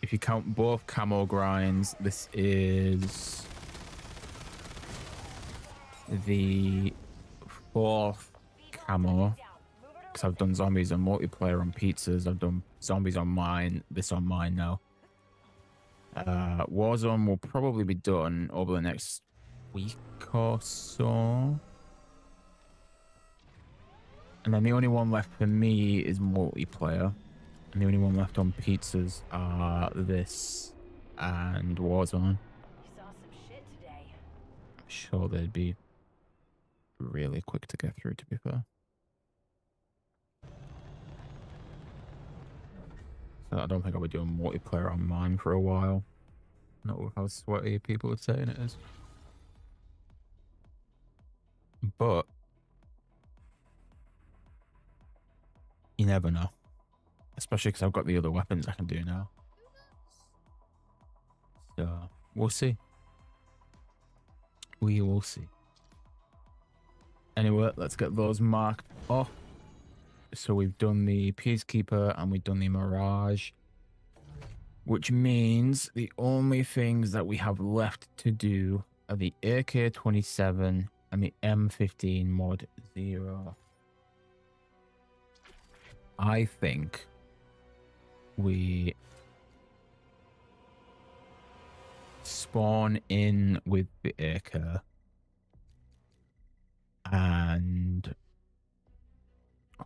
If you count both camo grinds, this is the 4th camo. Because I've done zombies on multiplayer on pizzas. I've done zombies on mine. This on mine now. Warzone will probably be done over the next week or so. And then the only one left for me is multiplayer. And the only one left on pizzas are this and Warzone. You saw some shit today. I'm sure they'd be really quick to get through, to be fair. So I don't think I'll be doing multiplayer on mine for a while. Not with how sweaty people are saying it is. But you never know. Especially because I've got the other weapons I can do now. So we'll see. We will see. Anyway, let's get those marked off. So we've done the Peacekeeper and we've done the Mirage. Which means the only things that we have left to do are the AK-27 and the M15 Mod 0. I think we spawn in with the AK and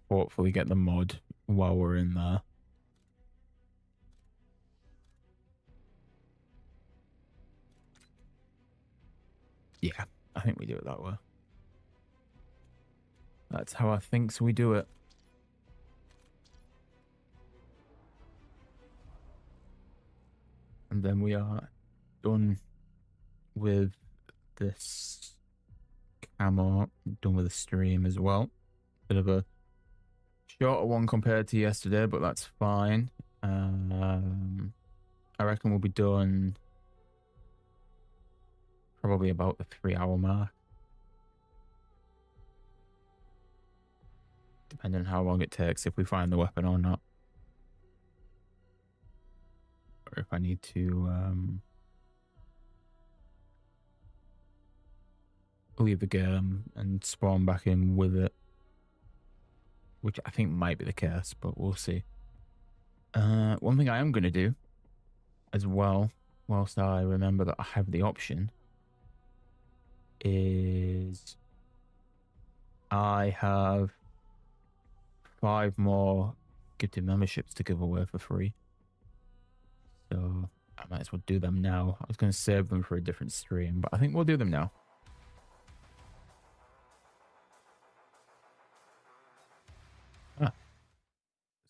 hopefully get the mod while we're in there. Yeah, I think we do it that way. That's how I think we do it. And then we are done with this camo, done with the stream as well. Bit of a shorter one compared to yesterday, but that's fine. I reckon we'll be done probably about the 3-hour mark. Depending on how long it takes, if we find the weapon or not. Or if I need to leave the game and spawn back in with it. Which I think might be the case, but we'll see. One thing I am going to do as well, whilst I remember that I have the option, is I have 5 more gifted memberships to give away for free. So I might as well do them now. I was going to save them for a different stream, but I think we'll do them now.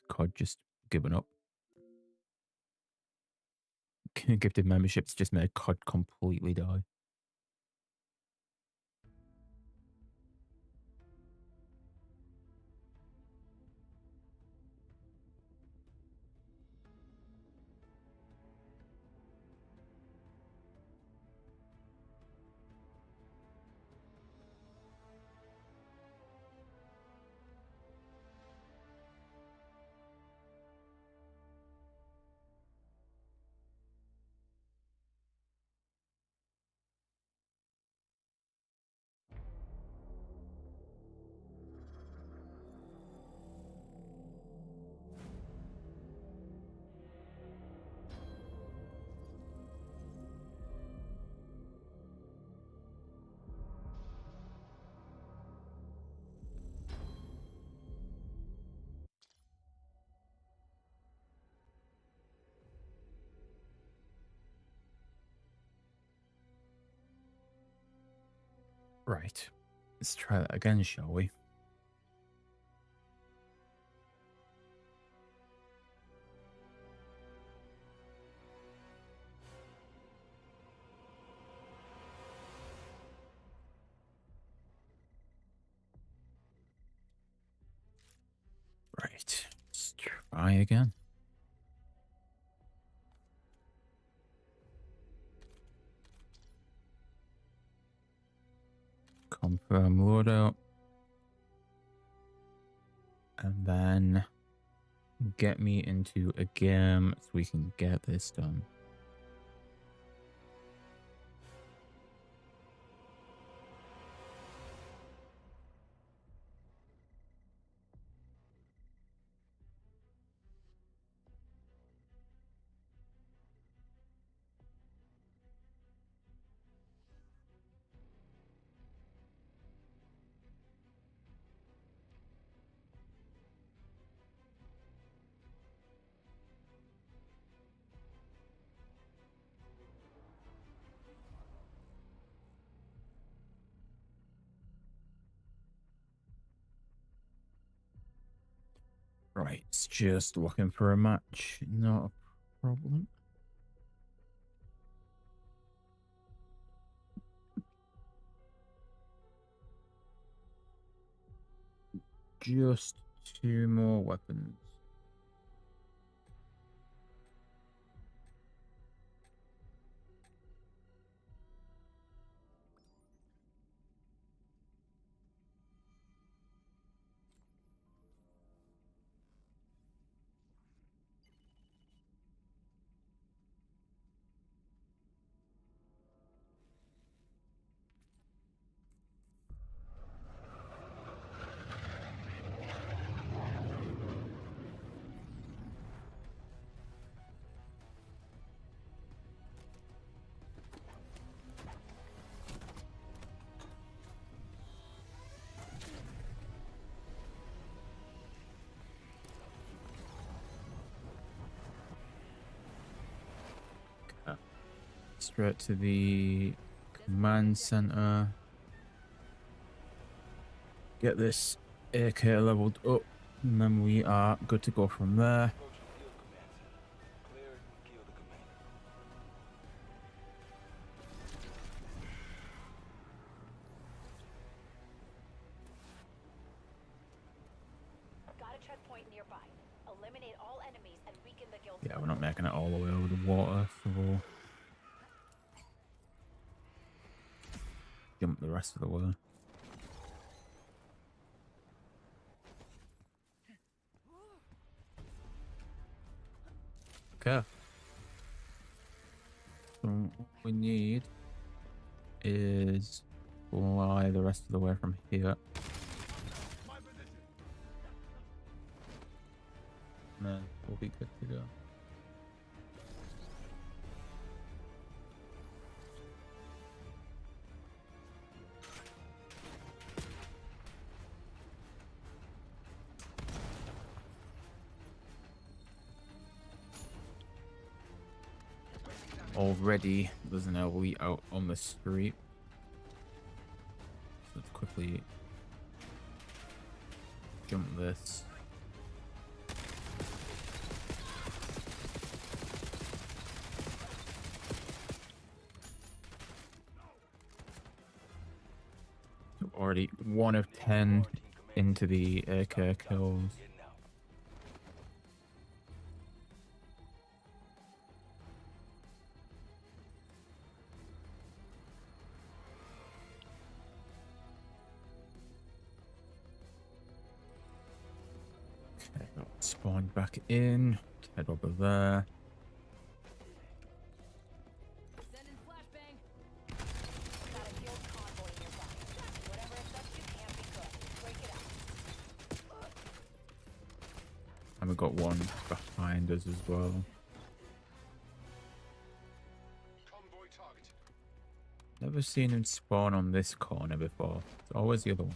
COD just given up. gifted memberships just made COD completely die. Right. Let's try that again, shall we? Right. Let's try again. Confirm loadout. And then get me into a game so we can get this done. Right, it's just looking for a match. Not a problem. Just 2 more weapons. Straight to the command center. Get this AK leveled up, and then we are good to go from there. Approaching field commander. Clear it and kill the commander. Got a checkpoint nearby. Eliminate all enemies and weaken the guild's Yeah, we're not making it all the way over the water, so we'll jump the rest of the way. Okay. So what we need is fly the rest of the way from here. And then we'll be good to go. Already there's an elite out on the street. So let's quickly jump this. already 1 of 10 into the AK kills. Getting out. Okay, got spawned back in. Head over there. Sending flashbang. Got a guild convoy nearby. Whatever affects you can't be good. Break it up. And we got one behind us as well. Convoy targeted. Never seen him spawn on this corner before. It's always the other one.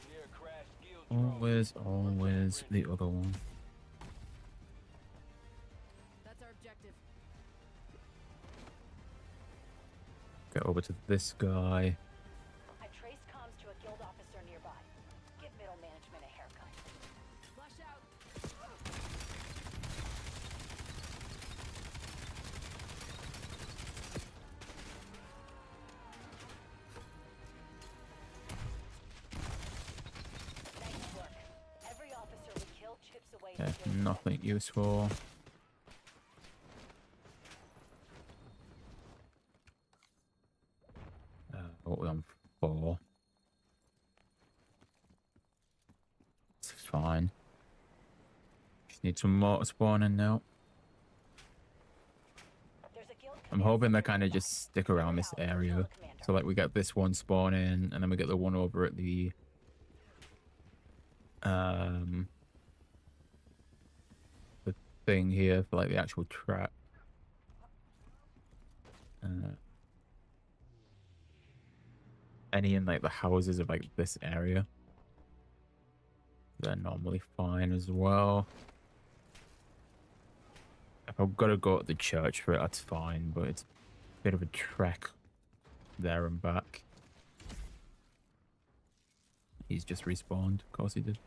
You're near a crashed guild drone. Always the other one. That's our objective. Get over to this guy. I traced comms to a guild officer nearby. Give middle management a haircut. Flash out. Nice work. Every officer we kill chips away Yeah, the guild's nothing useful. What we on 4? It's fine. Just need some more spawning now. There's a guild I'm command hoping they center kind of nearby. just stick around this Tell area. the commander. So like we get this one spawn in, and then we get the one over at the the thing here for like the actual track. Any in like the houses of like this area, they're normally fine as well. If I've got to go to the church for it, that's fine, but it's a bit of a trek there and back. He's just respawned. Of course he did.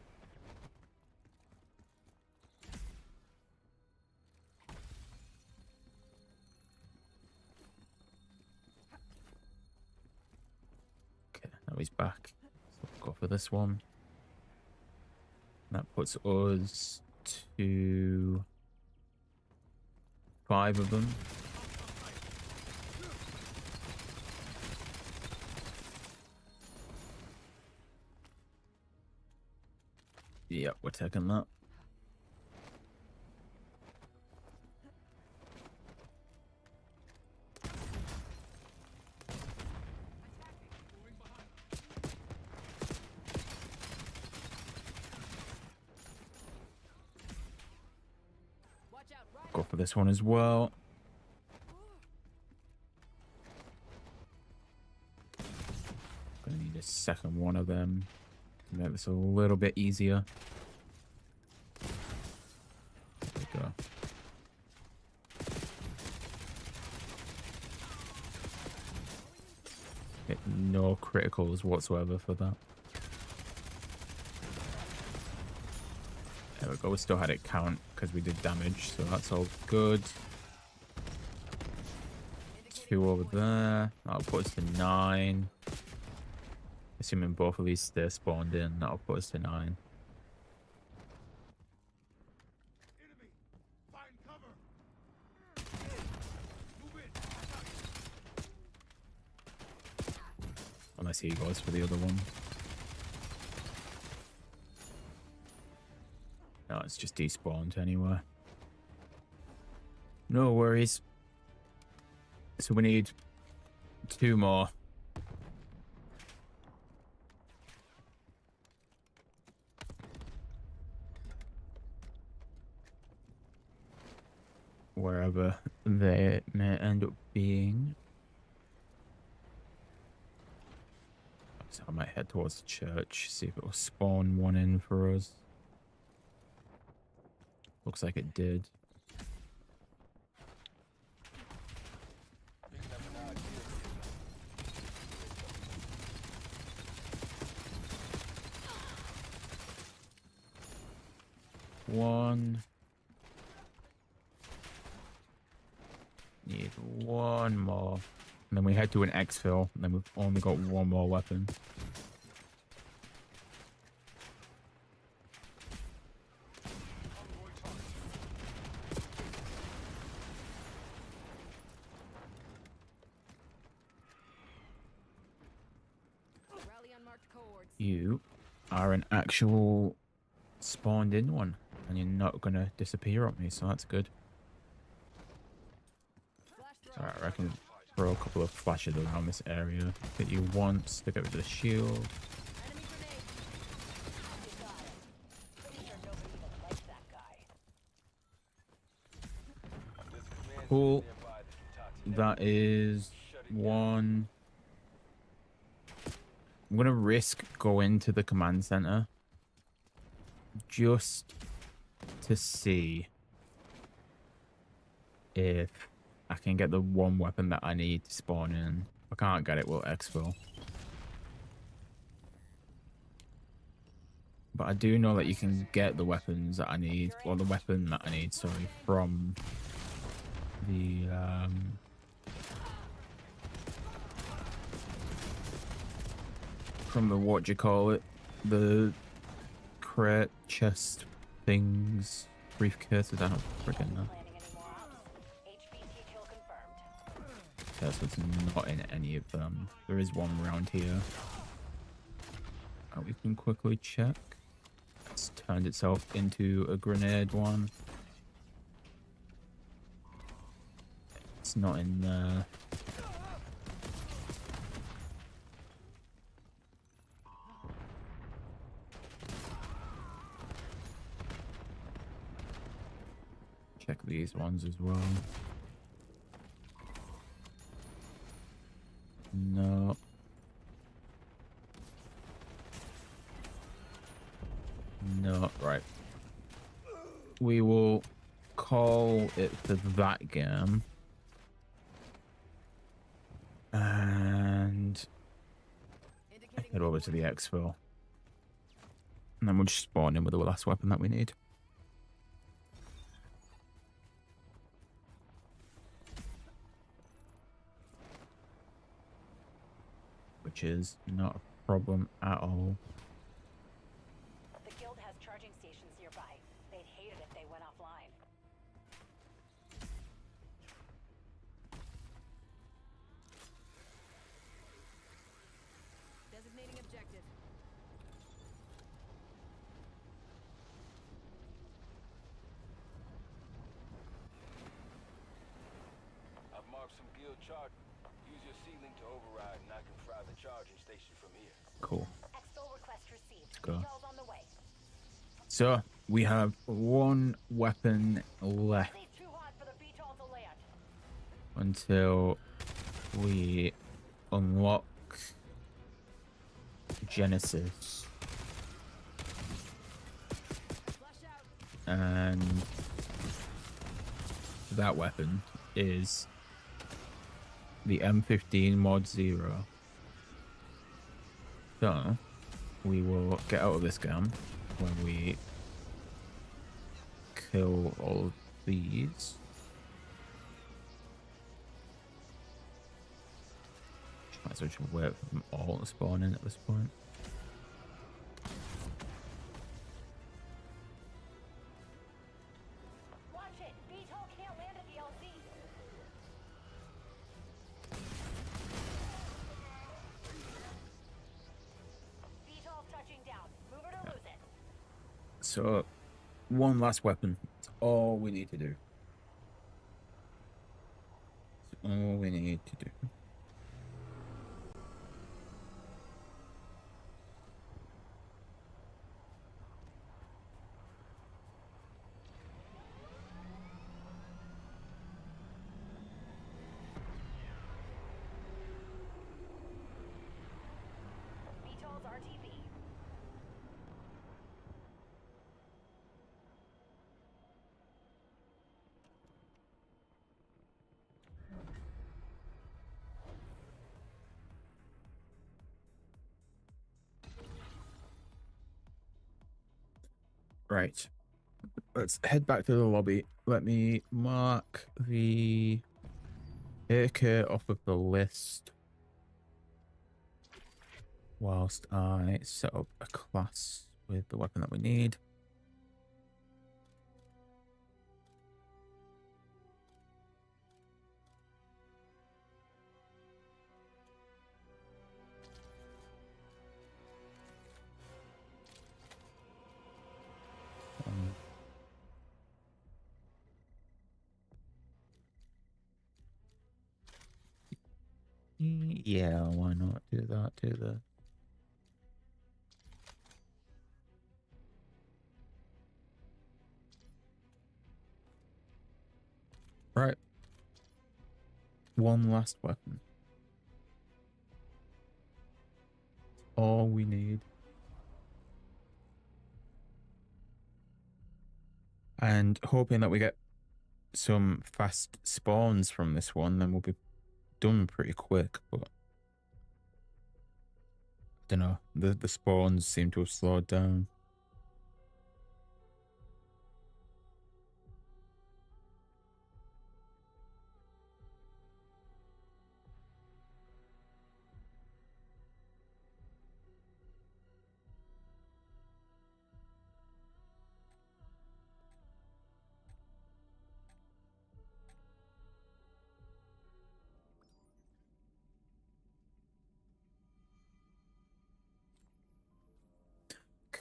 Okay, now he's back. So we'll go for this one. That puts us to 5 of them. Yep, we're taking that. Watch out. Right. Go for this one as well. Gonna need a second one of them to make this a little bit easier. There we go. Get no criticals whatsoever for that. There we go. We still had it count because we did damage, so that's all good. 2 over there. That'll put us to 9. Assuming both of these stay spawned in, that'll put us to 9. Enemy! Find cover! Move in! Unless he goes for the other one. No, it's just despawned anyway. No worries. So we need 2 more. Wherever they may end up being. So I might head towards the church, see if it will spawn one in for us. Looks like it did. Picking up an odd kill. one. Need one more. And then we head to an exfil, and then we've only got one more weapon. Convoy target. Rally on marked cohorts. You are an actual spawned in one, and you're not gonna disappear on me, so that's good. Flash throw. Alright, I reckon throw a couple of flashes around this area. Hit you once to get rid of the shield. Enemy grenade. You got it. Pretty sure nobody even likes that guy. There's a command Cool. center nearby that can talk to That is one. I'm gonna risk going to the command center just to see if I can get the one weapon that I need to spawn in. If I can't get it, we'll exfil. But I do know that you can get the weapons that I need, or the weapon that I need, sorry, from the what do you call it? The crate chest things, briefcases. I don't freaking know. Planning any more ops? HVT kill confirmed. That's what's not in any of them. There is one around here. We can quickly check. It's turned itself into a grenade one. It's not in there. Check these ones as well. No. No, right. We will call it for that game. And Indicating head over to the exfil. And then we'll just spawn in with the last weapon that we need. Which is not a problem at all. The guild has charging stations nearby. They'd hate it if they went offline. designating objective. I've marked some guild charge. Use your ceiling to override, and I can fry the charging station from here. Cool. Exfil request received. go. Details on the way. So we have one weapon left Leave too hot for the VTOL to land. until we unlock Genesis. Flash out. And that weapon is the M15 Mod 0. So we will get out of this game when we kill all of these. Might as well just wait for them all to spawn in at this point. Watch it. VTOL can't land at the LZ. VTOL's touching down. Move it or lose it. So, one last weapon. That's all we need to do. That's all we need to do. VTOL's RTV. Right. let's head back to the lobby. Let me mark the AK off of the list whilst I set up a class with the weapon that we need. Yeah, why not do that? Do the right. One last weapon. All we need. And hoping that we get some fast spawns from this one, then we'll be done pretty quick. But I don't know. The spawns seem to have slowed down.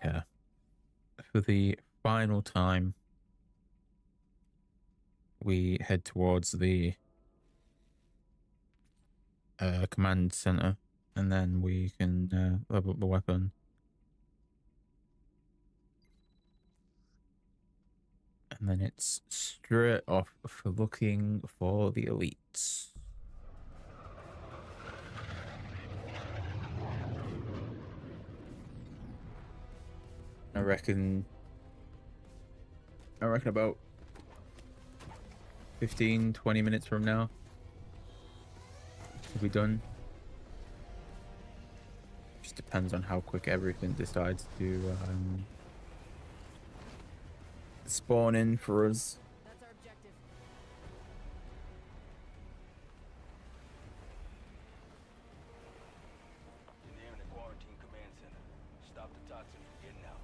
Okay. For the final time, we head towards the command center, and then we can level up the weapon. And then it's straight off for looking for the elites. I reckon about 15, 20 minutes from now we'll be done. Just depends on how quick everything decides to spawn in for us. That's our objective. You're nearing the quarantine command center. Stop the toxin from getting out.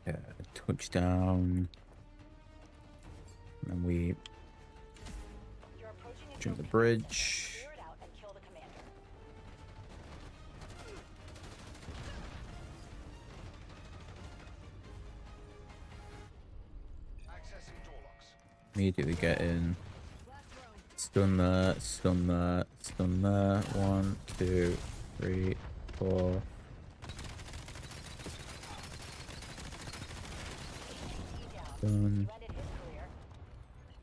Okay, touchdown. And then we You're approaching a jump the guild bridge. Clear it out and kill the commander. Accessing door locks. Immediately get in. Last round. Stun that, stun that, stun that. 1, 2, 3, 4. Down. Done. Rented his career.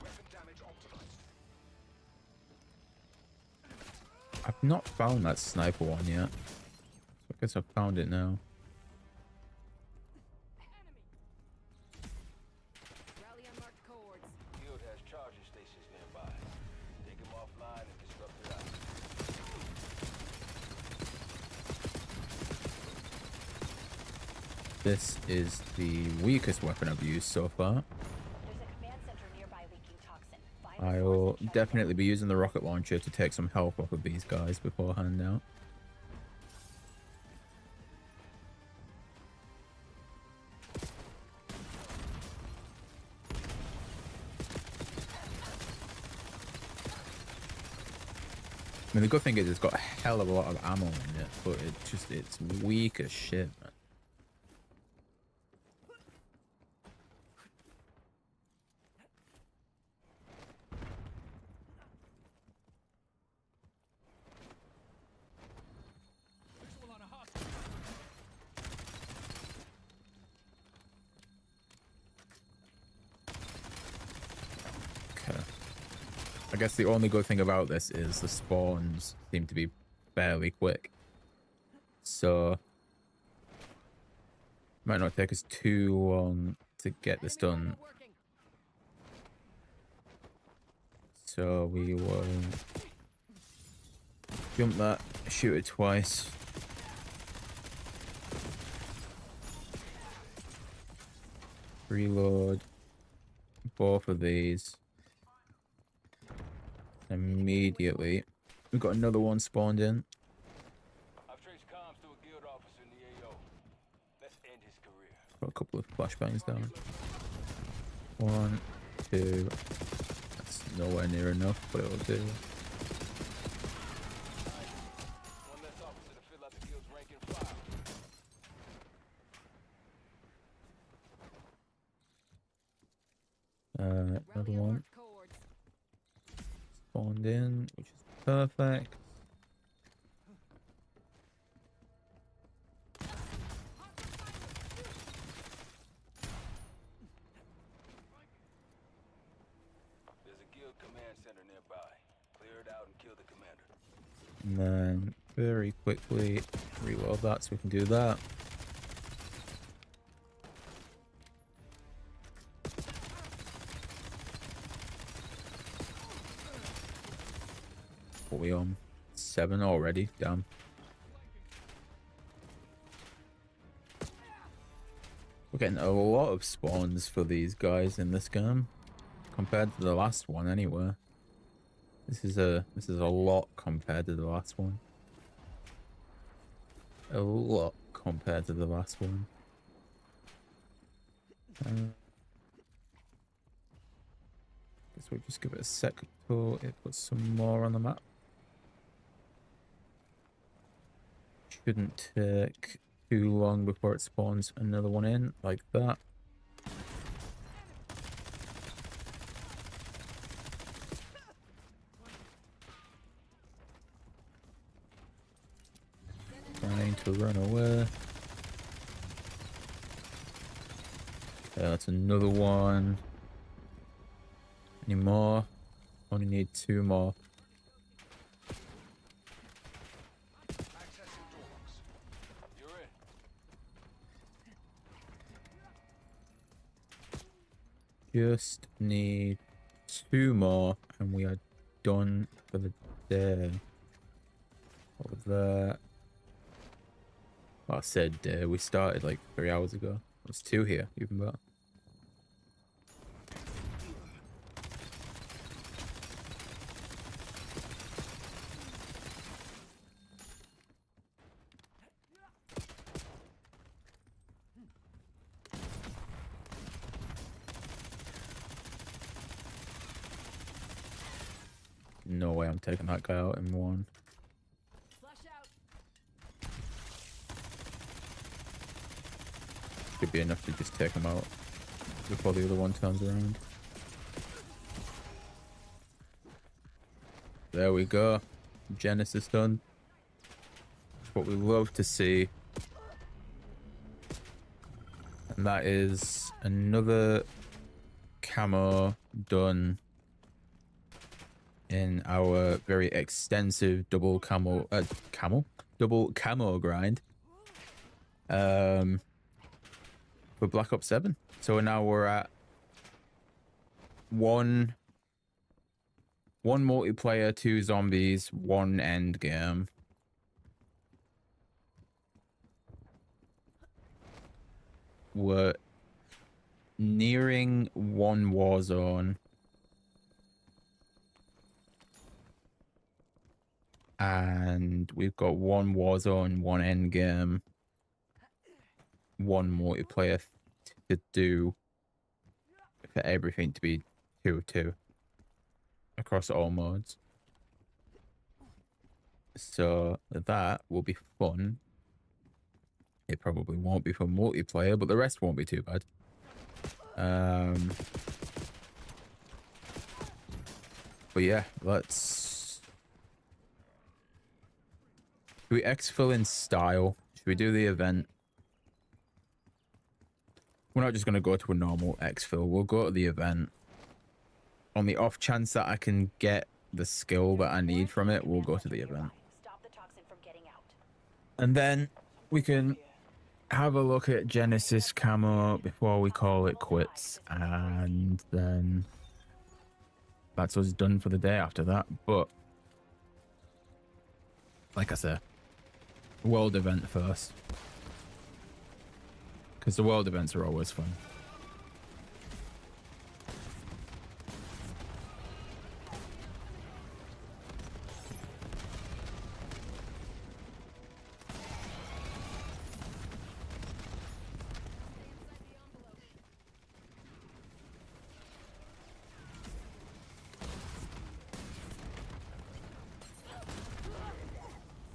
Weapon damage optimized. I've not found that sniper one yet. So I guess I've found it now. Rally on marked cohorts. Guild has charger stations nearby. Take them offline and disrupt their ops. This is the weakest weapon I've used so far. There's a command center nearby leaking toxin. Find the I source will and shut it definitely be using the rocket launcher to take some health off of these guys beforehand now. I mean, the good thing is it's got a hell of a lot of ammo in it, but it's weak as shit, man. Okay. I guess the only good thing about this is the spawns seem to be fairly quick. So Might not take us too long to get this Enemy done, rifle working. so we will jump that, shoot it twice. Reload both of these. Immediately. We've got another one spawned in. I've traced comms to a guild officer in the AO. Let's end his career. Got a couple of flashbangs down. 1, 2. That's nowhere near enough, but it'll do. One less officer to fill out the guild's rank and file. Another Rally on one marked coords. spawned in, which is perfect. There's a guild command center nearby. Clear it out and kill the commander. And then very quickly reload that so we can do that. What are we on? 7 already? Damn. We're getting a lot of spawns for these guys in this game compared to the last one anyway. This is a lot compared to the last one. A lot compared to the last one. Guess we'll just give it a sec till it puts some more on the map. Shouldn't take too long before it spawns another one in like that. Trying to run away. That's another one. Any more? Only need 2 more. Accessing door locks. You're in. Just need 2 more and we are done for the day. Over there. Well, I said we started like 3 hours ago. There's 2 here, even better. No way I'm taking that guy out in one. Flush out. Should be enough to just take him out before the other one turns around. There we go. Genesis done. What we love to see. And that is another camo done in our very extensive double camo grind for Black Ops 7. So now we're at one multiplayer, 2 zombies, 1 endgame. We're nearing 1 war zone. And we've got 1 war zone, 1 endgame, 1 multiplayer to do for everything to be 2-2 across all modes. So that will be fun. It probably won't be for multiplayer, but the rest won't be too bad. But yeah, let's... Should we exfil in style? Should we do the event? We're not just going to go to a normal exfil. We'll go to the event. On the off chance that I can get the skill that I need from it, we'll go to the event. Stop the toxin from getting out. And then we can have a look at Genesis Camo before we call it quits, and then that's us done for the day after that. But like I said, world event first, because the world events are always fun.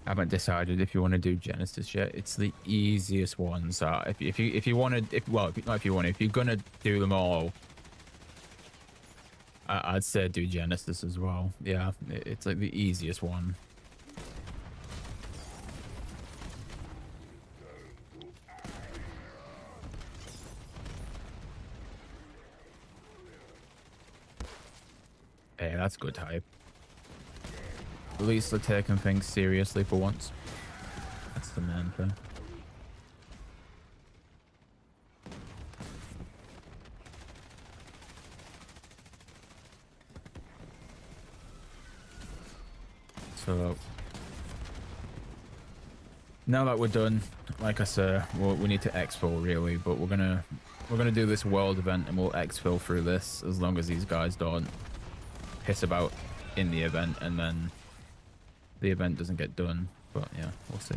I haven't decided if you want to do Genesis yet. It's the easiest one. So if you want to, if you're gonna do them all, I'd say do Genesis as well. Yeah, it's like the easiest one. Hey, that's good hype. At least they're taking things seriously for once. That's the main thing. So now that we're done, like I said, we need to exfil really, but we're gonna do this world event and we'll exfil through this as long as these guys don't piss about in the event and then the event doesn't get done. But yeah, we'll see.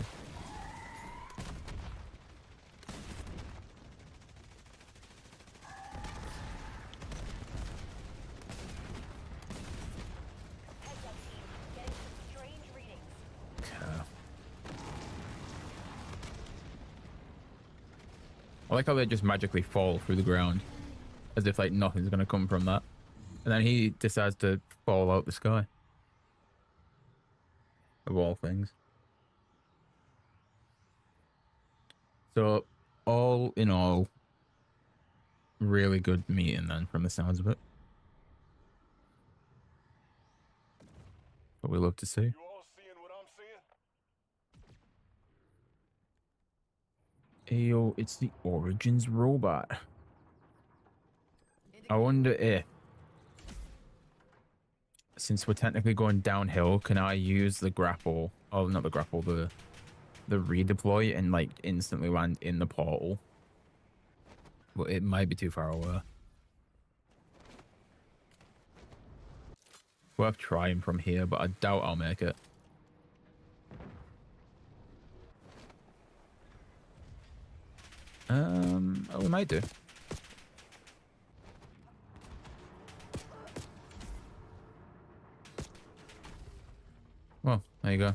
Heads up, team. Getting some strange readings. Okay. I like how they just magically fall through the ground as if like nothing's gonna come from that, and then he decides to fall out the sky. Of all things. So, all in all, really good meeting then, from the sounds of it. But we love to see. You all seeing what I'm seeing? Ayo, it's the Origins robot. I wonder if, since we're technically going downhill, can I use the grapple? Oh, not the grapple, the redeploy and like instantly land in the portal? Well, it might be too far away. Worth trying from here, but I doubt I'll make it. Oh, we might do. Well, there you go.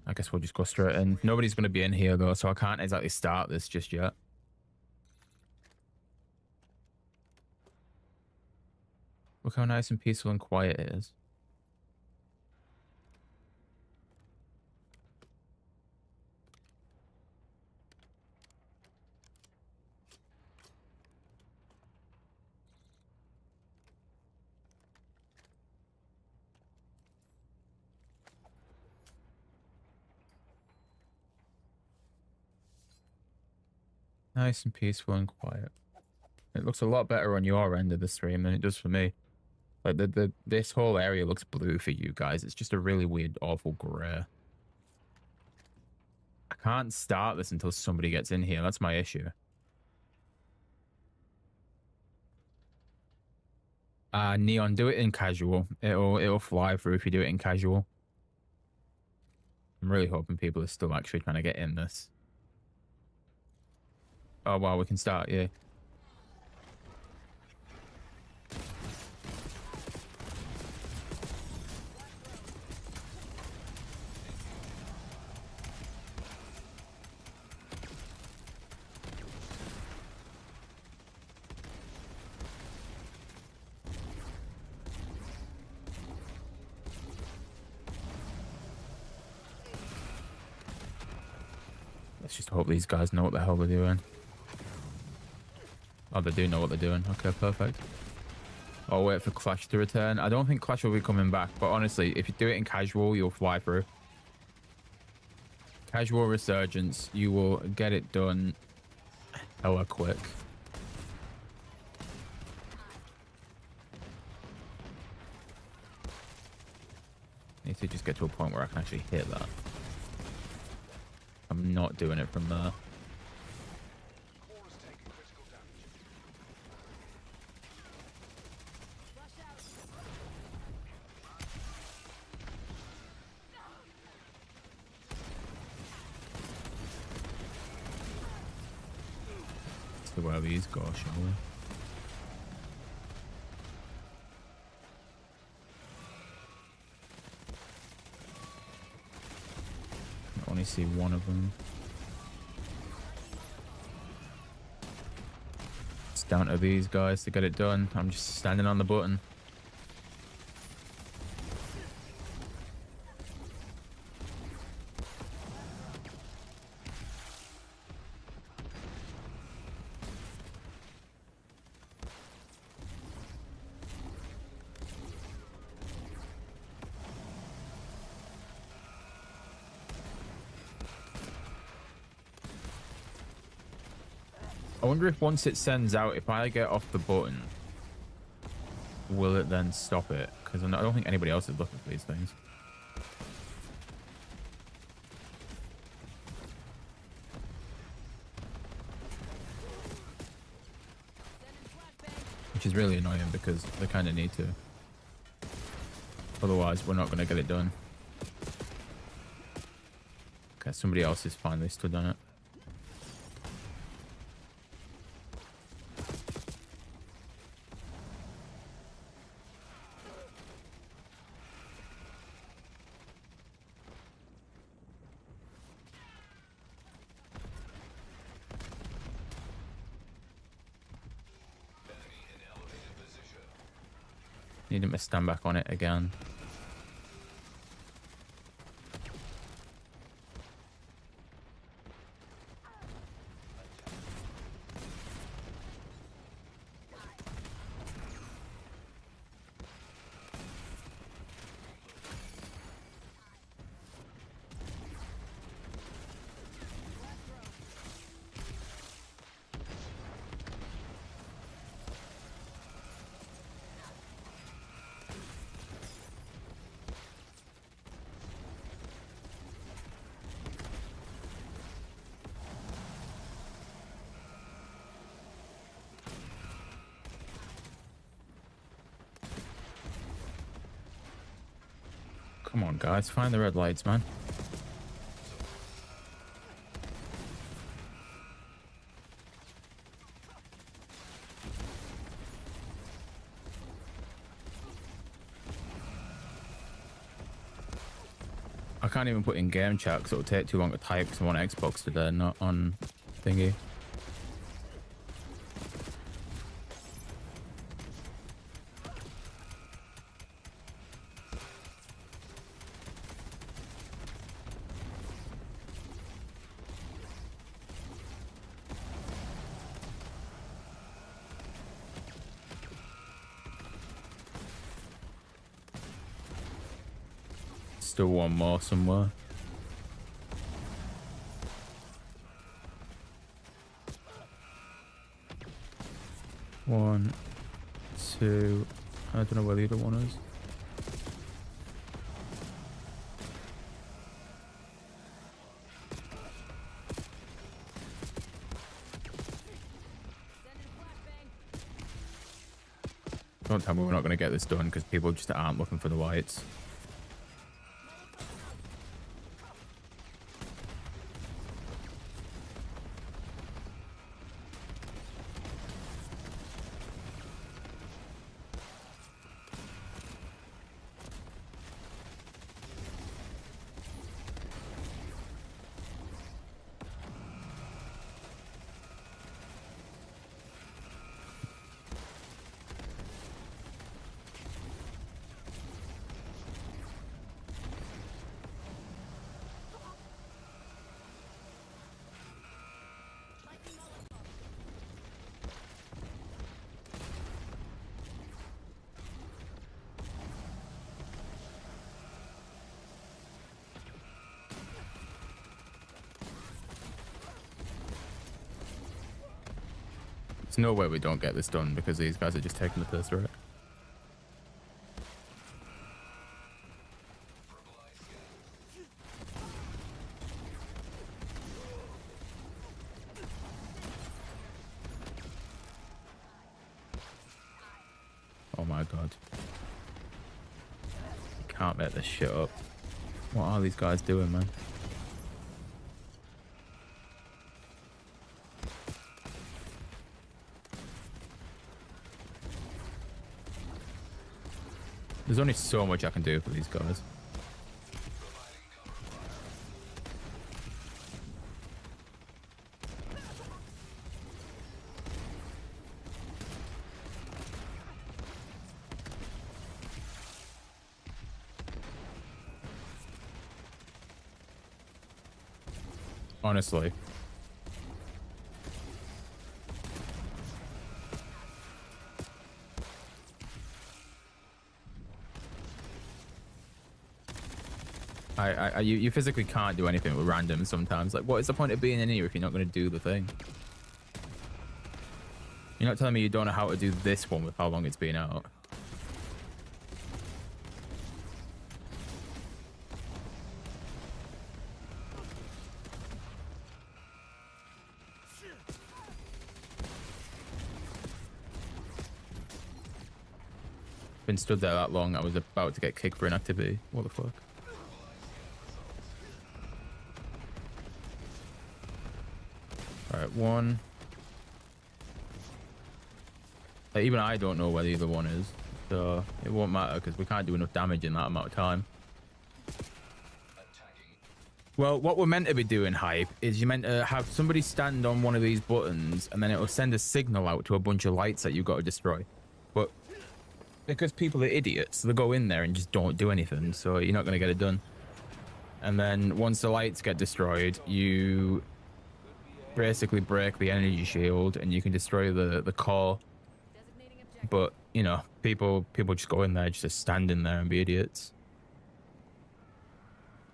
I guess we'll just go straight in. Nobody's going to be in here though, so I can't exactly start this just yet. Look how nice and peaceful and quiet it is. Nice and peaceful and quiet. It looks a lot better on your end of the stream than it does for me. Like this whole area looks blue for you guys. It's just a really weird, awful gray. I can't start this until somebody gets in here. That's my issue. Neon, do it in casual. It'll fly through if you do it in casual. I'm really hoping people are still actually trying to get in this. Oh wow, we can start, yeah. Let's just hope these guys know what the hell they're doing. Oh, they do know what they're doing. Okay, perfect. I'll wait for Clash to return. I don't think Clash will be coming back, but honestly, if you do it in casual, you'll fly through. Casual resurgence. You will get it done hella quick. Need to just get to a point where I can actually hit that. I'm not doing it from there. Core has taken critical damage. Flush out. Let's see where these go, shall we? I only see one of them. It's down to these guys to get it done. I'm just standing on the button. I wonder if once it sends out, if I get off the button, will it then stop it? Because I don't think anybody else is looking for these things. Which is really annoying because they kind of need to. Otherwise, we're not going to get it done. Okay, somebody else has finally stood on it. Need him to stand back on it again. Come on, guys. Find the red lights, man. I can't even put in game chat because it'll take too long to type because I'm on Xbox today, not on thingy. Still one more somewhere. One, two. I don't know where the other one is. Don't tell me we're not going to get this done because people just aren't looking for the whites. There's no way we don't get this done because these guys are just taking the piss, right? Oh my god. You can't make this shit up. What are these guys doing, man? There's only so much I can do for these guys. Honestly. You physically can't do anything with random sometimes. Like, what is the point of being in here if you're not going to do the thing? You're not telling me you don't know how to do this one with how long it's been out. Been stood there that long, I was about to get kicked for inactivity. What the fuck? Alright, one. Like, even I don't know where the other one is, so it won't matter because we can't do enough damage in that amount of time. Well, what we're meant to be doing, Hype, is you're meant to have somebody stand on one of these buttons and then it will send a signal out to a bunch of lights that you've got to destroy. But because people are idiots, they go in there and just don't do anything, so you're not going to get it done. And then once the lights get destroyed, you basically break the energy shield and you can destroy the core. But, you know, people just go in there just to stand in there and be idiots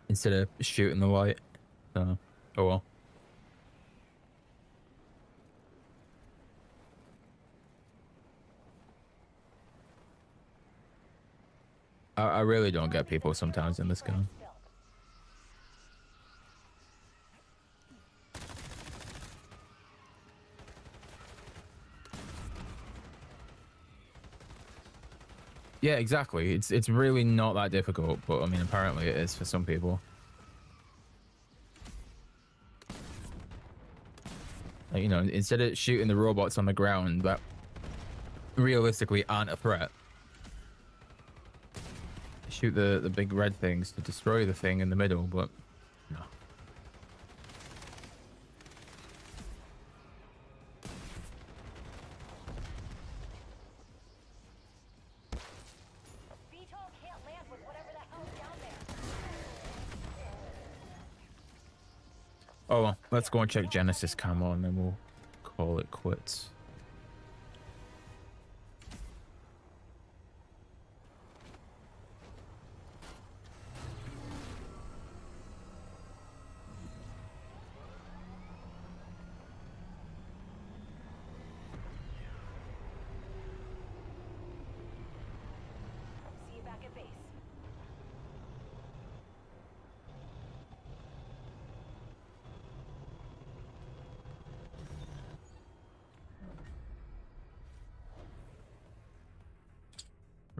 instead of shooting the light. So, oh well. I really don't get people sometimes in this game. Yeah, exactly. It's really not that difficult, but I mean, apparently it is for some people. Like, you know, instead of shooting the robots on the ground that realistically aren't a threat, shoot the big red things to destroy the thing in the middle, but no. Oh well, let's go and check Genesis Camo and then we'll call it quits. See you back at base.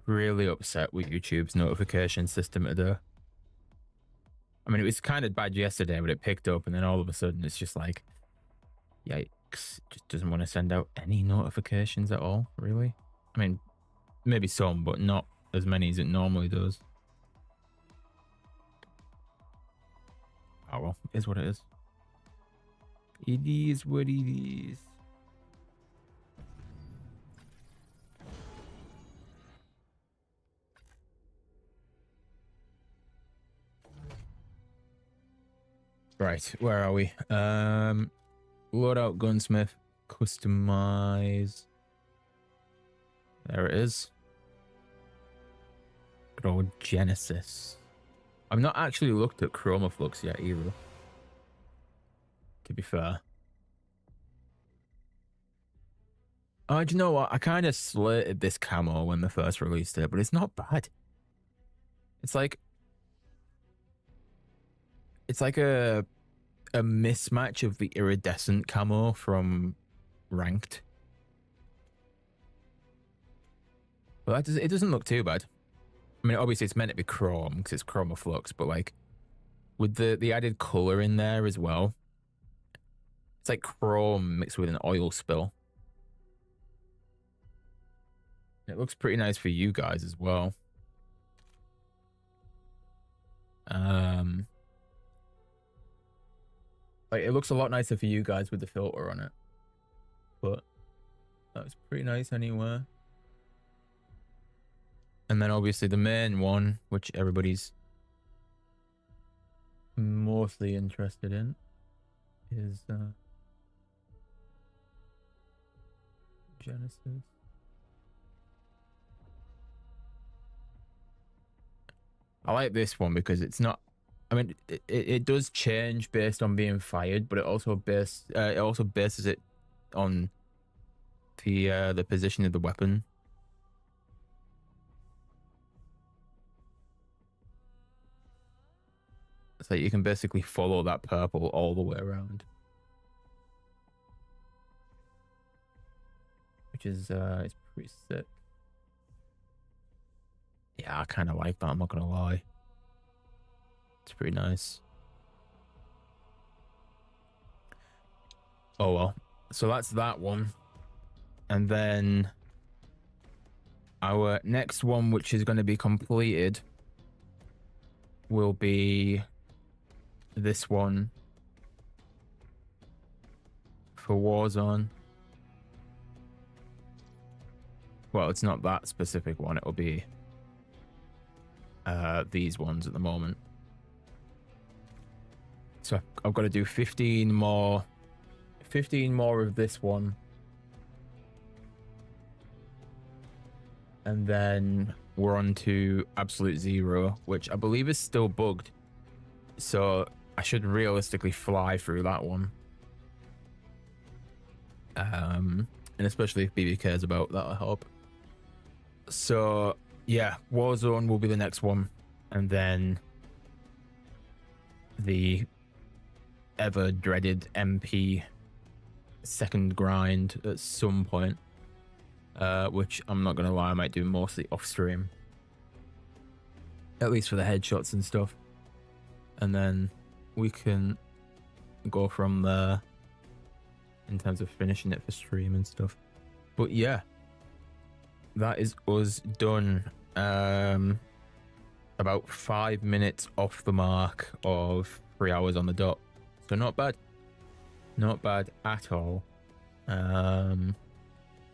Really upset with YouTube's notification system today. I mean, it was kind of bad yesterday, but it picked up, and then all of a sudden it's just like, yikes, just doesn't want to send out any notifications at all, really. I mean, maybe some, but not as many as it normally does. Oh well, it is what it is. It is what it is. Right, where are we? Loadout, gunsmith, customize. There it is. Good old Genesis. I've not actually looked at Chroma Flux yet either, to be fair. Oh, do you know what? I kind of slated this camo when they first released it, but it's not bad. It's like a mismatch of the iridescent camo from ranked. But it doesn't look too bad. I mean, obviously it's meant to be chrome because it's chroma flux, but like with the added color in there as well, it's like chrome mixed with an oil spill. It looks pretty nice for you guys as well. Like it looks a lot nicer for you guys with the filter on it, but that's pretty nice anyway. And then obviously the main one, which everybody's mostly interested in, is Genesis. I like this one because it's not. I mean, it does change based on being fired, but it also bases it on the position of the weapon. So you can basically follow that purple all the way around, which is it's pretty sick. Yeah, I kind of like that. I'm not gonna lie. It's pretty nice. Oh well. So that's that one. And then our next one, which is going to be completed, will be this one for Warzone. Well, it's not that specific one. It'll be these ones at the moment. So I've got to do 15 more of this one. And then we're on to Absolute Zero, which I believe is still bugged. So I should realistically fly through that one. And especially if BB cares about that, I hope. So yeah, Warzone will be the next one. And then the ever dreaded MP second grind at some point. Which I'm not gonna lie, I might do mostly off stream, at least for the headshots and stuff, and then we can go from there in terms of finishing it for stream and stuff. But yeah, that is us done. About 5 minutes off the mark of 3 hours on the dot, so not bad at all.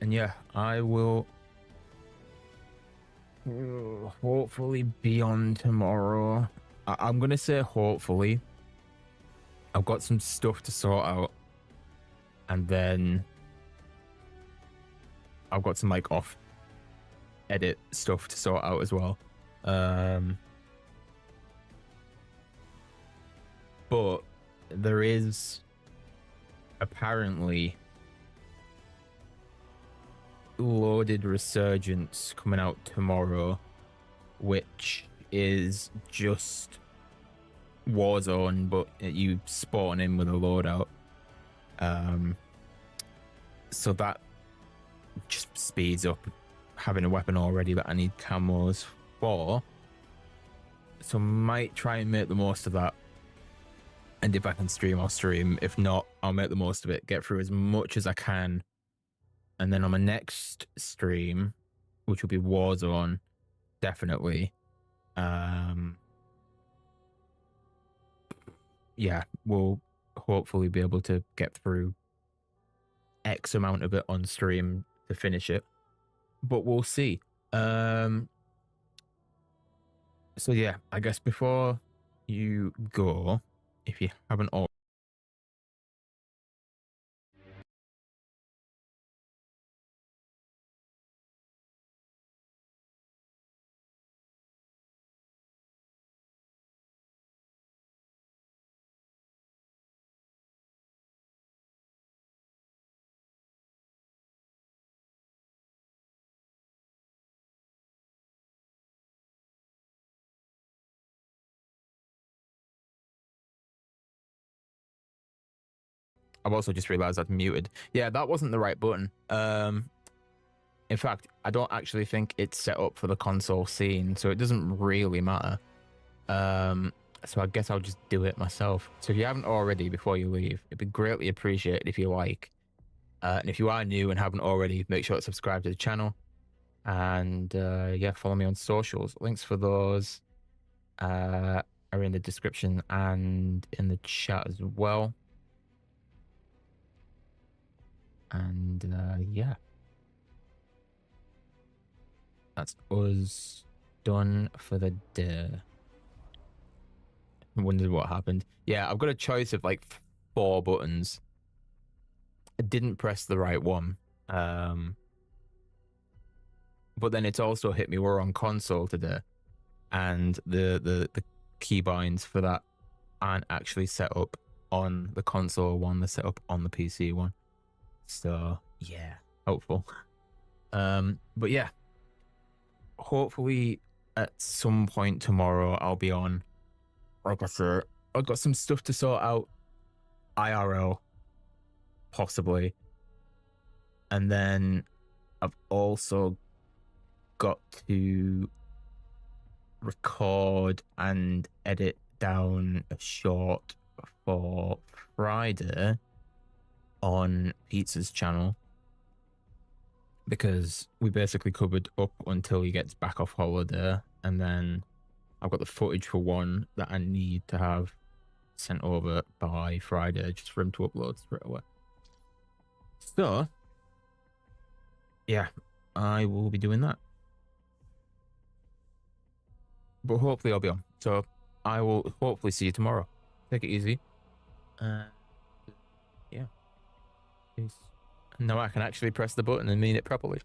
And yeah, I will hopefully be on tomorrow. I'm going to say hopefully. I've got some stuff to sort out. And then I've got some like off edit stuff to sort out as well. But there is apparently Loaded Resurgence coming out tomorrow, which is just Warzone, but you spawn in with a loadout. So that just speeds up having a weapon already that I need camos for. So might try and make the most of that. And if I can stream, I'll stream. If not, I'll make the most of it, get through as much as I can. And then on my next stream, which will be Warzone, definitely. Yeah, we'll hopefully be able to get through X amount of it on stream to finish it. But we'll see. So yeah, I guess before you go, if you haven't already, I've also just realized I've muted. Yeah, that wasn't the right button. In fact, I don't actually think it's set up for the console scene, so it doesn't really matter. So I guess I'll just do it myself. So if you haven't already, before you leave, it'd be greatly appreciated if you like. And if you are new and haven't already, make sure to subscribe to the channel. And yeah, follow me on socials. Links for those are in the description and in the chat as well. And yeah, that's us done for the day. I wondered what happened. Yeah, I've got a choice of like 4 buttons. I didn't press the right one. But then it's also hit me. We're on console today, and the keybinds for that aren't actually set up on the console one. They're set up on the PC one. So yeah, hopeful. But yeah, hopefully at some point tomorrow I'll be on. Like I said, I've got some stuff to sort out IRL, possibly. And then I've also got to record and edit down a short for Friday on Pizza's channel, because we basically covered up until he gets back off holiday, and then I've got the footage for one that I need to have sent over by Friday just for him to upload straight away. So yeah, I will be doing that. But hopefully I'll be on. So I will hopefully see you tomorrow. Take it easy. Yeah. Peace. Now I can actually press the button and mean it properly.